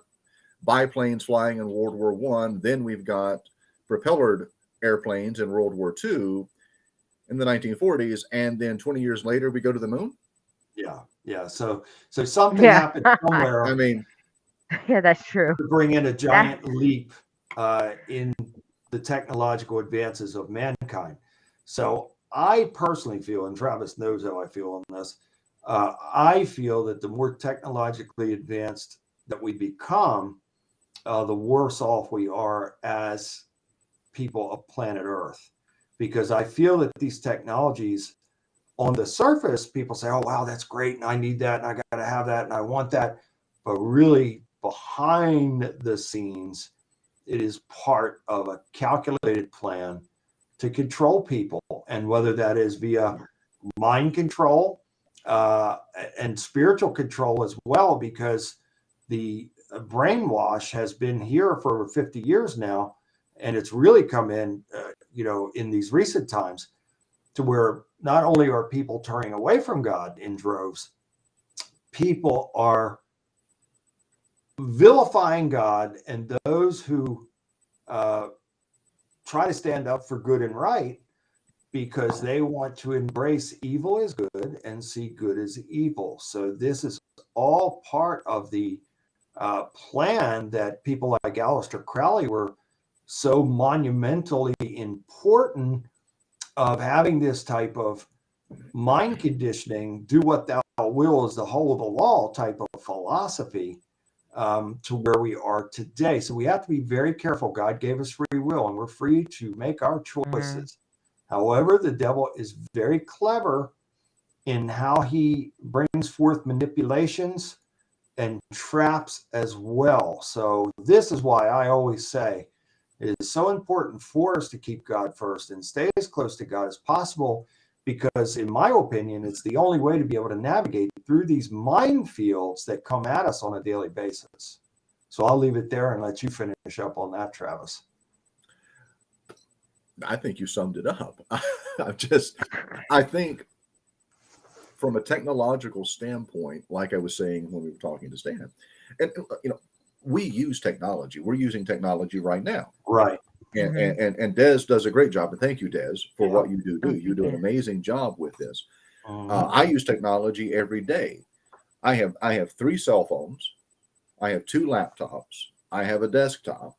biplanes flying in World War One. Then we've got propellered airplanes in World War II in the 1940s. And then 20 years later, we go to the moon. Yeah. So something Yeah. happened somewhere I mean, Yeah, that's true. to bring in a giant leap in the technological advances of mankind. So I personally feel, and Travis knows how I feel on this, I feel that the more technologically advanced that we become, the worse off we are as people of planet Earth. Because I feel that these technologies, on the surface, people say, oh, wow, that's great. And I need that. And I got to have that. And I want that. But really, behind the scenes, it is part of a calculated plan to control people. And whether that is via mind control and spiritual control as well, because the brainwash has been here for over 50 years now. And it's really come in, in these recent times, to where not only are people turning away from God in droves, people are vilifying God, and those who try to stand up for good and right, because they want to embrace evil as good and see good as evil. So this is all part of the plan that people like Aleister Crowley were so monumentally important of having this type of mind conditioning, do what thou will is the whole of the law type of philosophy, to where we are today. So we have to be very careful. God gave us free will, and we're free to make our choices. However, the devil is very clever in how he brings forth manipulations and traps as well. So this is why I always say it is so important for us to keep God first and stay as close to God as possible, because in my opinion, it's the only way to be able to navigate through these minefields that come at us on a daily basis. So I'll leave it there and let you finish up on that, Travis. I think you summed it up. I think from a technological standpoint, like I was saying when we were talking to Stan, and we use technology. We're using technology right now. Right. And Des does a great job. And thank you, Des, for what you do. You do an amazing job with this. I use technology every day. I have 3 cell phones. I have 2 laptops. I have a desktop.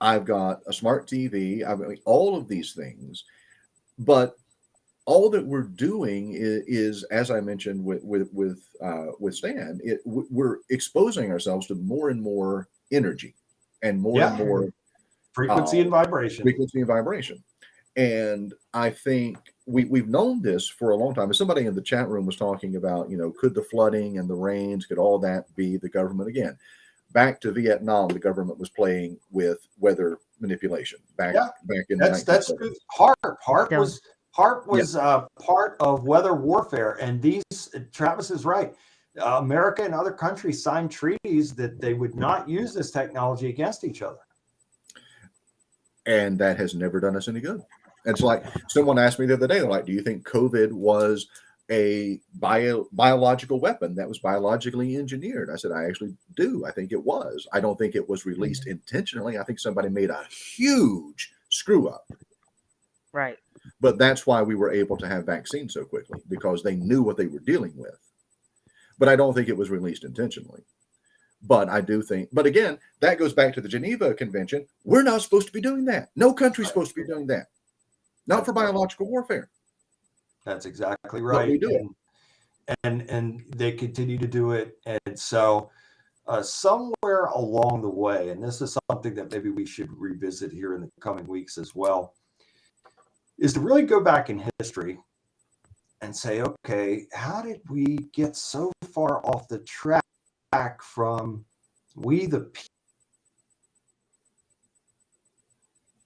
I've got a smart TV. I mean, all of these things. But all that we're doing is, as I mentioned with Stan, we're exposing ourselves to more and more energy and more and more frequency and vibration. And I think we've known this for a long time. And somebody in the chat room was talking about, could the flooding and the rains, could all that be the government again? Back to Vietnam, the government was playing with weather manipulation back in the 1970s. That's good. HAARP was part of weather warfare, and Travis is right. America and other countries signed treaties that they would not use this technology against each other. And that has never done us any good. It's like someone asked me the other day, they're like, do you think COVID was a biological weapon that was biologically engineered? I said, I actually do. I think it was. I don't think it was released intentionally. I think somebody made a huge screw up. Right. But that's why we were able to have vaccines so quickly, because they knew what they were dealing with. But I don't think it was released intentionally. But I do think, but again, that goes back to the Geneva Convention. We're not supposed to be doing that. No country's supposed to be doing that. Not for biological warfare. That's exactly right. We do it. And they continue to do it. And so somewhere along the way, and this is something that maybe we should revisit here in the coming weeks as well, is to really go back in history and say, okay, how did we get so far off the track from we the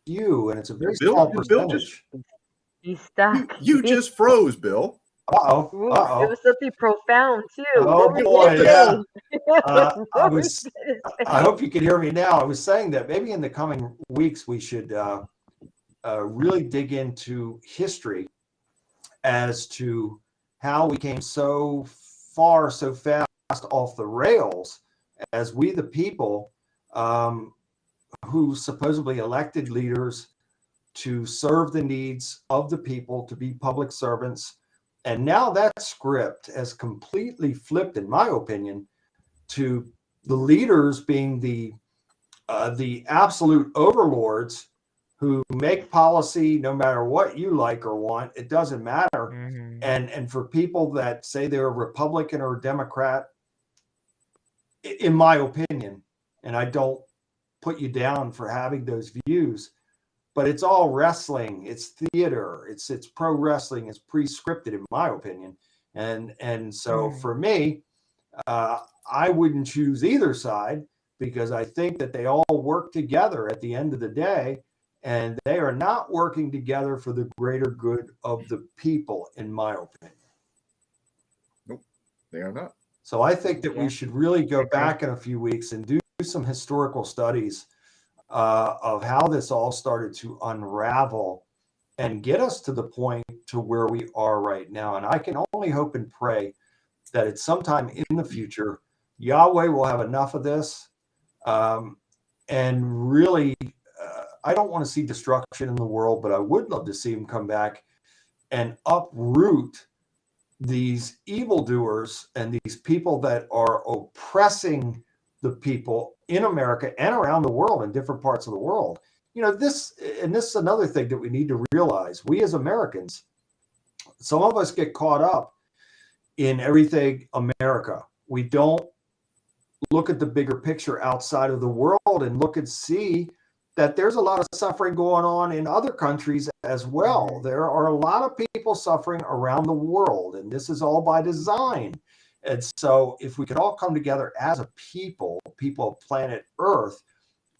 few? And it's a very small percentage. He's stuck. You just froze, Bill. Uh-oh. Ooh, it Uh-oh. was something profound too. Oh, What were you boy, gonna yeah. say? What I were you was, gonna I say? hope you can hear me now. I was saying that maybe in the coming weeks, we should really dig into history as to how we came so far, so fast off the rails as we, the people, who supposedly elected leaders to serve the needs of the people, to be public servants. And now that script has completely flipped, in my opinion, to the leaders being the absolute overlords who make policy no matter what you like or want. It doesn't matter. Mhm. And for people that say they're a Republican or a Democrat, in my opinion, and I don't put you down for having those views, but it's all wrestling, it's theater, it's pro wrestling, it's pre-scripted, in my opinion. And so for me, I wouldn't choose either side, because I think that they all work together at the end of the day, and they are not working together for the greater good of the people, in my opinion. Nope, they are not. So I think that we Yeah. should really go Okay. back in a few weeks and do some historical studies of how this all started to unravel and get us to the point to where we are right now. And I can only hope and pray that at some time in the future, Yahweh will have enough of this. And really, I don't want to see destruction in the world, but I would love to see him come back and uproot these evildoers and these people that are oppressing the people in America and around the world, in different parts of the world. You know, this is another thing that we need to realize. We as Americans, some of us get caught up in everything America. We don't look at the bigger picture outside of the world and look and see that there's a lot of suffering going on in other countries as well. There are a lot of people suffering around the world, and this is all by design. And so if we could all come together as a people of planet Earth,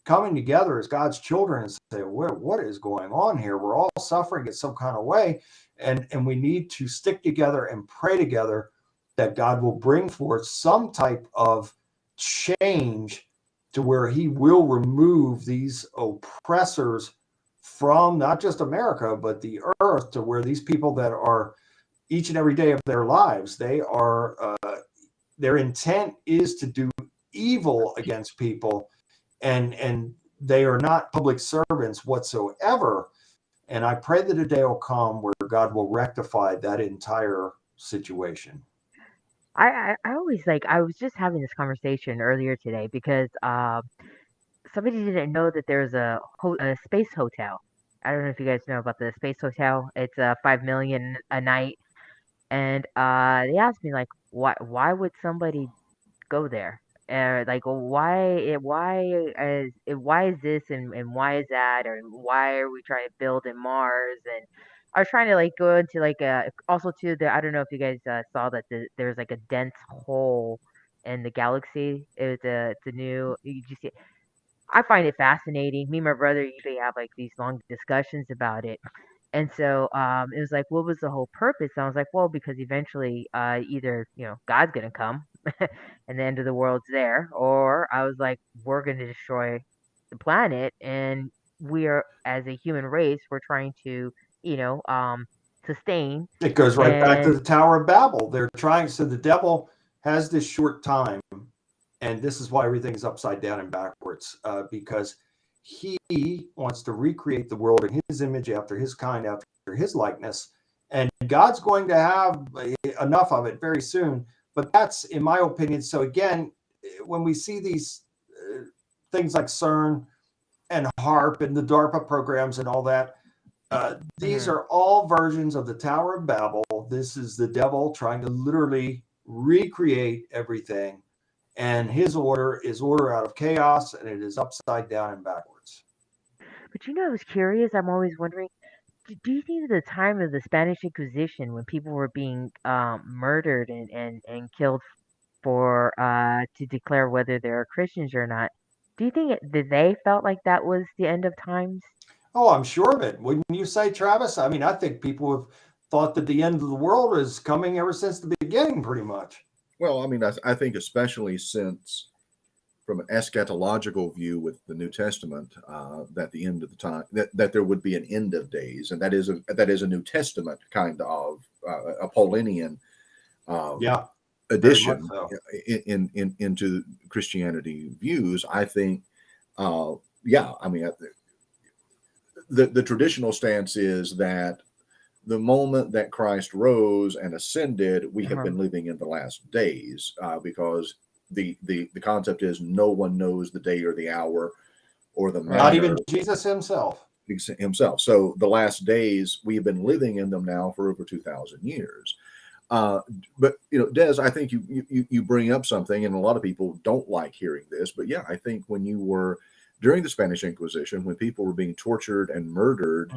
coming together as God's children and say, what is going on here? We're all suffering in some kind of way. And we need to stick together and pray together that God will bring forth some type of change to where he will remove these oppressors from not just America, but the earth, to where these people that are each and every day of their lives, they are, their intent is to do evil against people, and they are not public servants whatsoever. And I pray that a day will come where God will rectify that entire situation. I always like, I was just having this conversation earlier today because somebody didn't know that there's a space hotel. I don't know if you guys know about the space hotel. It's 5 million a night, and they asked me like, why would somebody go there? Like, why is this, and why is that, or why are we trying to build in Mars? And I was trying to like go into like also to the, I don't know if you guys saw that there's like a dense hole in the galaxy. It's a new, you just see. I find it fascinating. Me and my brother usually have like these long discussions about it. And so it was like, what was the whole purpose? And I was like, well, because eventually either, God's going to come and the end of the world's there, or I was like, we're going to destroy the planet. And we are, as a human race, we're trying to, sustain. It goes right back to And the Tower of Babel. They're trying, so the devil has this short time, and this is why everything's upside down and backwards, because he wants to recreate the world in his image, after his kind, after his likeness. And God's going to have enough of it very soon. But that's, in my opinion, so again, when we see these things like CERN and HARP and the DARPA programs and all that, these are all versions of the Tower of Babel. This is the devil trying to literally recreate everything. And his order is order out of chaos, and it is upside down and backwards. but I was curious. I'm always wondering, do you think at the time of the Spanish Inquisition, when people were being murdered and killed for to declare whether they're Christians or not, do you think that they felt like that was the end of times? Oh, I'm sure of it. Wouldn't you say, Travis? I mean, I think people have thought that the end of the world is coming ever since the beginning, pretty much. Well, I mean, I think especially since from an eschatological view with the New Testament, that the end of the time, that there would be an end of days, and that is a New Testament kind of a Paulinian Yeah. addition so. into Christianity views. I think, yeah, I mean, the traditional stance is that the moment that Christ rose and ascended, we have been living in the last days, because the concept is no one knows the day or the hour or the manner. Not even Jesus himself. So the last days, we've been living in them now for over 2,000 years. But Des, I think you bring up something, and a lot of people don't like hearing this, but yeah, I think when you were during the Spanish Inquisition, when people were being tortured and murdered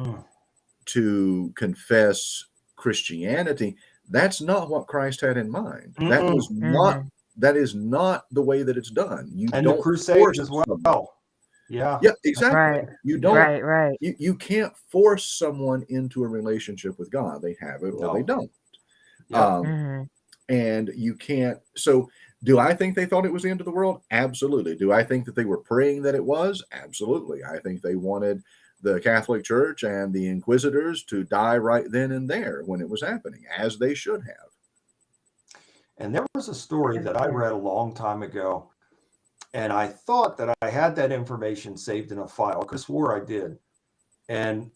to confess Christianity, that's not what Christ had in mind. That was not. That is not the way that it's done. You and don't the Crusades as well. Someone. Yeah. Yeah, exactly. Right. You don't. Right. You can't force someone into a relationship with God. They have it or they don't. Yeah. And you can't. So, do I think they thought it was the end of the world? Absolutely. Do I think that they were praying that it was? Absolutely. I think they wanted the Catholic Church and the Inquisitors to die right then and there when it was happening, as they should have. And there was a story that I read a long time ago, and I thought that I had that information saved in a file. I swore I did. And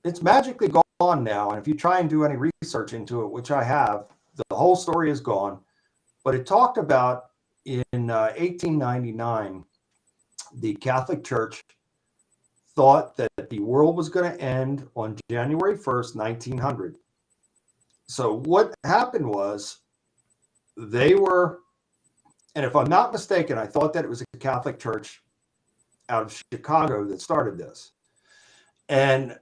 it's magically gone now. And if you try and do any research into it, which I have, the whole story is gone. But it talked about in 1899, the Catholic Church thought that the world was going to end on January 1st, 1900. So what happened was they were, and if I'm not mistaken, I thought that it was a Catholic Church out of Chicago that started this. And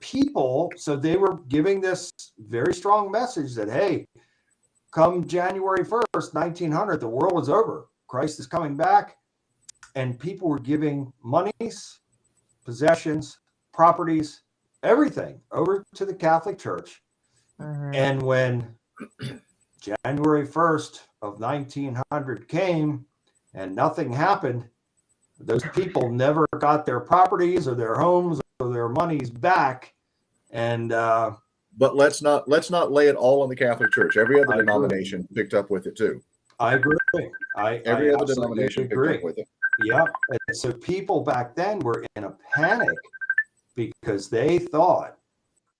people, so they were giving this very strong message that, hey, come January 1st, 1900, the world is over. Christ is coming back. And people were giving monies, possessions, properties, everything over to the Catholic Church. And when January 1st of 1900 came and nothing happened, those people never got their properties or their homes or their monies back. And but let's not lay it all on the Catholic Church. Every other denomination picked up with it too. I agree. Every other denomination picked up with it. Yeah. And so people back then were in a panic because they thought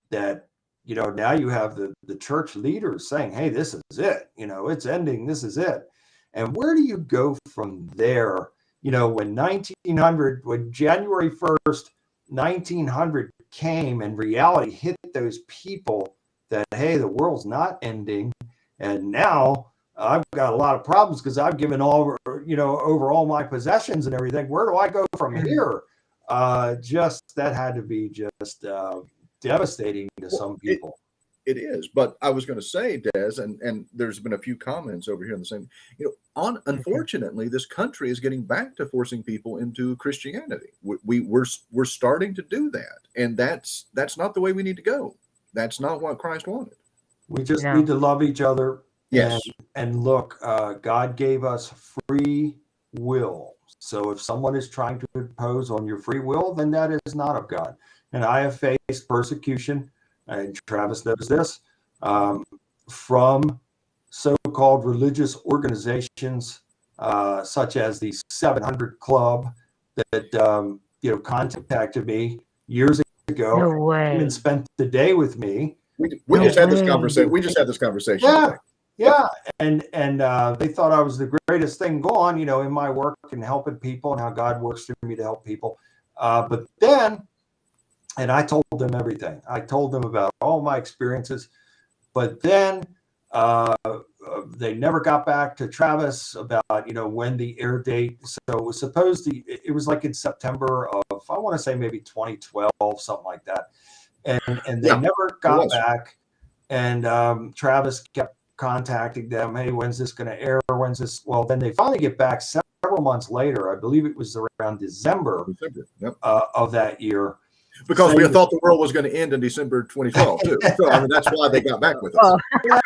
that, now you have the church leaders saying, hey, this is it. It's ending. This is it. And where do you go from there? When January 1st, 1900 came and reality hit those people that, hey, the world's not ending. And now I've got a lot of problems because I've given over all my possessions and everything. Where do I go from here? That had to be just devastating to some people. It is, but I was going to say, Des, and there's been a few comments over here in the same. Unfortunately, this country is getting back to forcing people into Christianity. We're starting to do that, and that's not the way we need to go. That's not what Christ wanted. We just need to love each other. Yes, and look, God gave us free will. So if someone is trying to impose on your free will, then that is not of God. And I have faced persecution, and Travis knows this, from so-called religious organizations, such as the 700 Club that, contacted me years ago. No way. And spent the day with me. We just had this conversation. We just had this conversation. Yeah. Yeah. And they thought I was the greatest thing going, in my work and helping people and how God works through me to help people. But then, and I told them everything. I told them about all my experiences, but then they never got back to Travis about, when the air date. So it was it was like in September of, I want to say maybe 2012, something like that. And they never got back. And Travis kept contacting them. Hey, when's this going to air? When's this? Well, then they finally get back several months later. I believe it was around December of that year. Because we Saying- thought the world was going to end in December 2012 too. So I mean, that's why they got back with us. Oh,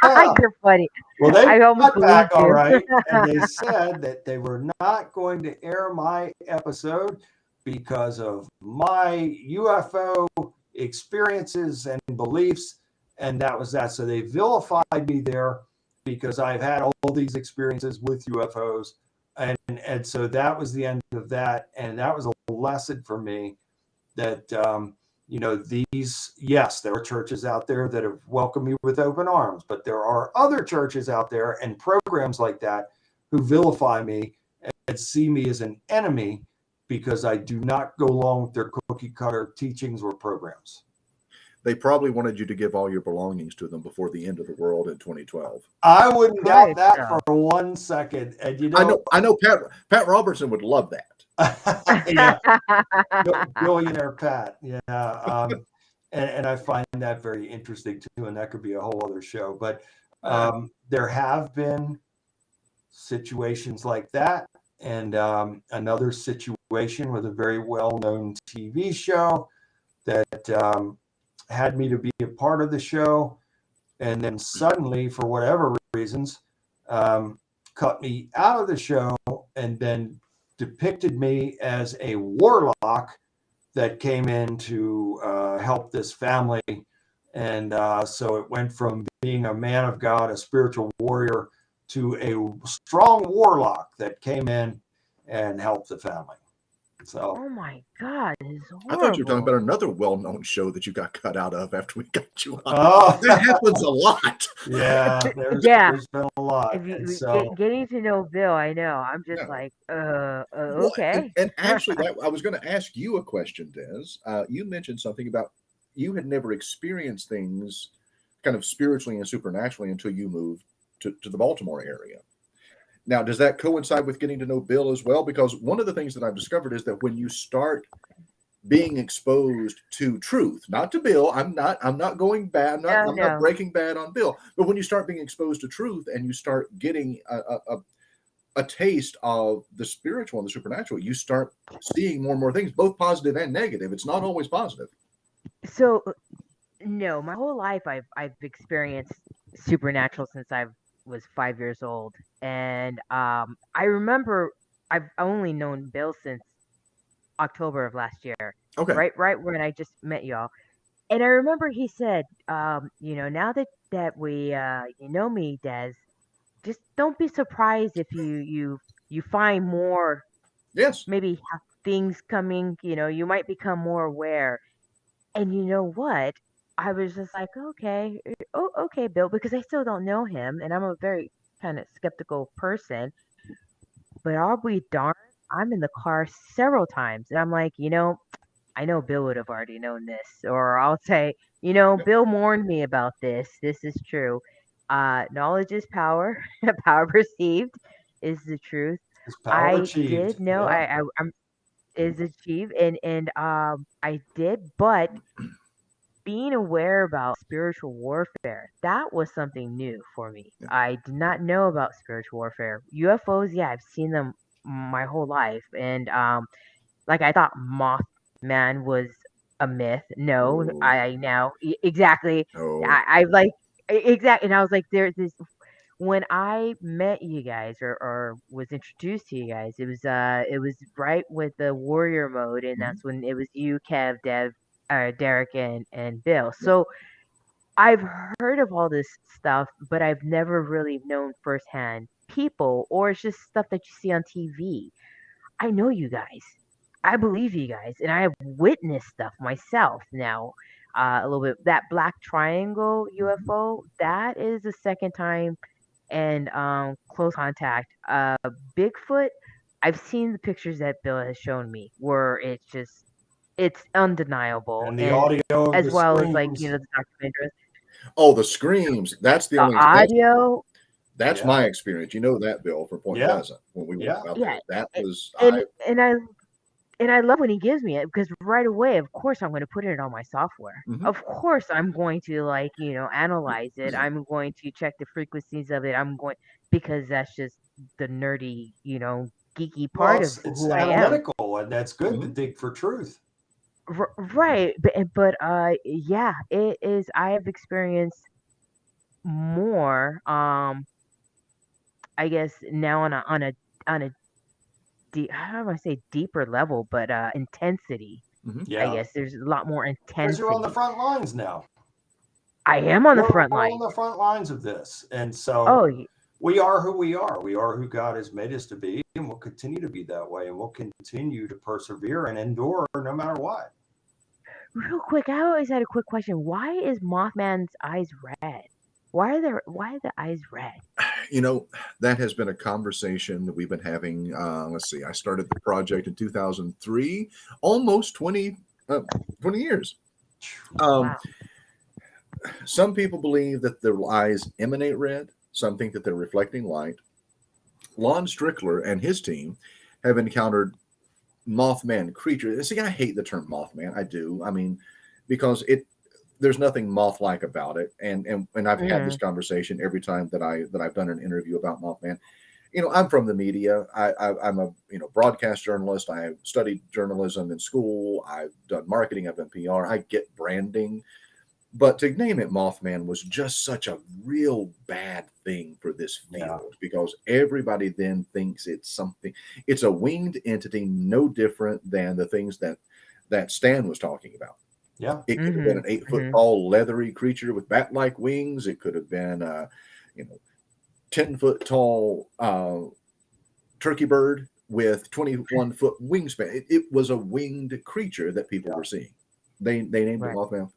Yeah. you're funny. Well, they I almost got back believed all you. right, and they said that they were not going to air my episode because of my UFO experiences and beliefs, and that was that. So they vilified me there because I've had all these experiences with UFOs, and so that was the end of that, and that was a lesson for me that you know, these, yes, there are churches out there that have welcomed me with open arms, but there are other churches out there and programs like that who vilify me and see me as an enemy because I do not go along with their cookie cutter teachings or programs. They probably wanted you to give all your belongings to them before the end of the world in 2012. I wouldn't Right, doubt that so. for 1 second. And you know, I know Pat Robertson would love that. yeah, billionaire Pat. Yeah. And I find that very interesting too. And that could be a whole other show. But there have been situations like that. And another situation with a very well-known TV show that had me to be a part of the show. And then suddenly, for whatever reasons, cut me out of the show and then depicted me as a warlock that came in to help this family. And so it went from being a man of God, a spiritual warrior, to a strong warlock that came in and helped the family. So, Oh my God, this is horrible. I thought you were talking about another well-known show that you got cut out of after we got you on. oh, That happens a lot. yeah, Yeah. there's been a lot. If you, And so, getting to know Bill, I know. I'm just Yeah. like, Well, okay. and actually, I was going to ask you a question, Des. You mentioned something about you had never experienced things kind of spiritually and supernaturally until you moved to the Baltimore area. Now, does that coincide with getting to know Bill as well? Because one of the things that I've discovered is that when you start being exposed to truth, not to Bill, I'm not going bad. I'm not breaking bad on Bill. But when you start being exposed to truth and you start getting a taste of the spiritual and the supernatural, you start seeing more and more things, both positive and negative. It's not always positive. So, no, my whole life I've experienced supernatural since I was 5 years old, and I remember I've only known Bill since October of last year. Okay. Right when I just met y'all, and I remember he said, you know, now that we you know me, Des, just don't be surprised if you find more, Yes. maybe things coming. You know, you might become more aware. And you know what? I was just like, okay, okay, Bill, because I still don't know him, and I'm a very kind of skeptical person. But I'll be darned, I'm in the car several times, and I'm like, you know, I know Bill would have already known this, or I'll say, you know, Bill warned me about this. This is true. Knowledge is power. Power perceived is the truth. it's power I achieved. did know. Yeah. I'm is achieved, and I did, but being aware about spiritual warfare, that was something new for me. Yeah. I did not know about spiritual warfare. UFOs, yeah, I've seen them my whole life, and like I thought Mothman was a myth. No, Oh. I now exactly. Oh. I like exactly, and I was like, there's this. When I met you guys, or was introduced to you guys, it was right with the warrior mode, and that's when it was you, Kev, Derek, and Bill. So I've heard of all this stuff, but I've never really known firsthand people, or it's just stuff that you see on TV. I know you guys. I believe you guys, and I have witnessed stuff myself now. A little bit that black triangle UFO. That is the second time, and close contact. Bigfoot. I've seen the pictures that Bill has shown me, where it's undeniable, And the audio of as the well as, like, screams. you know, the documentary, Oh, the screams. That's the the only audio. that's Yeah. my experience. You know that, Bill, from Point Yeah. Pleasant when we Yeah. went out Yeah. there. That was And I love when he gives me it, because right away, of course, I'm going to put it on my software. Mhm. Of course, I'm going to, like, you know, analyze it. I'm going to check the frequencies of it. Because that's just the nerdy, you know, geeky Well, part it's of who I am. analytical, and that's good to Mhm. dig for truth. Right, but yeah, it is. I have experienced more. I guess now on a deep, how do I say deeper level, but intensity. Mhm. I Yeah, guess there's a lot more because you're on the intensity. front lines now. I am on the We're front we're on line. the front lines of this, and so Oh, we are who we are. We are who God has made us to be, and we'll continue to be that way, and we'll continue to persevere and endure no matter what. real quick, I always had a quick question. Why is Mothman's eyes red? Why are the eyes red? You know, that has been a conversation that we've been having. Let's see, I started the project in 2003, almost 20 years. Um, Wow. some people believe that their eyes emanate red. Some think that they're reflecting light. Lon Strickler and his team have encountered Mothman creatures. See, I hate the term Mothman. I do. I mean, because there's nothing moth-like about it. And I've had this Mhm. conversation every time that I've done an interview about Mothman. You know, I'm from the media. I'm a broadcast journalist. I studied journalism in school. I've done marketing. I've done PR. I get branding. But to name it Mothman was just such a real bad thing for this Yeah, field because everybody then thinks it's something. It's a winged entity, no different than the things that Stan was talking about. yeah, It could have been Mhm. an 8 foot Mhm. tall leathery creature with bat like wings. It could have been a, you know, 10 foot tall turkey bird with 21 foot wingspan. It was a winged creature that people yeah. were seeing. They named it Right. Mothman.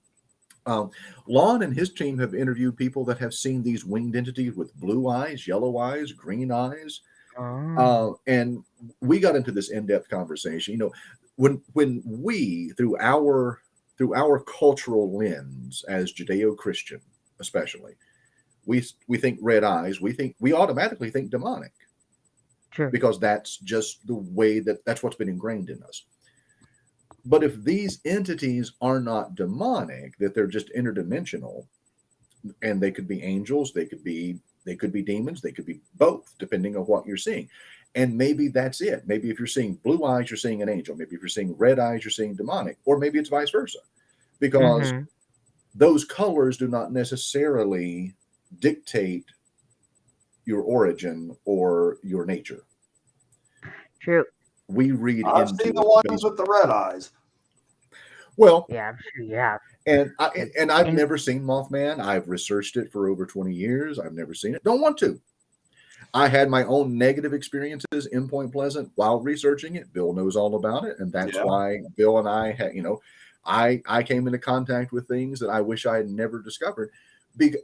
Lon and his team have interviewed people that have seen these winged entities with blue eyes, yellow eyes, green eyes, Oh. and we got into this in-depth conversation. You know, when we through our cultural lens as Judeo-Christian, especially, we think red eyes. We automatically think demonic True. because that's just the way that's what's been ingrained in us. But if these entities are not demonic, that they're just interdimensional, and they could be angels, they could be demons, they could be both, depending on what you're seeing. And maybe that's it. Maybe if you're seeing blue eyes, you're seeing an angel. Maybe if you're seeing red eyes, you're seeing demonic, or maybe it's vice versa, because Mhm. those colors do not necessarily dictate your origin or your nature. True. We read I've seen into the it ones based. with the red eyes. Well, Yeah, I'm sure you have. and And, I've and never seen Mothman. I've researched it for over 20 years. I've never seen it. Don't want to. I had my own negative experiences in Point Pleasant while researching it. Bill knows all about it, and that's Yeah, why Bill and I had, I came into contact with things that I wish I had never discovered.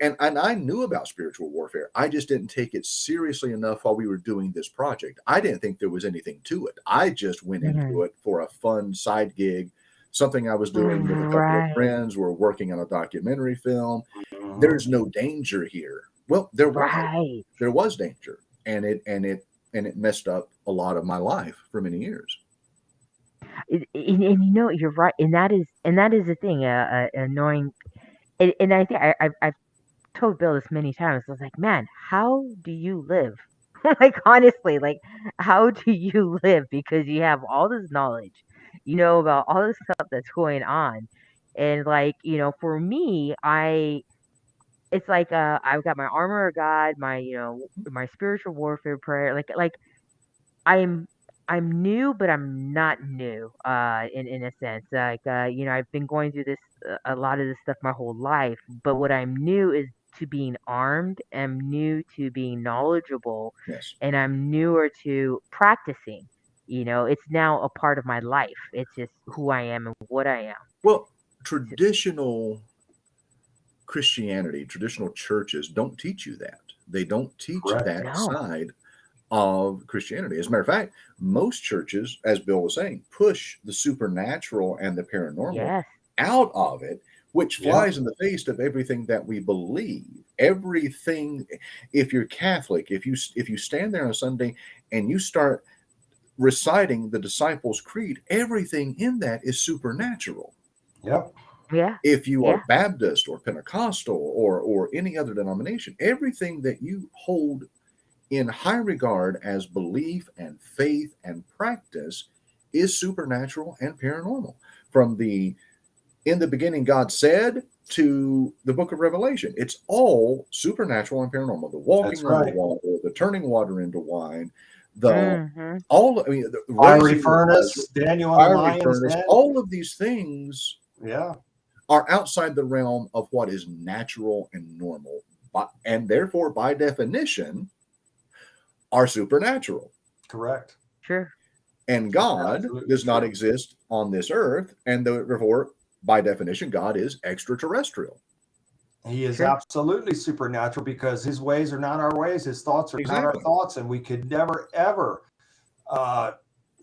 And I knew about spiritual warfare. I just didn't take it seriously enough while we were doing this project. I didn't think there was anything to it. I just went into mhm. it for a fun side gig, something I was doing with a couple of Right. friends. We're working on a documentary film. mhm. There's no danger here. Well, there was danger, and it messed up a lot of my life for many years. And you know you're right, and that is the thing. Annoying, and I think I've told Bill this many times. I was like, man, how do you live? Like honestly, like how do you live? Because you have all this knowledge, you know about all this stuff that's going on, and like for me, it's like I've got my armor of God, my my spiritual warfare prayer, like I'm I'm new, but I'm not new, in a sense. Like, I've been going through this a lot of this stuff my whole life, but what I'm new is to being armed. I'm new to being knowledgeable, Yes. and I'm newer to practicing. It's now a part of my life. It's just who I am and what I am. Well, S- traditional Christianity, traditional churches don't teach you that. They don't teach Correct. that No. side of Christianity. As a matter of fact, most churches, as Bill was saying, push the supernatural and the paranormal Yes. out of it, which Yeah, flies in the face of everything that we believe. Everything, if you're Catholic, if you stand there on a Sunday and you start reciting the Disciples' Creed, everything in that is supernatural. yep, Yeah. If you are Yeah. Baptist or Pentecostal or any other denomination, everything that you hold in high regard as belief and faith and practice is supernatural and paranormal. From the in the beginning, God said to the book of Revelation, it's all supernatural and paranormal. The walking That's on the right. water, the turning water into wine, the Mm-hmm. all. I mean, the Fiery raising of furnace, Lazarus, Daniel and the fiery lion's furnace. den. All of these things Yeah, are outside the realm of what is natural and normal, and therefore, by definition, are supernatural. correct. Sure. And God Absolutely does not true. exist on this earth, and therefore, by definition, God is extraterrestrial. He is Sure. absolutely supernatural because his ways are not our ways. His thoughts are not our Exactly. thoughts. And we could never, ever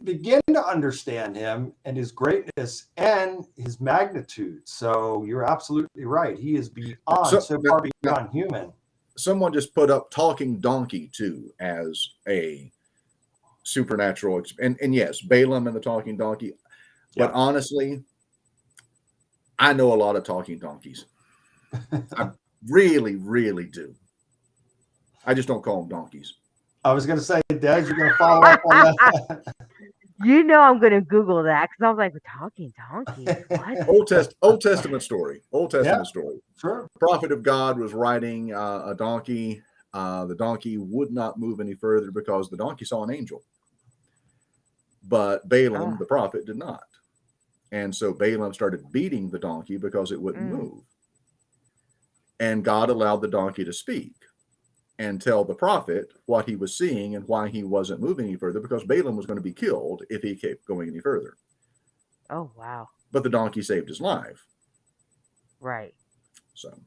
begin to understand him and his greatness and his magnitude. So you're absolutely right. He is beyond, so far beyond human. Someone just put up Talking Donkey too as a supernatural, and yes, Balaam and the Talking Donkey. But Yeah. honestly, I know a lot of talking donkeys. I really, really do. I just don't call them donkeys. I was going to say, Des, you're going to follow up on that. You know I'm gonna Google that because I was like, talking donkeys. What? Old Testament story. Old Testament Yeah. story. Sure. Prophet of God was riding a donkey. The donkey would not move any further because the donkey saw an angel. But Balaam, the prophet, did not. And so Balaam started beating the donkey because it wouldn't move. And God allowed the donkey to speak and tell the prophet what he was seeing and why he wasn't moving any further, because Balaam was going to be killed if he kept going any further. Oh, wow. But the donkey saved his life. Right. So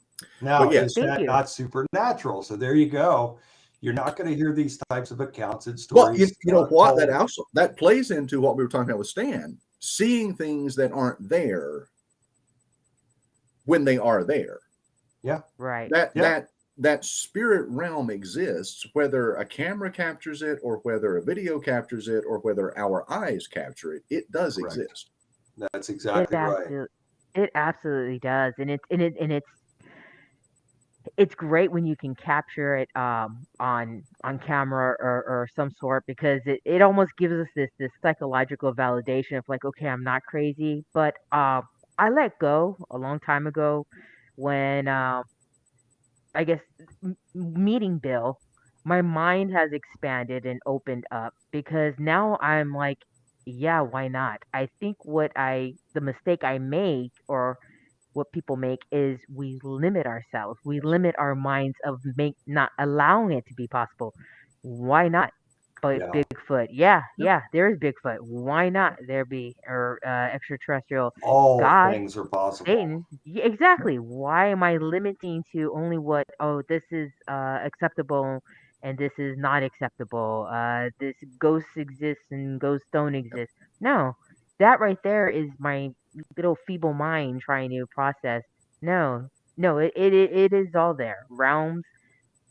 now, yes. is that not supernatural? So there you go. You're not going to hear these types of accounts and stories. Well, you know what? That plays into what we were talking about with Stan. Seeing things that aren't there when they are there. Yeah. Right. That spirit realm exists, whether a camera captures it or whether a video captures it or whether our eyes capture it. It does exist. That's exactly right. It absolutely does, and it's great when you can capture it on camera or some sort, because it almost gives us this psychological validation of like, okay, I'm not crazy. But I let go a long time ago when I guess meeting Bill, my mind has expanded and opened up, because now I'm like, yeah, why not? I think the mistake I make, or what people make, is we limit ourselves. We limit our minds of not allowing it to be possible. Why not? But Yeah. Bigfoot, there is Bigfoot. Why not there be or extraterrestrial? All God, things are possible. Satan, exactly. Why am I limiting to only what? Oh, this is acceptable, and this is not acceptable. This ghosts exist and ghosts don't exist. No, that right there is my little feeble mind trying to process. No, it is all there. Realms,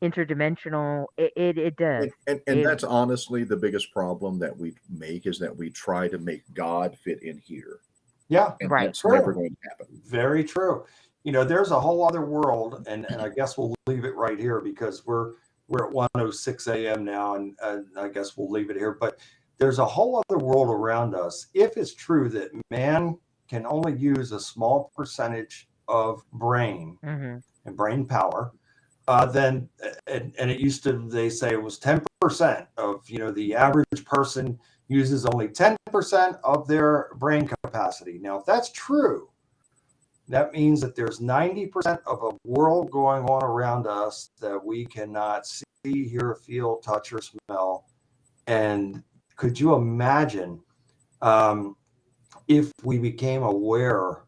interdimensional. It does. And that's honestly the biggest problem that we make, is that we try to make God fit in here. Yeah, and right. That's never going to happen. Very true. You know, there's a whole other world, and I guess we'll leave it right here because we're at 1:06 a.m. now, and I guess we'll leave it here. But there's a whole other world around us. If it's true that man can only use a small percentage of brain and brain power, then and it used to, they say it was 10% of, the average person uses only 10% of their brain capacity. Now, if that's true, that means that there's 90% of a world going on around us that we cannot see, hear, feel, touch, or smell. And could you imagine if we became aware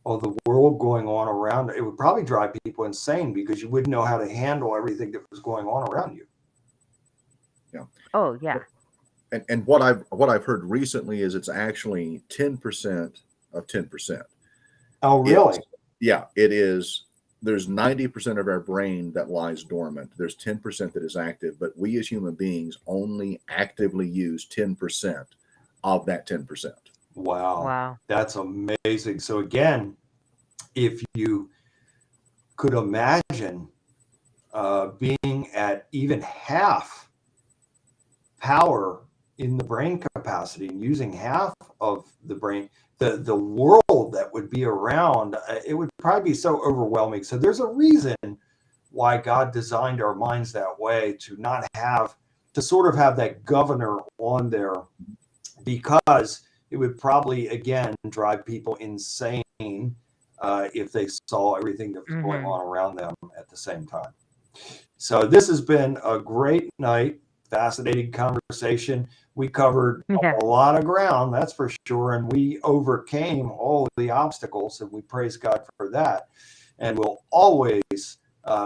of the world going on around? It would probably drive people insane, because you wouldn't know how to handle everything that was going on around you. Yeah. Oh, yeah. And what I've heard recently is it's actually 10% of 10%. Oh, really? It is. There's 90% of our brain that lies dormant. There's 10% that is active, but we as human beings only actively use 10% of that 10%. Wow. That's amazing. So again, if you could imagine being at even half power in the brain capacity and using half of the brain, the world that would be around, it would probably be so overwhelming. So there's a reason why God designed our minds that way, to not have to sort of have that governor on there, because it would probably again drive people insane if they saw everything that was going on around them at the same time. So this has been a great night, fascinating conversation. We covered a lot of ground, that's for sure, and we overcame all of the obstacles, and we praise God for that. And we'll always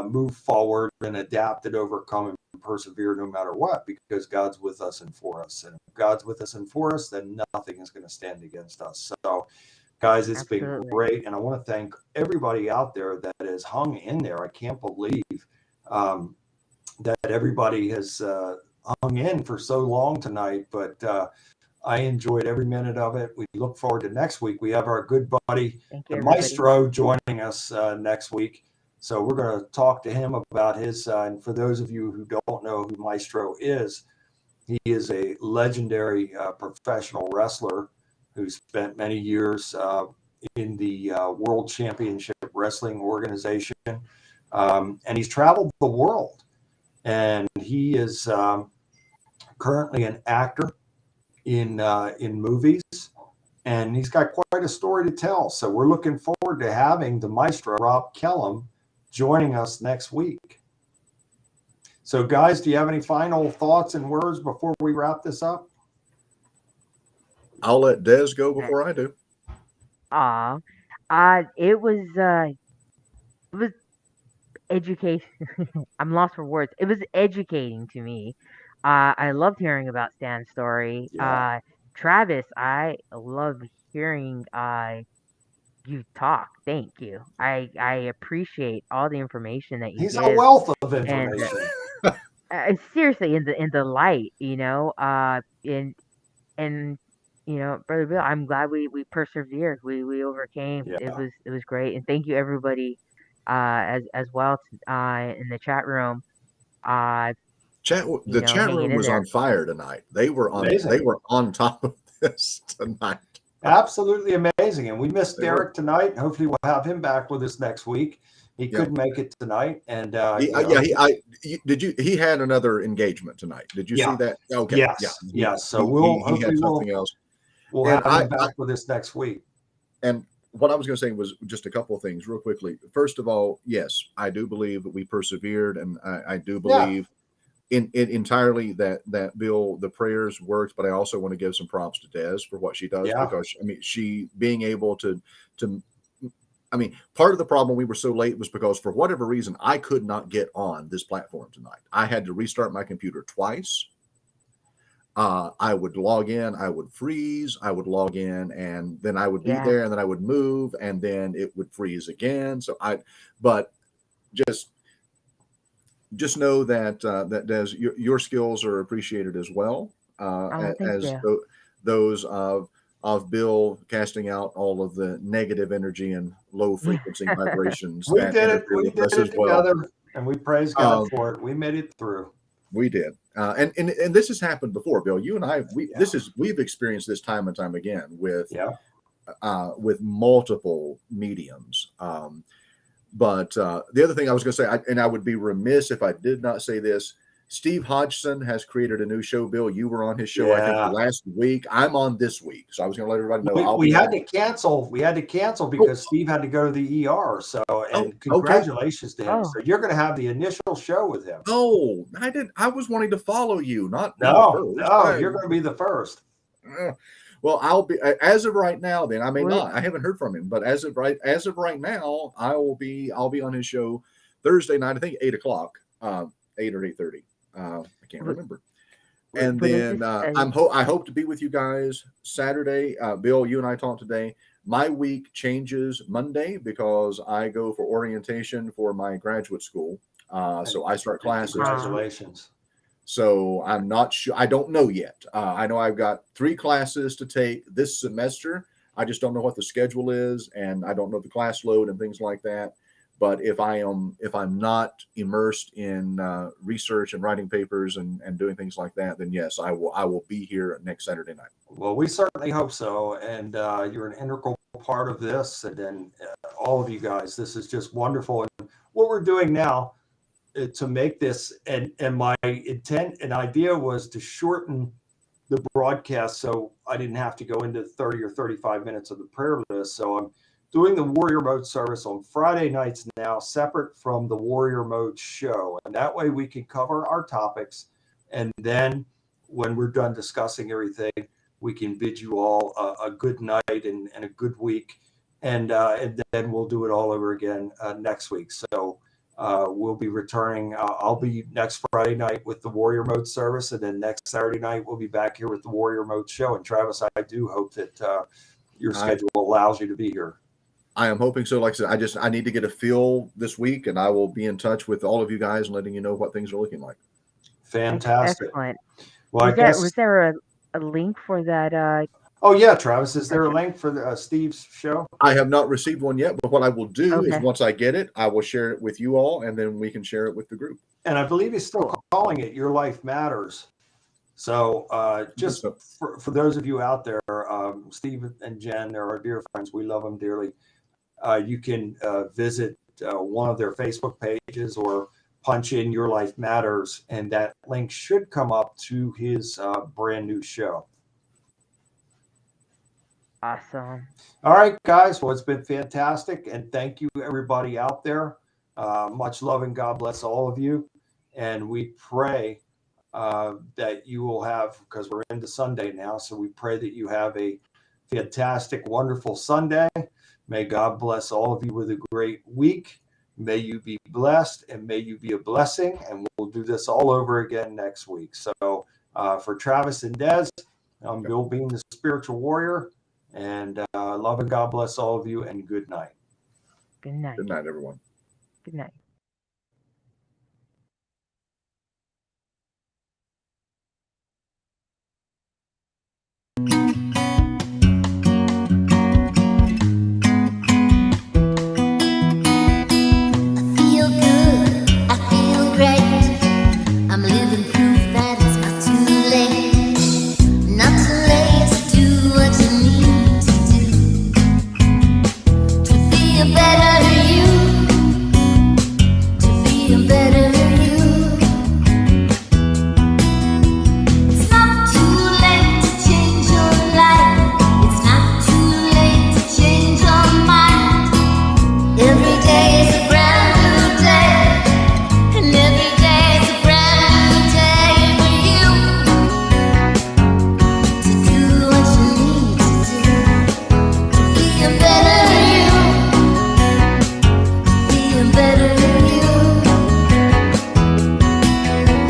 move forward and adapt and overcome and persevere no matter what, because God's with us and for us. And if God's with us and for us, then nothing is going to stand against us. So, guys, it's been great. And I want to thank everybody out there that has hung in there. I can't believe that everybody has hung in for so long tonight, but I enjoyed every minute of it. We look forward to next week. We have our good buddy, the Maestro, joining us next week. So we're going to talk to him about his, and for those of you who don't know who Maestro is, he is a legendary professional wrestler who spent many years in the World Championship Wrestling Organization. And he's traveled the world. And he is currently an actor in movies. And he's got quite a story to tell. So we're looking forward to having the Maestro, Rob Kellum, joining us next week. So, guys, do you have any final thoughts and words before we wrap this up? I'll let Des go before I do. It was education. I'm lost for words. It was educating to me. I loved hearing about Stan's story. Yeah. Travis, I love hearing you talk. Thank you. I appreciate all the information that you He's give. a wealth of information. Seriously, in the light, and Brother Bill, I'm glad we persevered. We overcame. Yeah. It was great, and thank you everybody as well in the chat room. The chat room was on fire tonight. They were on top of this tonight. Absolutely amazing. And we missed Derek tonight. Hopefully we'll have him back with us next week. He couldn't make it tonight. And he had another engagement tonight. Did you see that? Okay. Yes. So he had something else. We'll have him back with us next week. And what I was going to say was just a couple of things real quickly. First of all, yes, I do believe that we persevered, and I do believe in entirely that Bill, the prayers worked, but I also want to give some props to Des for what she does, because she being able to part of the problem we were so late was because for whatever reason I could not get on this platform tonight. I had to restart my computer twice. I would log in, I would freeze, I would log in, and then I would be there, and then I would move, and then it would freeze again. But just know that that Des, your skills are appreciated as well, as those of Bill casting out all of the negative energy and low frequency vibrations. We did it together, and we praise God for it. We made it through. We did, and this has happened before, Bill. You and I, we've experienced this time and time again with multiple mediums. But the other thing I was going to say, and I would be remiss if I did not say this, Steve Hodgson has created a new show. Bill, you were on his show, I think, last week. I'm on this week. So I was going to let everybody know. We had to cancel. We had to cancel because Steve had to go to the ER. So, congratulations to him. So you're going to have the initial show with him. Oh, I was wanting to follow you, not No, you're going to be the first. Well, I'll be, as of right now, then I may not. I haven't heard from him, but as of right now, I'll be on his show Thursday night, I think 8:00, 8 or 8:30. I can't remember. And then I hope to be with you guys Saturday. Bill, you and I talked today. My week changes Monday because I go for orientation for my graduate school. So I start classes. Congratulations. So I'm not sure. I don't know yet. I know I've got 3 classes to take this semester. I just don't know what the schedule is, and I don't know the class load and things like that. But if I'm not immersed in research and writing papers and doing things like that, then yes, I will be here next Saturday night. Well, we certainly hope so. And you're an integral part of this. And then all of you guys, this is just wonderful. And what we're doing now to make this, and my intent and idea was to shorten the broadcast so I didn't have to go into 30 or 35 minutes of the prayer list. So I'm doing the Warrior Mode service on Friday nights now, separate from the Warrior Mode show. And that way we can cover our topics. And then when we're done discussing everything, we can bid you all a good night and a good week. And then we'll do it all over again next week. So we'll be returning. I'll be next Friday night with the Warrior Mode service. And then next Saturday night, we'll be back here with the Warrior Mode show. And Travis, I do hope that your schedule allows you to be here. I am hoping so. Like I said, I need to get a feel this week, and I will be in touch with all of you guys and letting you know what things are looking like. Fantastic. Excellent. Well, Was there a link for that? Oh yeah, Travis, is there a link for the Steve's show? I have not received one yet, but what I will do is Okay. once I get it, I will share it with you all, and then we can share it with the group. And I believe he's still calling it Your Life Matters. So just for those of you out there, Steve and Jen, they're our dear friends. We love them dearly. You can visit one of their Facebook pages or punch in Your Life Matters, and that link should come up to his brand new show. Awesome. All right, guys. Well, it's been fantastic. And thank you, everybody out there. Much love and God bless all of you. And we pray that you will have, because we're into Sunday now, so we pray that you have a fantastic, wonderful Sunday. May God bless all of you with a great week. May you be blessed and may you be a blessing. And we'll do this all over again next week. So for Travis and Des, I'm Bill Bean, the Spiritual Warrior. And love and God bless all of you, and good night. Good night. Good night, everyone. Good night. Feel good, I feel great. I'm living proof that it's not too late. Not too late to do what you need to do. To be a better you. To be a better you. It's not too late to change your life. It's not too late to change your mind. Every day is a brand new day, and every day is a brand new day for you to do what you need to do, to be a better you, to be a better you.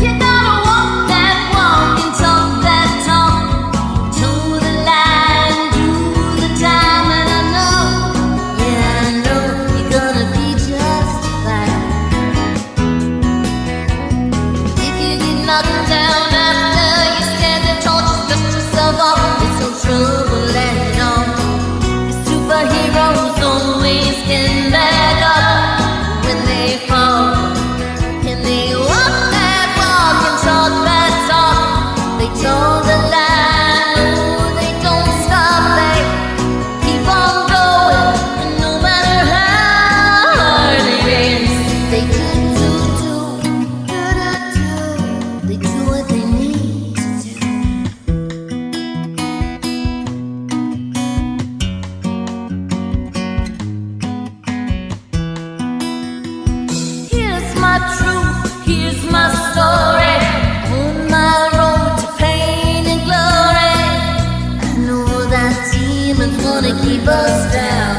You gotta walk that walk and talk that talk, toe the line, do the time, and I know, yeah, I know you're gonna be just fine. If you get knocked down after you stand and tall, just dust yourself off. It's no trouble at all. The superheroes always get back up when they fall. And they walk that walk and talk that talk. They toe the line, no, they don't stop. They keep on going, and no matter how hard it is, they do. They do what they need to do. Here's my truth, here's my story. On my road to pain and glory. I know that demons wanna keep us down.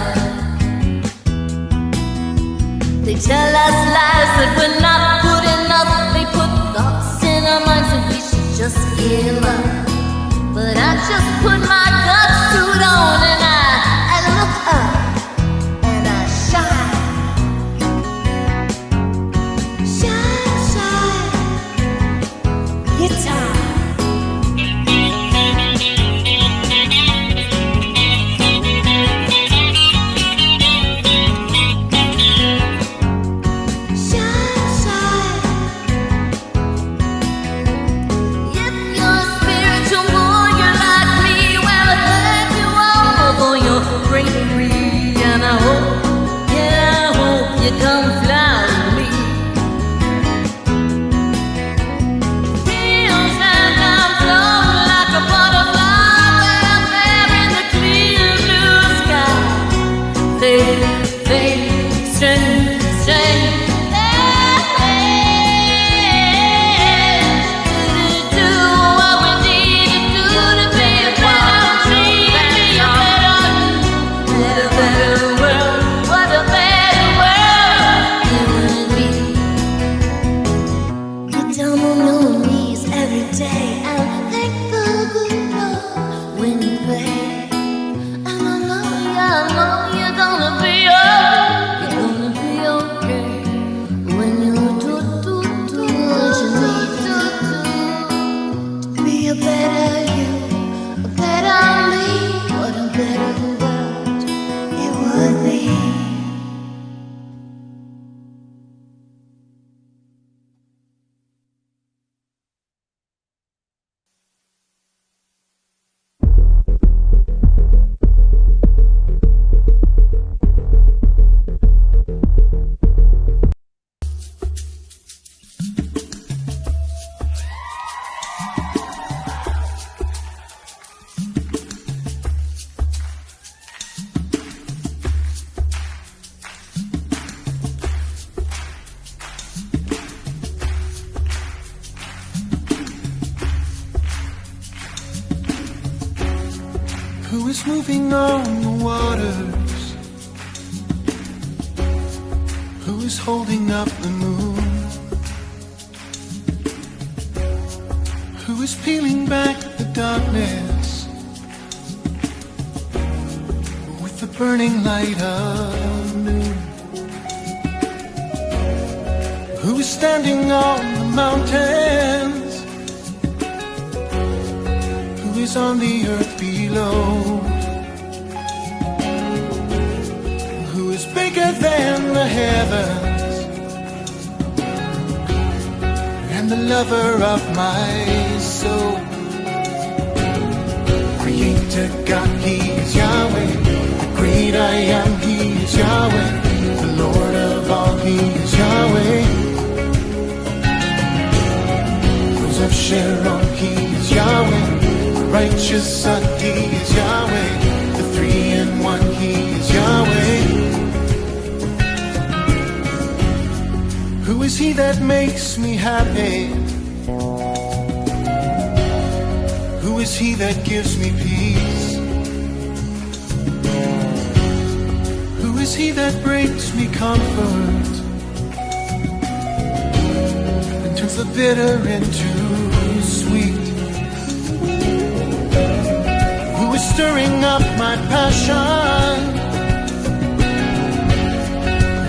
They tell us lies that we're not good enough. They put thoughts in our minds that we should just give up. But I just put my gut suit on and I look up and I shine. Shine, shine, guitar. who is moving on the waters, who is holding up the moon, who is peeling back the darkness with the burning light of noon, who is standing on the mountains, who is on the earth below, who is bigger than the heavens, and the lover of my soul. Creator God, He is Yahweh. The great I am, He is Yahweh. The Lord of all, He is Yahweh. Rose of Sharon, He is Yahweh. The righteous Son, He is Yahweh. The three-in-one, He is Yahweh. Who is He that makes me happy? Who is He that gives me peace? Who is He that breaks me comfort and turns the bitter into sweet? Who is stirring up my passion?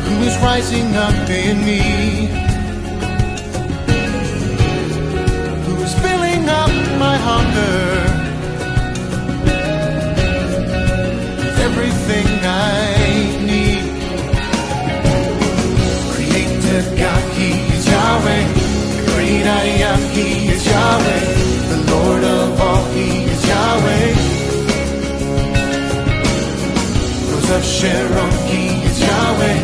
Who is rising up in me? Who is filling up my hunger with everything I need? Creator God, He is Yahweh. The great I am, He is Yahweh. The Lord of all, He is Yahweh. Rose of Sharon, He is Yahweh.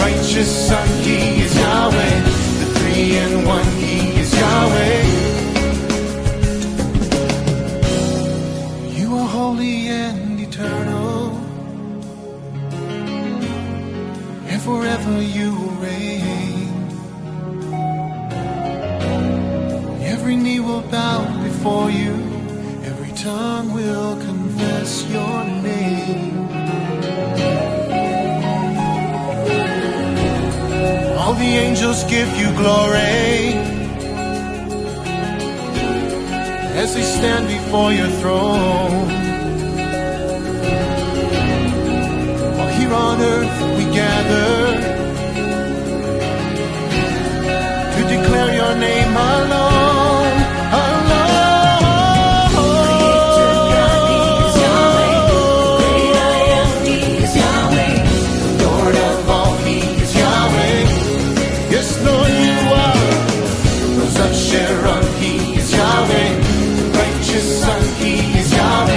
Righteous Son, He is Yahweh. The three-in-one, He is Yahweh. You are holy and eternal, and forever you will reign. Every knee will bow before you, every tongue will confess your name. All the angels give you glory as they stand before your throne. While here on earth we gather to declare your name alone, alone. Creator God, He is Yahweh. The great I am, He is Yahweh. The Lord of all, He is Yahweh. Yes, Lord, you are. Rose of Sharon, He is Yahweh. The righteous Son, He is Yahweh.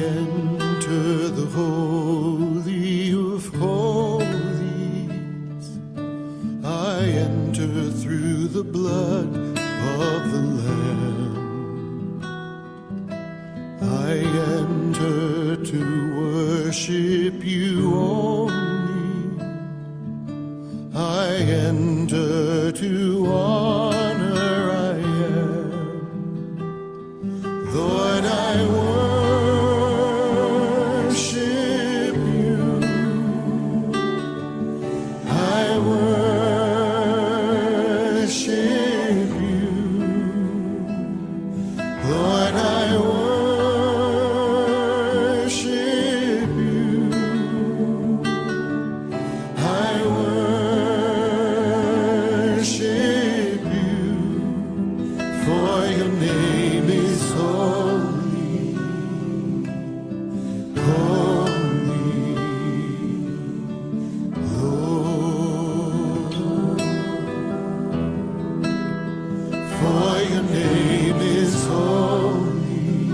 enter the Holy of Holies. I enter through the blood of the Lamb. I enter to worship you only. I enter to honor I am. Lord, I worship you. I worship you. Lord, I worship you. I worship you. For your name is holy, holy, Lord. For your name is holy,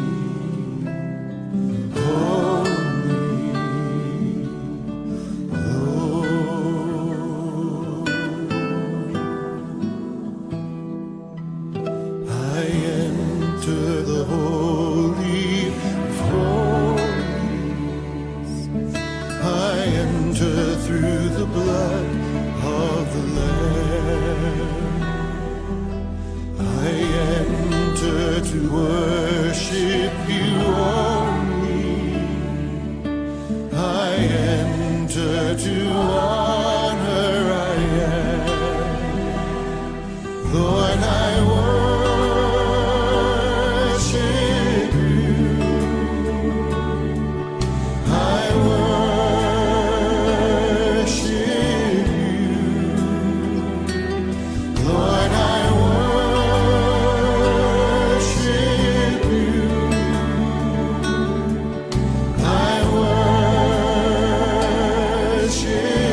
holy, Lord. I enter the Holy of Holies. I enter through the blood of the Lamb. I enter to worship you only. I enter to honor I am. Lord, I worship you. I worship you. Lord, I worship you. I worship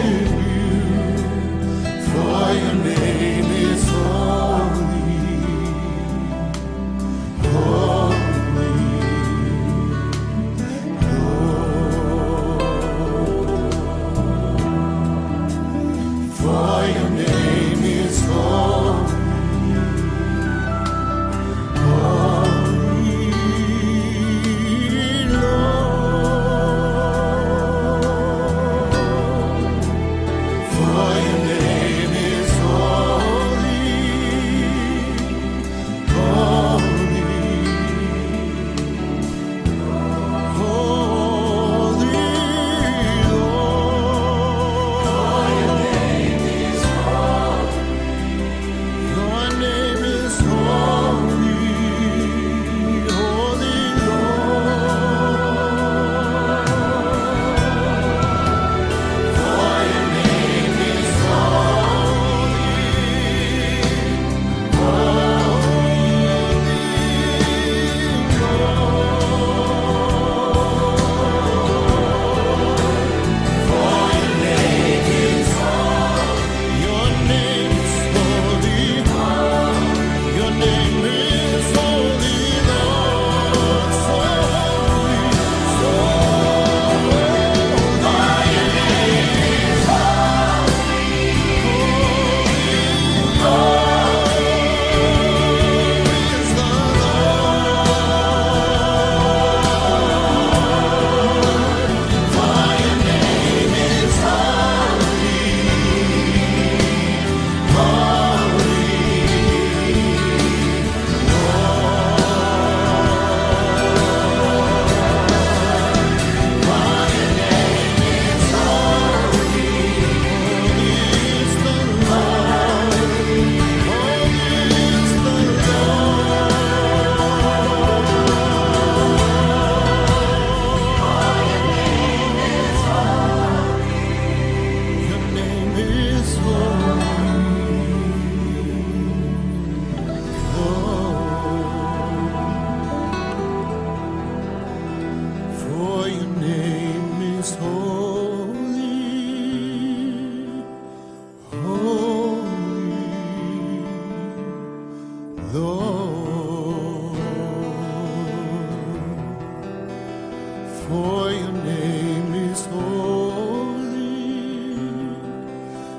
for your name is holy,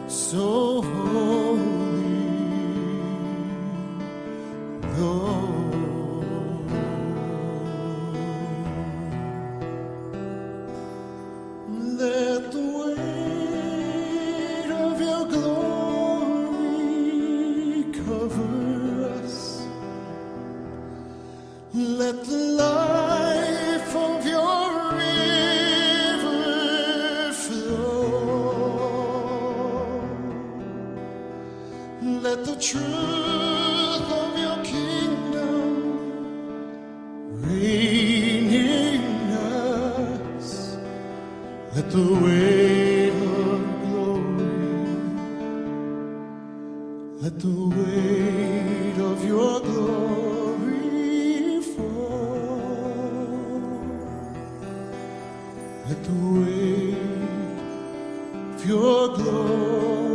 so holy, Lord. Let the weight of your glory cover us. Let the life of your river flow. Let the truth of your kingdom reign in us. Let the weight of glory, let the weight of your glory fall. Let the weight of your glory